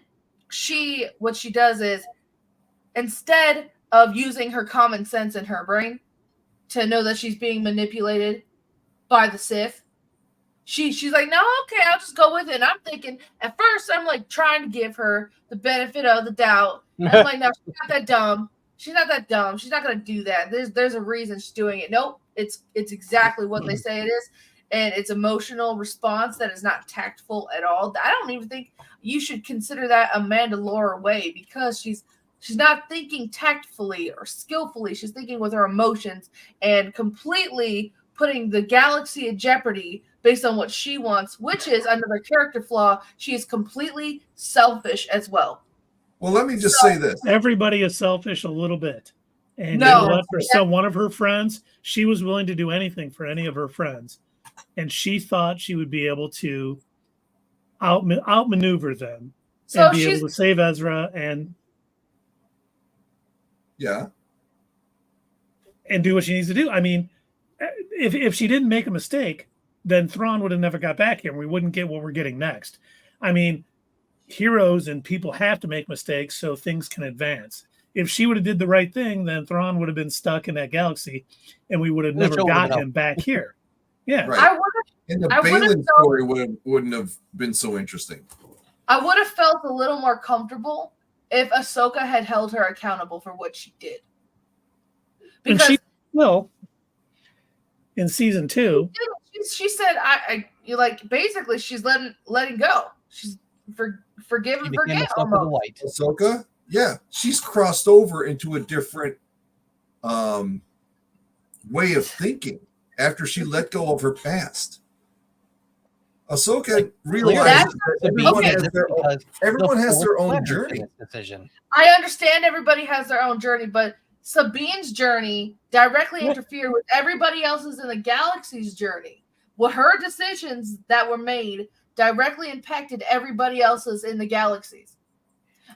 what she does is, instead of using her common sense in her brain to know that she's being manipulated by the Sith, she's like, no, okay, I'll just go with it. And I'm thinking, at first, I'm like trying to give her the benefit of the doubt. And I'm like, no, she's not that dumb. She's not that dumb. She's not gonna do that. There's a reason she's doing it. Nope, it's exactly what they say it is. And it's emotional response that is not tactful at all. I don't even think you should consider that a Mandalore way, because she's not thinking tactfully or skillfully. She's thinking with her emotions and completely putting the galaxy in jeopardy based on what she wants, which is another character flaw. She is completely selfish as well. Well, let me just say this. Everybody is selfish a little bit. And No. you know what? For one of her friends, she was willing to do anything for any of her friends. And she thought she would be able to outmaneuver them and be able to save Ezra and do what she needs to do. I mean, if she didn't make a mistake, then Thrawn would have never got back here and we wouldn't get what we're getting next. I mean, heroes and people have to make mistakes so things can advance. If she would have did the right thing, then Thrawn would have been stuck in that galaxy and we would have never got him back here. Yeah. Right. And the Balin story wouldn't have been so interesting. I would have felt a little more comfortable if Ahsoka had held her accountable for what she did. Because, and she will in season 2. She said, basically she's letting go. She's forgive and forget. Ahsoka? Yeah. She's crossed over into a different way of thinking after she let go of her past. Ahsoka realizes that everyone has their own journey. I understand everybody has their own journey, but Sabine's journey directly interfered with everybody else's in the galaxy's journey. Well, her decisions that were made directly impacted everybody else's in the galaxies.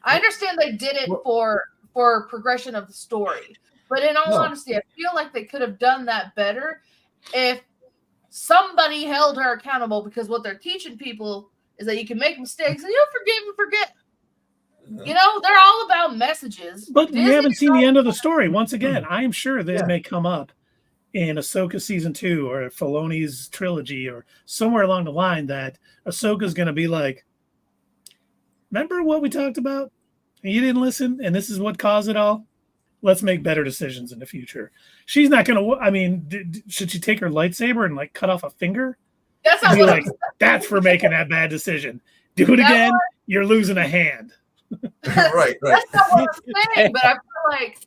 I understand they did it for progression of the story, but in all honesty, I feel like they could have done that better if somebody held her accountable, because what they're teaching people is that you can make mistakes and you'll forgive and forget. You know, they're all about messages. But we haven't seen the end of the story. Once again, I am sure that may come up in Ahsoka season 2 or Filoni's trilogy or somewhere along the line that Ahsoka's going to be like, remember what we talked about? And you didn't listen, and this is what caused it all? Let's make better decisions in the future. She's not going to, I mean, should she take her lightsaber and like cut off a finger? That's not what that's for making that bad decision. Do it again, you're losing a hand. Right. That's not what I'm saying, but I feel like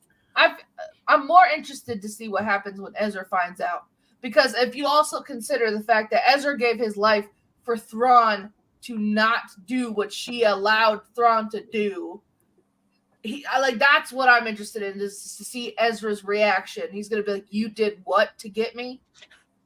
I'm more interested to see what happens when Ezra finds out. Because if you also consider the fact that Ezra gave his life for Thrawn to not do what she allowed Thrawn to do, that's what I'm interested in, is to see Ezra's reaction. He's going to be like, you did what to get me?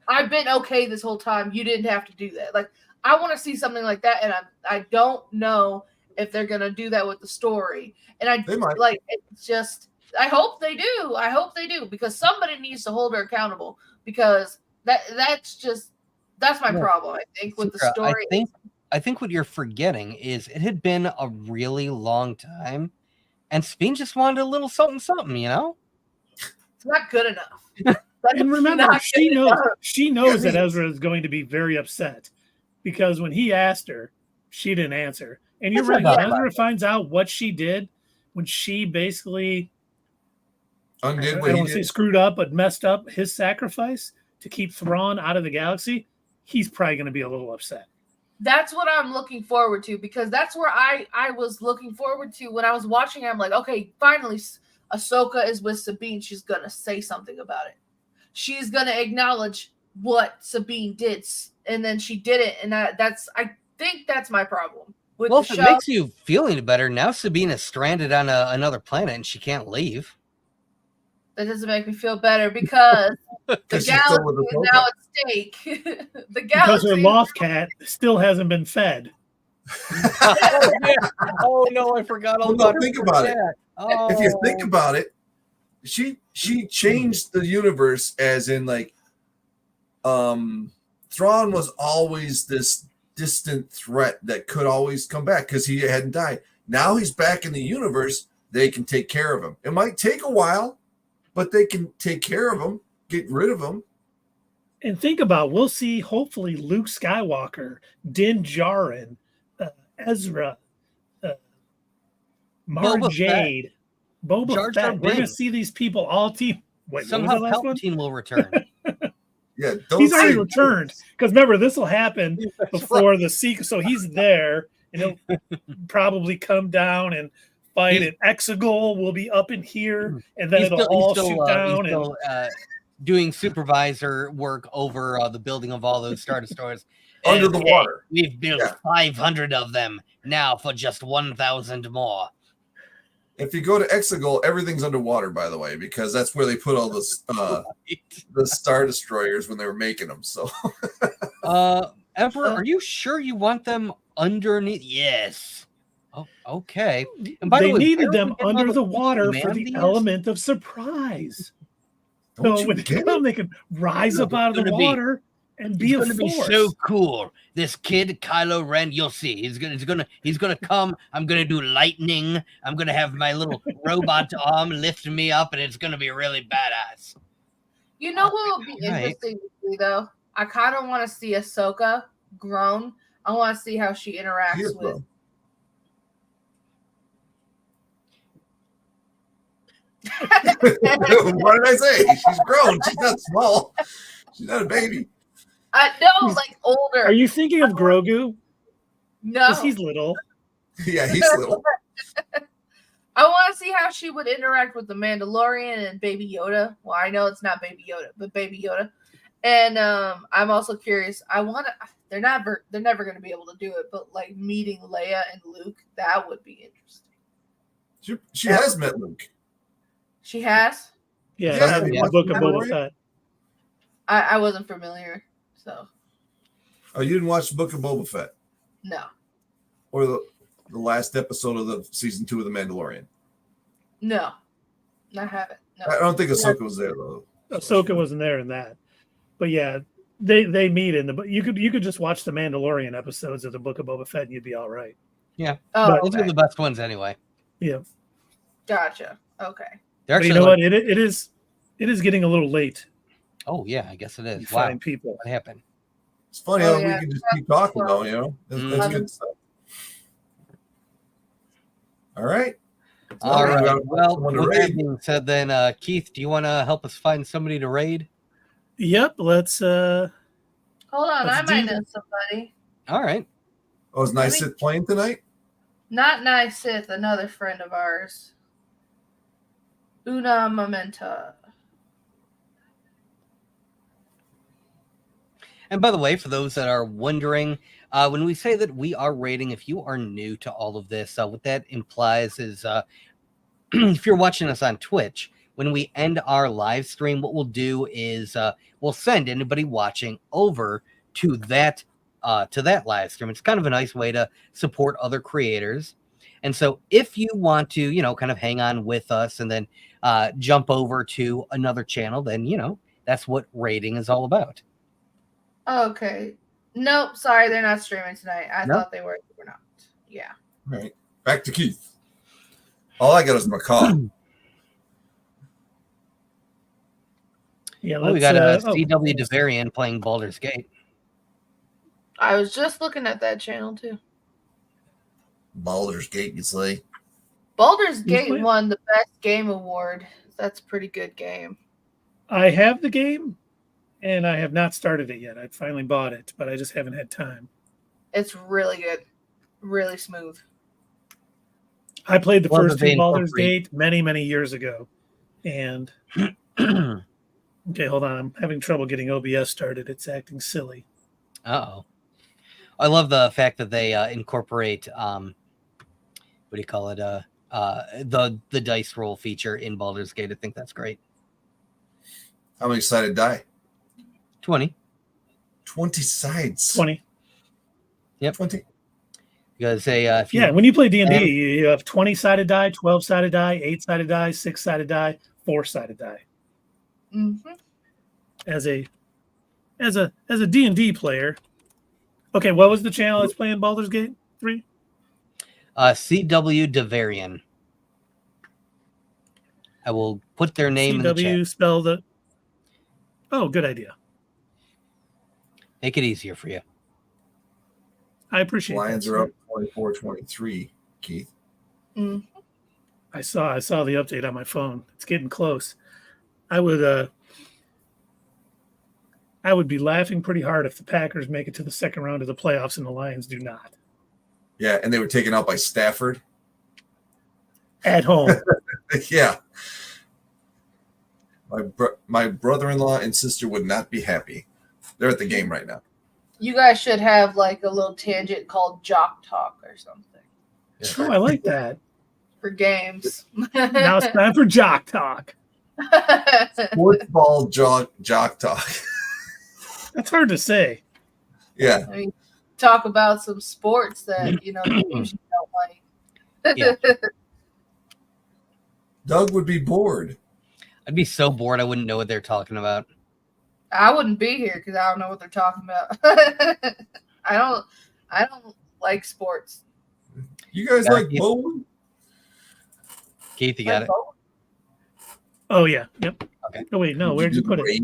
I've been okay this whole time. You didn't have to do that. Like, I want to see something like that, and I don't know if they're going to do that with the story. And they might. It's just, I hope they do. I hope they do, because somebody needs to hold her accountable, because that's my problem, I think, with the story. I think what you're forgetting is it had been a really long time, and Sabine just wanted a little something, you know? It's not good enough. And remember, she knows that Ezra is going to be very upset, because when he asked her, she didn't answer. And you're right. When Ezra finds out what she did, when she basically undid I don't want to say screwed up, but messed up his sacrifice to keep Thrawn out of the galaxy, he's probably going to be a little upset. That's what I'm looking forward to, because that's where I was looking forward to when I was watching. I'm like, okay, finally, Ahsoka is with Sabine. She's going to say something about it. She's going to acknowledge what Sabine did, and then she did it, and I think that's my problem. Well, if it makes you feel any better, now Sabine is stranded on another planet and she can't leave. That doesn't make me feel better, because the galaxy is now at stake. Because her loft cat still hasn't been fed. Oh no, I forgot all about it. Think about it. Oh. If you think about it, she changed the universe, as in Thrawn was always this distant threat that could always come back because he hadn't died. Now he's back in the universe. They can take care of him. It might take a while, but they can take care of him, get rid of him. And think about, we'll see hopefully Luke Skywalker, Din Djarin, Ezra, Mara Boba Jade, Boba Jar Jar Fett. We're going to Binks. see these people all team. Wait, Somehow what was the last one? Palpatine will return. Yeah, don't He's say already returned because remember this will happen That's before the sequel. So he's there, and he'll probably come down and fight. And Exegol will be up in here, and then it'll all shoot down. And doing supervisor work over the building of all those Star Destroyers. under the water. We've built 500 of them now for just 1,000 more. If you go to Exegol, everything's underwater, by the way, because that's where they put all the Star Destroyers when they were making them. So, Emperor, are you sure you want them underneath? Yes. Oh, okay. And by they the way, needed where are them we getting all under the fucking water for the humanities? element of surprise. don't So you when they get come, it? they can rise No, up out of it's the gonna be- water and be He's a gonna be force. so cool. This kid, Kylo Ren, you'll see. He's gonna come. I'm gonna do lightning. I'm gonna have my little robot arm lift me up, and it's gonna be really badass. You know what would be Right. interesting to see though? I kind of want to see Ahsoka grown. I want to see how she interacts Here, with. bro. What did I say? She's grown. She's not small. She's not a baby. I know, like older. Are you thinking of Grogu? No, Because he's little. Yeah, he's little. I want to see how she would interact with the Mandalorian and Baby Yoda. Well, I know it's not Baby Yoda, but Baby Yoda. And I'm also curious. I want to. They're never going to be able to do it, but like meeting Leia and Luke, that would be interesting. She has met Luke. She has. Yeah, Yeah, in have you the watched Book of the Boba Mandalorian? Fett. I wasn't familiar, so Oh, you didn't watch the Book of Boba Fett no. or the last episode of the season 2 of The Mandalorian? No, I haven't. No. I don't think Ahsoka was there though. Ahsoka wasn't there in that, but yeah, they meet in the. But you could just watch the Mandalorian episodes of the Book of Boba Fett, and you'd be all right. Yeah, Oh, those are the best ones anyway. Yeah, gotcha. Okay. They're but actually you know like, what? It is getting a little late. oh yeah, I guess it To is. Wow, find people. what happened? It's funny Oh, how yeah. we can just keep talking though, you know? That's good stuff. All right. All we right. got Well, someone to with that raid. being said, then Keith, do you want to help us find somebody to raid? Yep. Let's. Hold on, Let's I might do know somebody. All right. Oh, is Nice Sith playing tonight? Not Nice Sith, another friend of ours. Una Momenta. And by the way, for those that are wondering, when we say that we are rating, if you are new to all of this, what that implies is if you're watching us on Twitch, when we end our live stream, what we'll do is we'll send anybody watching over to that live stream. It's kind of a nice way to support other creators. And so if you want to, kind of hang on with us and then jump over to another channel, then, that's what rating is all about. Okay. Nope, sorry, they're not streaming tonight. I Nope. thought they were. They were not. Yeah. All right. Back to Keith. All I got is Macaw. Yeah. Oh, we got CW DeVarian playing Baldur's Gate. I was just looking at that channel too. Baldur's Gate, you say? Baldur's Gate playing? won the best game award. That's a pretty good game. I have the game, and I have not started it yet. I finally bought it, but I just haven't had time. It's really good. Really smooth. I played the Well, first they two Baldur's incorporate- Gate many years ago, and okay, hold on. I'm having trouble getting OBS started. It's acting silly. Uh-oh. I love the fact that they incorporate what do you call it? The dice roll feature in Baldur's Gate. I think that's great. How many sided die? 20. 20 sides. 20. 20. Because if you Yeah, when you play D&D, And- you have 20-sided die, 12-sided die, 8-sided die, 6-sided die, 4-sided die. Mm-hmm. As a as a D&D player. Okay, what was the channel that's playing Baldur's Gate 3? CW Devarian. I will put their name in the chat. CW spell the. Oh, good idea. Make it easier for you. I appreciate Lions that. are up 24-23, Keith. Mm. I saw the update on my phone. It's getting close. I would be laughing pretty hard if the Packers make it to the second round of the playoffs and the Lions do not. Yeah, and they were taken out by Stafford. At home. Yeah. My brother-in-law and sister would not be happy. They're at the game right now. You guys should have like a little tangent called Jock Talk or something Oh, I like that. for games. Now it's time for Jock Talk. Sports ball jock talk. That's hard to say. Yeah. I mean, talk about some sports that you usually don't like. Yeah. Doug would be bored. I'd be so bored I wouldn't know what they're talking about. I wouldn't be here because I don't know what they're talking about. I don't like sports. You guys Yeah, like Keith. bowling? Keith, you got it? Oh yeah. Yep. Okay. Oh wait, no, where'd you put it?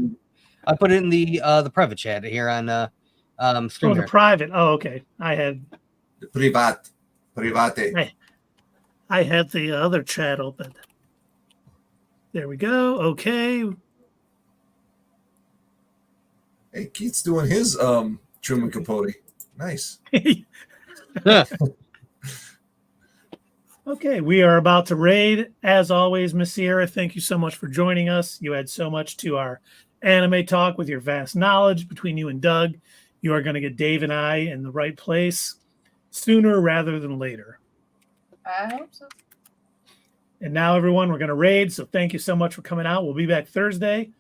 I put it in the private chat here on Oh, Stream. the private. Oh, okay. I had Private. I had the other chat open. There we go. Okay. Hey, Keith's doing his Truman Capote. Nice. Okay, we are about to raid. As always, Miss Sierra, thank you so much for joining us. You add so much to our anime talk with your vast knowledge between you and Doug. You are going to get Dave and I in the right place sooner rather than later. I hope so. And now, everyone, we're going to raid. So thank you so much for coming out. We'll be back Thursday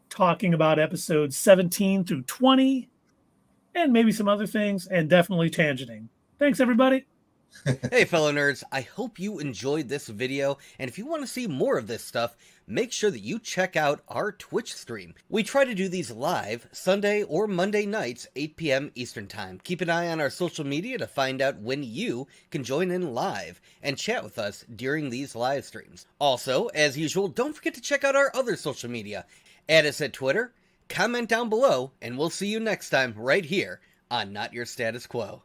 talking about episodes 17 through 20 and maybe some other things and definitely tangenting. Thanks, everybody. Hey, fellow nerds, I hope you enjoyed this video, and if you want to see more of this stuff, make sure that you check out our Twitch stream. We try to do these live Sunday or Monday nights, 8 p.m. Eastern Time. Keep an eye on our social media to find out when you can join in live and chat with us during these live streams. Also, as usual, don't forget to check out our other social media. Add us at Twitter, comment down below, and we'll see you next time right here on Not Your Status Quo.